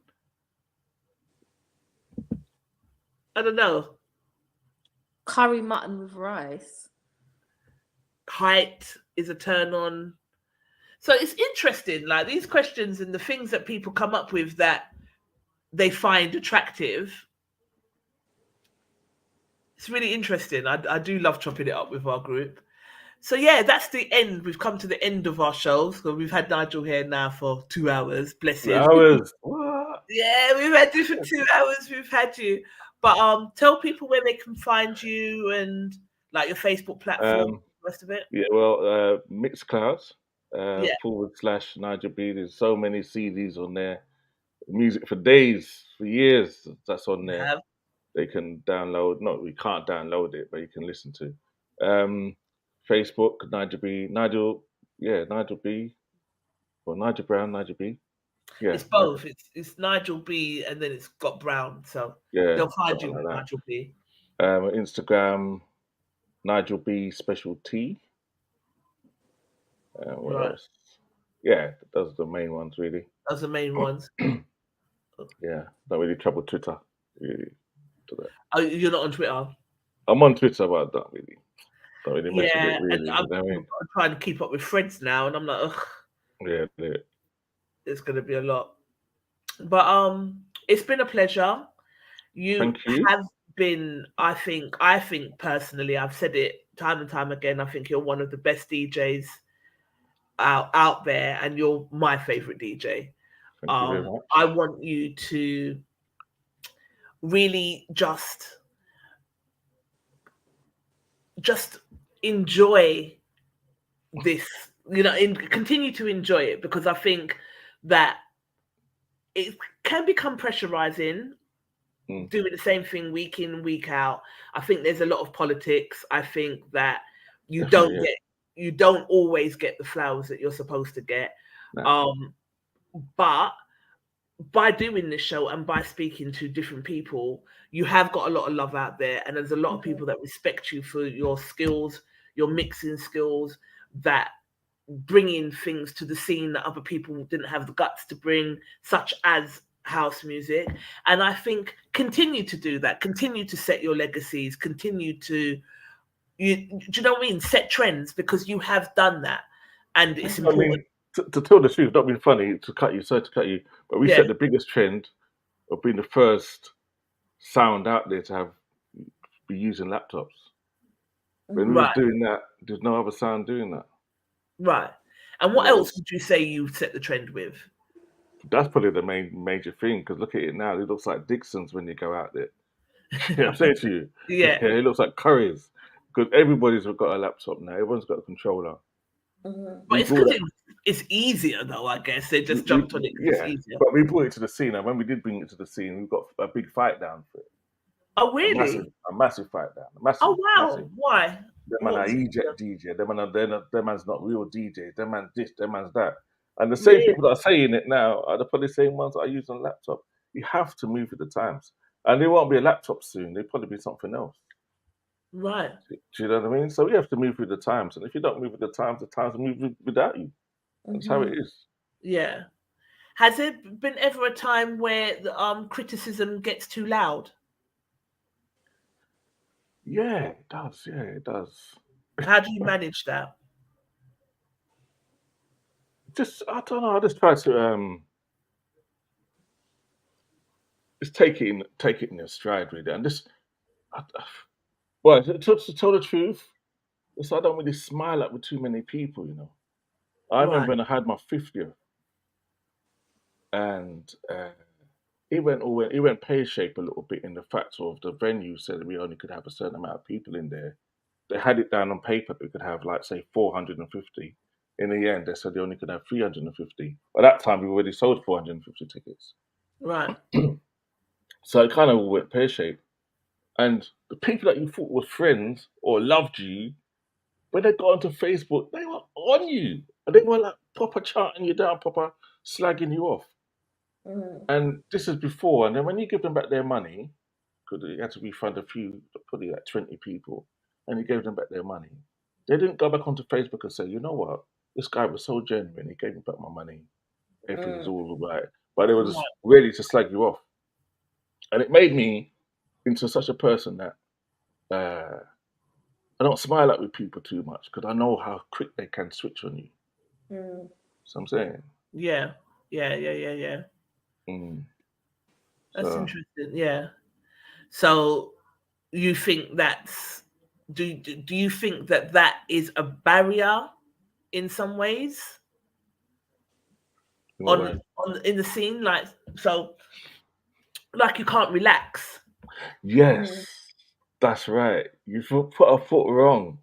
I don't know. Curry mutton with rice. Height is a turn on. So it's interesting, like these questions and the things that people come up with that they find attractive. It's really interesting. I do love chopping it up with our group. So yeah, that's the end. We've come to the end of our show. So we've had Nigel here now for 2 hours. Bless him. Hours. What? Yeah, we've had you for 2 hours. We've had you. But tell people where they can find you and like your Facebook platform, the rest of it. Yeah, well, Mixcloud, Yeah. / Nigel B. There's so many CDs on there. Music for days, for years, that's on there. Have. They can download. No, we can't download it, but you can listen to. Facebook, Nigel B. Nigel B. Or Nigel Brown, Nigel B. Yeah, It's both. It's Nigel B and then it's got Brown. So yeah, they'll find something you like with that. Nigel B. Instagram, Nigel B Special T. What Right. else? Yeah, those are the main ones, really. Those are the main ones. Yeah, don't really trouble Twitter. Really, to that. Oh, you're not on Twitter? I'm on Twitter, but I don't really mess with Yeah, it, really. and You I'm know what I mean? trying to keep up with Threads now, and I'm like, ugh, Yeah. it's going to be a lot. But it's been a pleasure. You Thank you. have been, I think personally, I've said it time and time again. I think you're one of the best DJs out there, and you're my favorite DJ. Thank you very much. I want you to really just enjoy this, continue to enjoy it, because I think that it can become pressurizing doing the same thing week in, week out. I think there's a lot of politics. I think that you don't always get the flowers that you're supposed to get. No. But by doing this show and by speaking to different people, you have got a lot of love out there, and there's a lot of people that respect you for your skills, your mixing skills, that bringing things to the scene that other people didn't have the guts to bring, such as house music. And I think continue to do that, continue to set your legacies, continue to, do you know what I mean, set trends, because you have done that, and it's important. I mean, to tell the truth, not being funny, sorry to cut you, but we set the biggest trend of being the first sound out there to be using laptops. When we was doing that, there's no other sound doing that. Right. And what else would you say you set the trend with? That's probably the major thing, because look at it now. It looks like Dixon's when you go out there. You know what I'm saying to you? Yeah. It looks like Curry's, because everybody's got a laptop now. Everyone's got a controller. But it's because it's easier, though, I guess. They just jumped on it because it's easier. But we brought it to the scene, and when we did bring it to the scene, we got a big fight down for it. Oh, really? A massive fight down. Oh, wow. Massive. Why? Them man are eject DJ. Them man's not real DJs. Them man's this, them man's that. And the same people that are saying it now are probably the same ones that are using on laptop. You have to move with the times. And there won't be a laptop soon. There'll probably be something else. Right. Do you know what I mean? So we have to move with the times. And if you don't move with the times will move without you. That's how it is. Yeah. Has there been ever a time where the criticism gets too loud? Yeah, it does. Yeah, it does. How do you manage that? I don't know. I just try to just take it in your stride, really, and just to tell the truth, I don't really smile up with too many people, you know. I remember when I had my 50th, and it went pear-shaped a little bit in the fact of the venue said that we only could have a certain amount of people in there. They had it down on paper that we could have, like, say, 450. In the end, they said they only could have 350. By that time, we already sold 450 tickets. Right. So it kind of went pear-shaped. And the people that you thought were friends or loved you, when they got onto Facebook, they were on you. And they were like proper charting you down, proper slagging you off. And this is before. And then when you give them back their money, because he had to refund a few, probably like 20 people, and he gave them back their money. They didn't go back onto Facebook and say, you know what, this guy was so genuine, he gave me back my money, everything was all right. But they were just ready to slag you off. And it made me into such a person that I don't smile up with people too much because I know how quick they can switch on you. So I'm saying. Yeah. That's So, interesting. Yeah. So you think that's do you think that is a barrier in some ways in what way? on in the scene, like so like you can't relax? Yes, that's right. You put a foot wrong.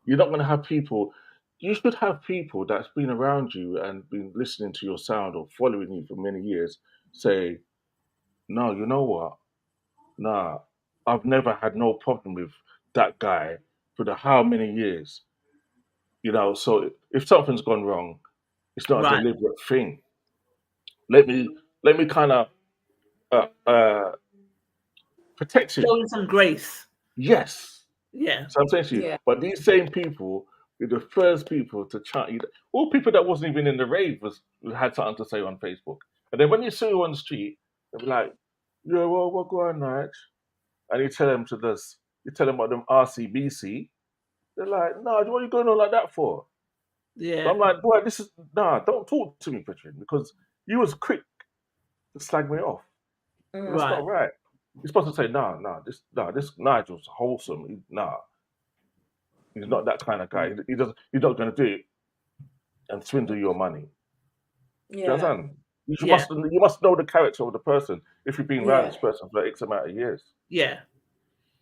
You're not going to have people. You should have people that's been around you and been listening to your sound or following you for many years say, no, you know what? Nah, I've never had no problem with that guy for the how many years. So if something's gone wrong, it's not a Right. deliberate thing. Let me kind of protect him. Showing some grace. Yes. Yeah. So I'm saying to you, Yeah. but these same people were the first people to chat you. All people that wasn't even in the rave had something to say on Facebook. And then when you see you on the street, they'll be like, yeah, well, what go on, Nige? And you tell them about them RCBC. They're like, no, what are you going on like that for? Yeah. So I'm like, boy, don't talk to me, Patrick, because you was quick to slag me off. That's Right. not right. You're supposed to say, this Nigel's wholesome. He's not that kind of guy. He's not going to do it and swindle your money. Do you understand? You must know the character of the person if you've been around this person for X amount of years. Yeah.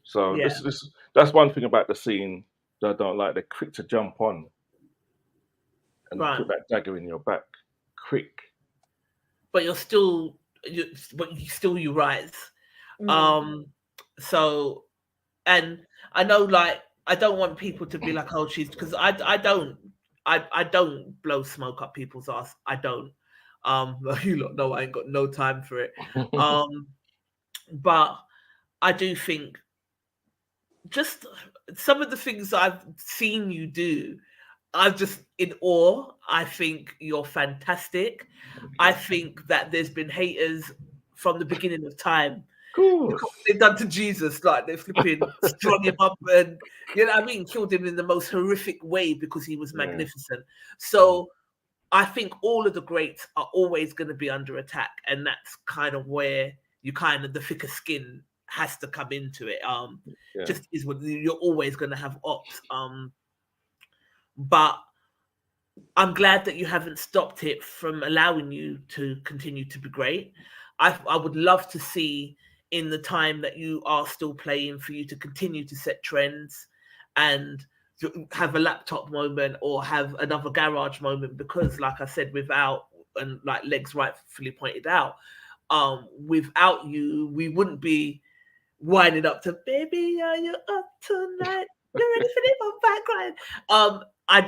So Yeah. that's one thing about the scene that I don't like. They're quick to jump on and put that dagger in your back, quick. But you rise. So, and I know, like, I don't want people to be like, oh, she's, because I don't blow smoke up people's ass. I don't. You lot know I ain't got no time for it. But I do think just some of the things I've seen you do, I'm just in awe. I think you're fantastic. I think that there's been haters from the beginning of time. Look what they've done to Jesus, like they're flipping, strung him up, and you know what I mean, killed him in the most horrific way because he was magnificent. So I think all of the greats are always going to be under attack, and that's kind of where you the thicker skin has to come into it. Just is what you're always going to have ops. But I'm glad that you haven't stopped it from allowing you to continue to be great. I would love to see in the time that you are still playing for you to continue to set trends and have a laptop moment or have another garage moment, because like I said, and like Legs rightfully pointed out, without you, we wouldn't be winding up to "Baby, are you up tonight? You ready for this? I'm back crying."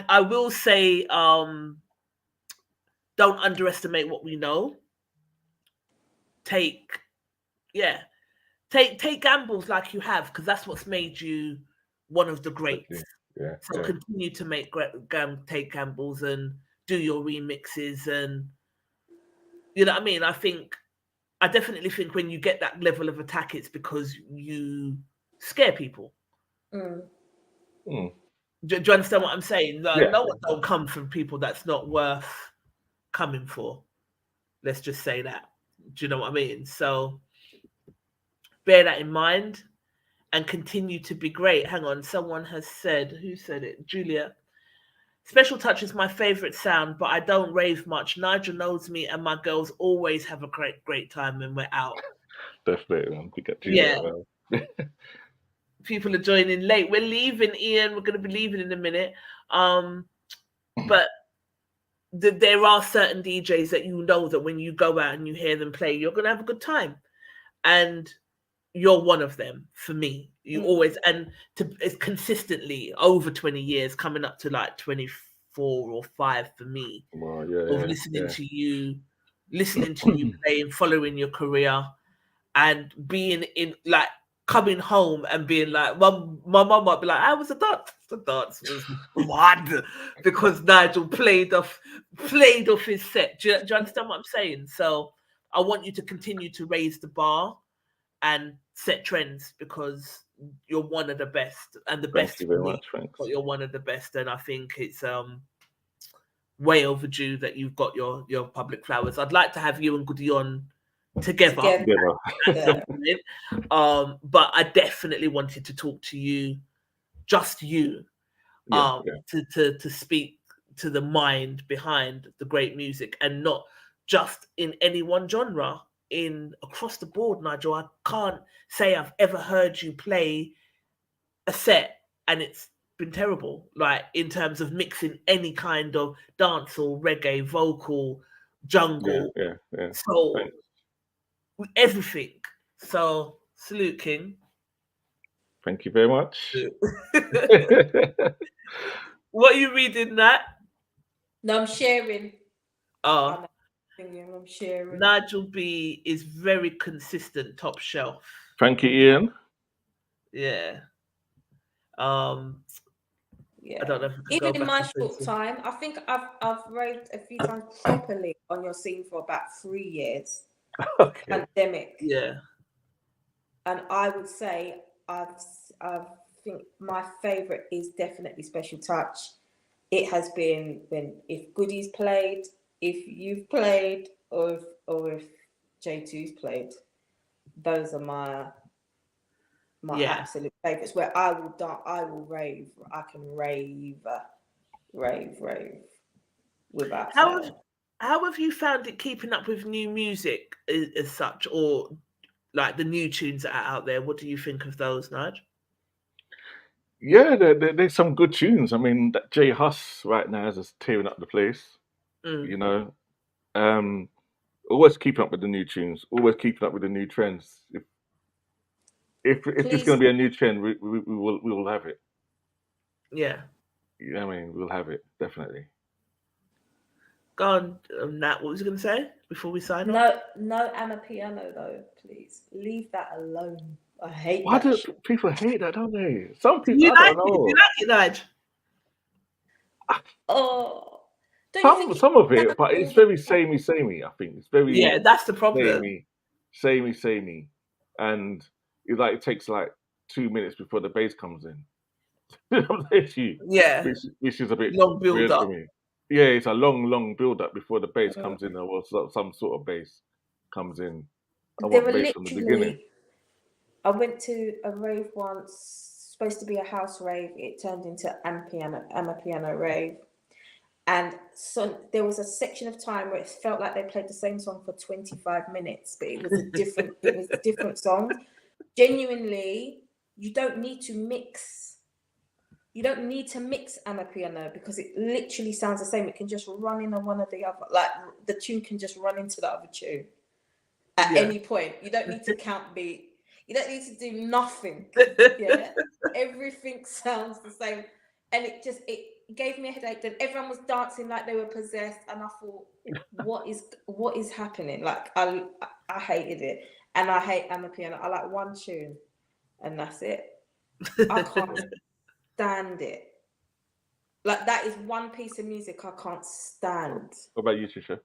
I will say, don't underestimate what we know. Take gambles like you have, because that's what's made you one of the greats. So continue to take gambles and do your remixes, and you know what I mean. I definitely think when you get that level of attack, it's because you scare people. Do you understand what I'm saying? No one don't come from people that's not worth coming for. Let's just say that. Do you know what I mean? So bear that in mind and continue to be great. Hang on, someone has said, who said it? Julia. Special Touch is my favorite sound, but I don't rave much. Nigel knows me, and my girls always have a great time when we're out. Definitely, man. Pick up Julia, man. People are joining late. We're leaving, Ian. We're going to be leaving in a minute. But there are certain DJs that you know that when you go out and you hear them play, you're going to have a good time. And you're one of them for me. You always, and it's consistently over 20 years, coming up to like 24 or 5 for me. Listening to you play and following your career and being in, like, coming home and being like, my mum might be like, "How was the dance?" The dance was mad because Nigel played off his set. Do you understand what I'm saying? So I want you to continue to raise the bar and set trends because you're one of the best and the Thank best you for very me. much. Thanks. But you're one of the best, and I think it's way overdue that you've got your public flowers. I'd like to have you and Goody on together. Together. But I definitely wanted to talk to you, just you, to speak to the mind behind the great music, and not just in any one genre. In across the board, Nigel, I can't say I've ever heard you play a set and it's been terrible, like in terms of mixing any kind of dancehall, reggae, vocal, jungle, soul, Thanks. everything. So salute, King. Thank you very much. What are you reading, Nat? No, I'm sharing. Oh, I'm sharing. Nigel B is very consistent, top shelf. Thank you, Ian. Yeah. Yeah. I don't know if we Even in my short time, I think I've raved a few times properly on your scene for about 3 years. Okay. Pandemic. Yeah. And I would say I think my favourite is definitely Special Touch. It has been when if Goody's played, if you've played, or if J2's played. Those are my absolute favourites. Where I will rave. I can rave without fail. How have you found it keeping up with new music as such, or like the new tunes that are out there? What do you think of those, Nige? Yeah, there's some good tunes. I mean, that J Huss right now is just tearing up the place. You know, always keeping up with the new tunes. Always keeping up with the new trends. If there's going to be a new trend, we will have it. Yeah. I mean, we'll have it definitely. Go on, Nat. What was you going to say before we sign off? No Amapiano though, please leave that alone. I hate. Why do people hate that? Don't they? Some people. I don't know. You like it, Nige? Oh, some of it, but it's very samey. I think it's very that's the problem. Samey, and it takes like 2 minutes before the bass comes in. Which is a bit long build up. For me. Yeah, it's a long build up before the bass comes in, or some sort of bass comes in. I want bass from the beginning. I went to a rave once, supposed to be a house rave. It turned into Amapiano rave. And so there was a section of time where it felt like they played the same song for 25 minutes, but it was a different song. Genuinely, you don't need to mix. You don't need to mix Amapiano because it literally sounds the same. It can just run in on one or the other. Like the tune can just run into the other tune at any point. You don't need to count beat. You don't need to do nothing. Yeah, everything sounds the same, and it gave me a headache. Then everyone was dancing like they were possessed, and I thought, what is happening? Like I hated it, and I hate Amapiano. I like one tune, and that's it. I can't stand it. Like that is one piece of music I can't stand. What about you, Trisha?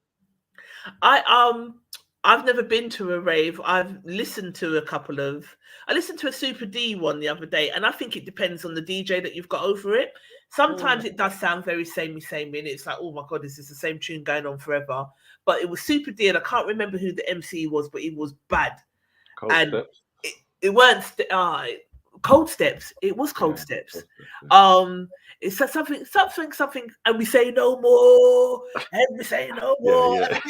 I've never been to a rave. I've listened to a couple of. I listened to a Super D one the other day, and I think it depends on the DJ that you've got over it. Sometimes it does sound very samey, and it's like, oh my god, is this the same tune going on forever? But it was Super D, and I can't remember who the MC was, but it was bad. Cold Steps. It weren't Cold Steps. It was Cold Steps. It said something, and we say no more, and we say no more, and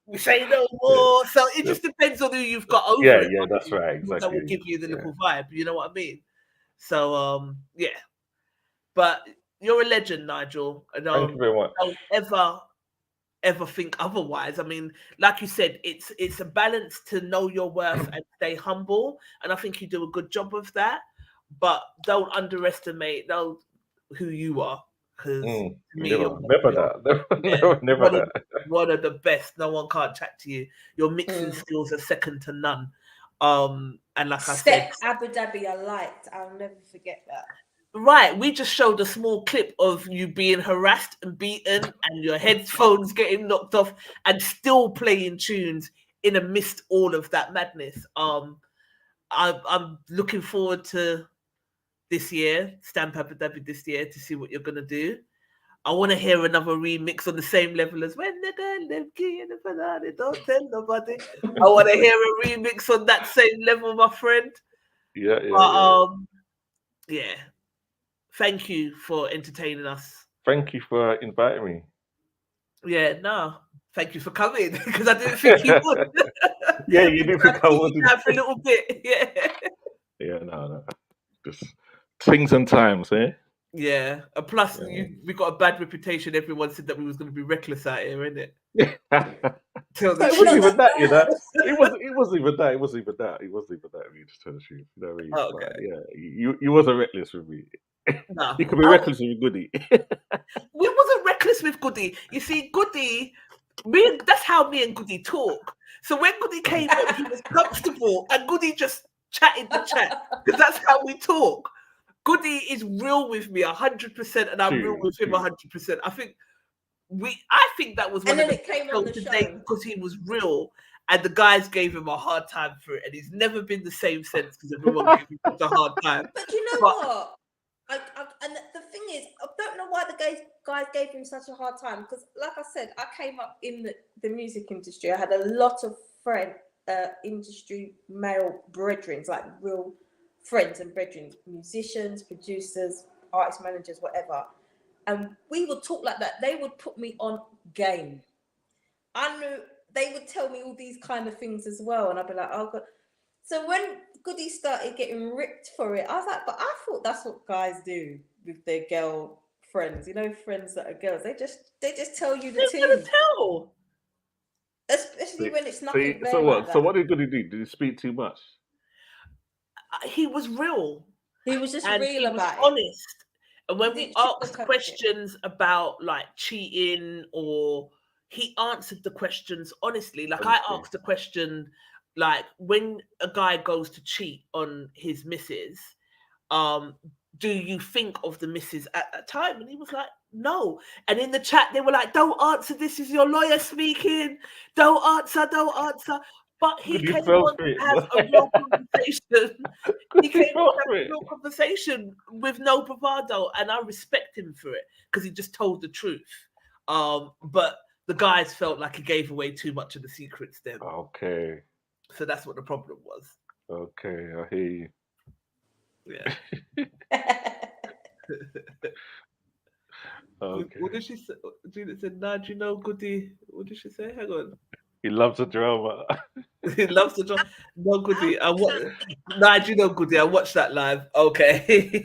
we say no more. So it just depends on who you've got over it. Yeah, that's right. Exactly. That will give you the little vibe. You know what I mean? So but you're a legend, Nigel. Thank you very much. Don't ever think otherwise. I mean, like you said, it's a balance to know your worth and stay humble, and I think you do a good job of that. But don't underestimate who you are, because never one of the best. No one can't chat to you. Your mixing skills are second to none. And like I said, Step Abu Dhabi, I liked. I'll never forget that. right, we just showed a small clip of you being harassed and beaten and your headphones getting knocked off and still playing tunes in amidst all of that madness. I'm looking forward to this year, Stamp Abu Dhabi this year, to see what you're gonna do. I want to hear another remix on the same level as When the Girl Them Key and the Banana Don't Tell Nobody. I want to hear a remix on that same level, my friend. Yeah. Yeah. Thank you for entertaining us. Thank you for inviting me. Yeah, no. Thank you for coming because I didn't think you would. Yeah, you did think I would. For a little bit, yeah. Yeah, no. Just things and times, eh? Yeah. And plus, Yeah. we got a bad reputation. Everyone said that we was going to be reckless out here, innit? It Tell the wasn't truth. even that, you know. It wasn't even that. You just tell the truth. You know what I mean? Okay. But, yeah, you wasn't reckless with me. No. You could be reckless with Goody. We wasn't reckless with Goody. You see, Goody, that's how me and Goody talk. So when Goody came on, he was comfortable and Goody just chatted the chat because that's how we talk. Goody is real with me 100% and I'm real with him 100%. I think that was one And of then the it came on the today show. because he was real and the guys gave him a hard time for it and he's never been the same since because everyone gave him such a hard time. But you know what? And the thing is, I don't know why the guys gave him such a hard time because, like I said, I came up in the music industry. I had a lot of industry male brethren, like real friends and brethren, musicians, producers, artist managers, whatever. And we would talk like that. They would put me on game. I knew they would tell me all these kind of things as well, and I'd be like, "Oh God." So when Goody started getting ripped for it, I was like, but I thought that's what guys do with their girl friends. You know, friends that are girls. They just tell you the They're gonna tea. tell. Especially when it's nothing there. So what? Like So that. what did Goody do? Did he speak too much? He was real. He was just And real he was about it. honest. And when He we didn't asked sugarcoat it. questions about like cheating or he answered the questions honestly. Like I Honestly. asked a question like when a guy goes to cheat on his missus, do you think of the missus at that time? And he was like, no. And in the chat, they were like, don't answer. This is your lawyer speaking. Don't answer. But he Goody came fell on for it, to have man. a real conversation. He Goody came fell on to for have a it. real conversation with no bravado. And I respect him for it because he just told the truth. But the guys felt like he gave away too much of the secrets then. Okay. So that's what the problem was. Okay, I hear you. Yeah. Okay. What did she say? Judith said, nah, do you know Goody? What did she say? Hang on. He loves a drama. He loves the job. No, Goody. Nah, do you know Goody? I watched that live. Okay.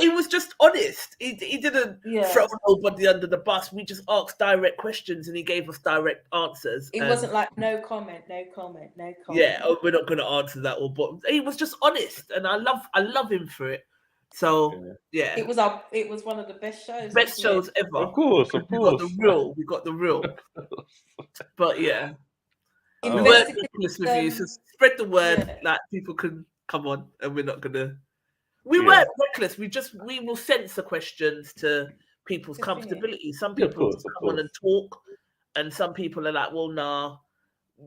He was just honest. He didn't throw nobody under the bus. We just asked direct questions and he gave us direct answers. It wasn't like no comment. Yeah, we're not going to answer that all. But he was just honest, and I love him for it. So yeah, it was one of the best shows. Best shows ever. Of course. We got the real. But yeah. We weren't reckless with you, so spread the word like people can come on, and we're not gonna. We weren't reckless. We will censor questions to people's comfortability. Some people just come on and talk, and some people are like, "Well, nah,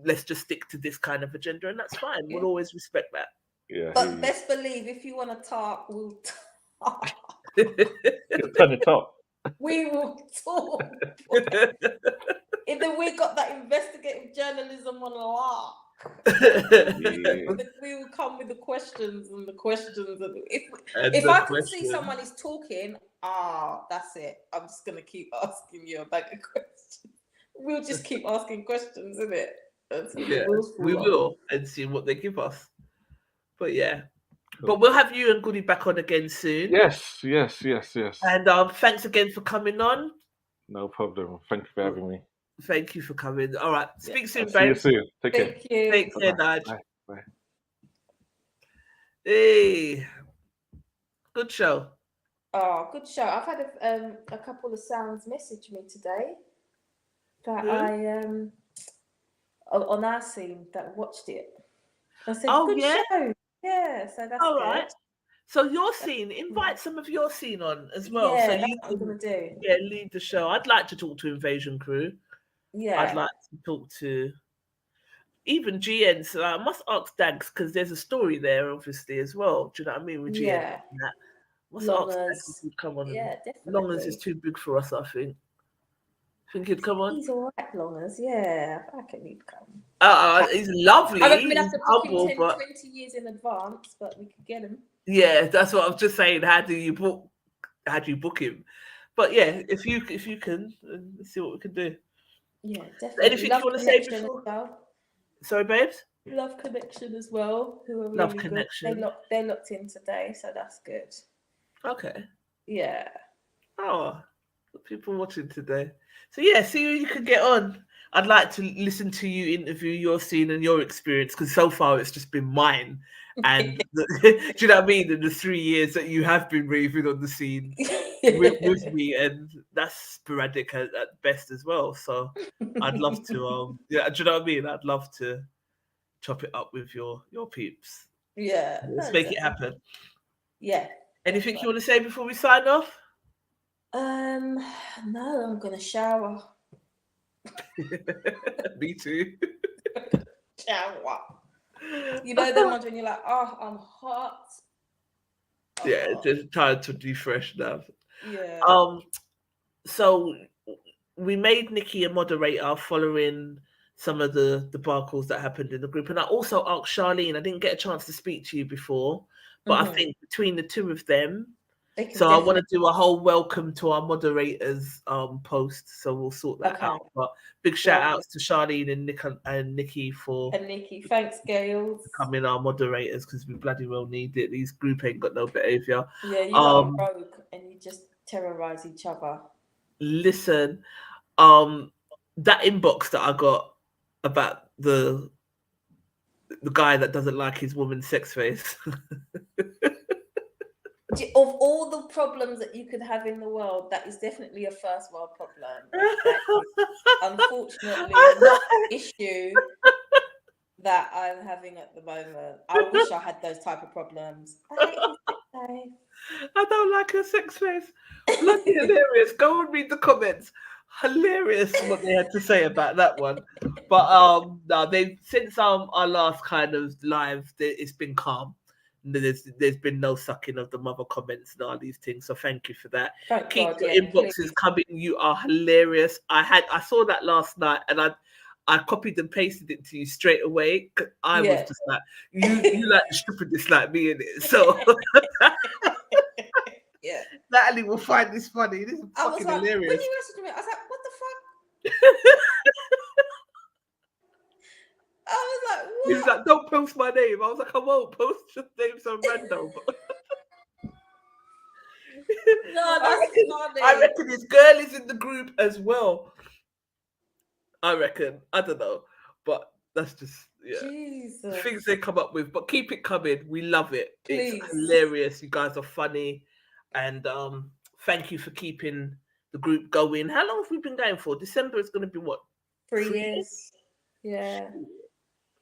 let's just stick to this kind of agenda," and that's fine. We'll always respect that. Yeah. But best believe if you want to talk, we'll talk. Turn it up. We will talk. We got that investigative journalism on lock. We will come with the questions and the questions. If I can see someone is talking, that's it. I'm just gonna keep asking you a bag of questions. We'll just keep asking questions, isn't it? Yeah, we will and see what they give us. But yeah. But we'll have you and Goody back on again soon. Yes. And thanks again for coming on. No problem. Thank you for having me. Thank you for coming. All right. Speak soon, See you babe. soon. Take care. Thank you. Take care, Nige. Bye. Hey. Good show. Oh, good show. I've had a couple of sounds message me today that I on our scene that watched it. I said, Oh, good yeah? show. Yeah, so that's All good. right. So your scene, invite some of your scene on as well. Yeah, So that's you what I'm can gonna do. lead the show. I'd like to talk to Invasion Crew. Yeah. I'd like to talk to even GN. So I must ask Dags because there's a story there, obviously, as well. Do you know what I mean? With GN. Yeah. And that. Must Long ask as- Dags if he'd come on. Yeah, Long as definitely. it's too big for us, I think. Think he'd come on? He's all right, long as, yeah, I reckon he'd come. He's lovely. I reckon we'd have He's to book him humble, 10, but 20 years in advance, but we could get him. yeah, that's what I was just saying. How do you book him? But yeah, if you can, let's see what we can do. Yeah, definitely. Anything Love you want to say Connection before? as well. Sorry, babes. Love Connection as well. Who are Love really Connection. good. They looked in today, so that's good. Okay. Yeah. Oh, people watching today. So yeah, see who you can get on. I'd like to listen to you interview your scene and your experience because so far it's just been mine. And do you know what I mean? In the 3 years that you have been raving on the scene with me, and that's sporadic at best as well. So I'd love to. Yeah, do you know what I mean? I'd love to chop it up with your peeps. Yeah. Let's make it happen. Yeah. Anything you want to say before we sign off? No, I'm gonna shower. Me too. Shower. You know them ones when you're like, oh, I'm hot. Yeah, just time to refresh now. Yeah. So we made Nikki a moderator following some of the debacles that happened in the group, and I also asked Charlene. I didn't get a chance to speak to you before, but I think between the two of them. So I want to do a whole welcome to our moderators post. So we'll sort that out. But big shout outs to Charlene and Nikki for thanks, Gail, becoming our moderators because we bloody well need it. These group ain't got no behaviour. Yeah, you are rogue and you just terrorize each other. Listen, that inbox that I got about the guy that doesn't like his woman's sex face. Of all the problems that you could have in the world, that is definitely a first world problem. Unfortunately, not an issue that I'm having at the moment. I wish I had those type of problems. I hate his sex face. I don't like her sex face. Bloody hilarious. Go and read the comments. Hilarious what they had to say about that one. But no, they since our last kind of live, it's been calm. There's been no sucking of the mother comments and all these things. So thank you for that. Keep your inboxes coming. You are hilarious. I saw that last night and I copied and pasted it to you straight away. I was just like, you like the stupidness like me in it. So yeah, Natalie will find this funny. This is fucking hilarious. When you messaged me, I was like, what the fuck? I was like, what? He was like, don't post my name. I was like, I won't post your name so random. No, that's funny. I reckon his girl is in the group as well. I reckon. I don't know. But that's just, Jesus. Things they come up with. But keep it coming. We love it. Please. It's hilarious. You guys are funny. And thank you for keeping the group going. How long have we been going for? December is going to be what? 3 years. Yeah.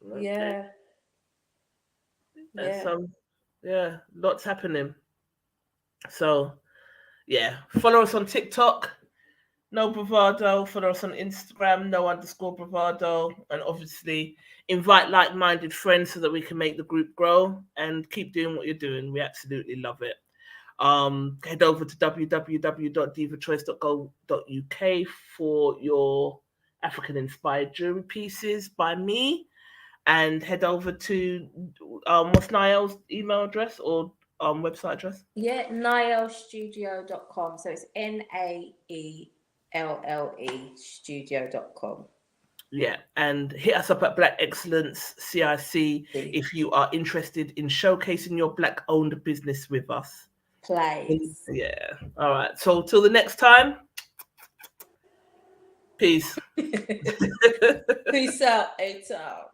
Okay. Yeah. Lots happening. So, yeah. Follow us on TikTok. No Bravado. Follow us on Instagram. No_Bravado. And obviously, invite like-minded friends so that we can make the group grow and keep doing what you're doing. We absolutely love it. Head over to www.divachoice.co.uk for your African-inspired jewelry pieces by me. And head over to what's Niall's email address or website address? Yeah, niallstudio.com. So it's NAELLE studio.com. Yeah, and hit us up at Black Excellence CIC if you are interested in showcasing your Black-owned business with us. Please. Yeah. All right. So till the next time. Peace. Peace out, A-Town.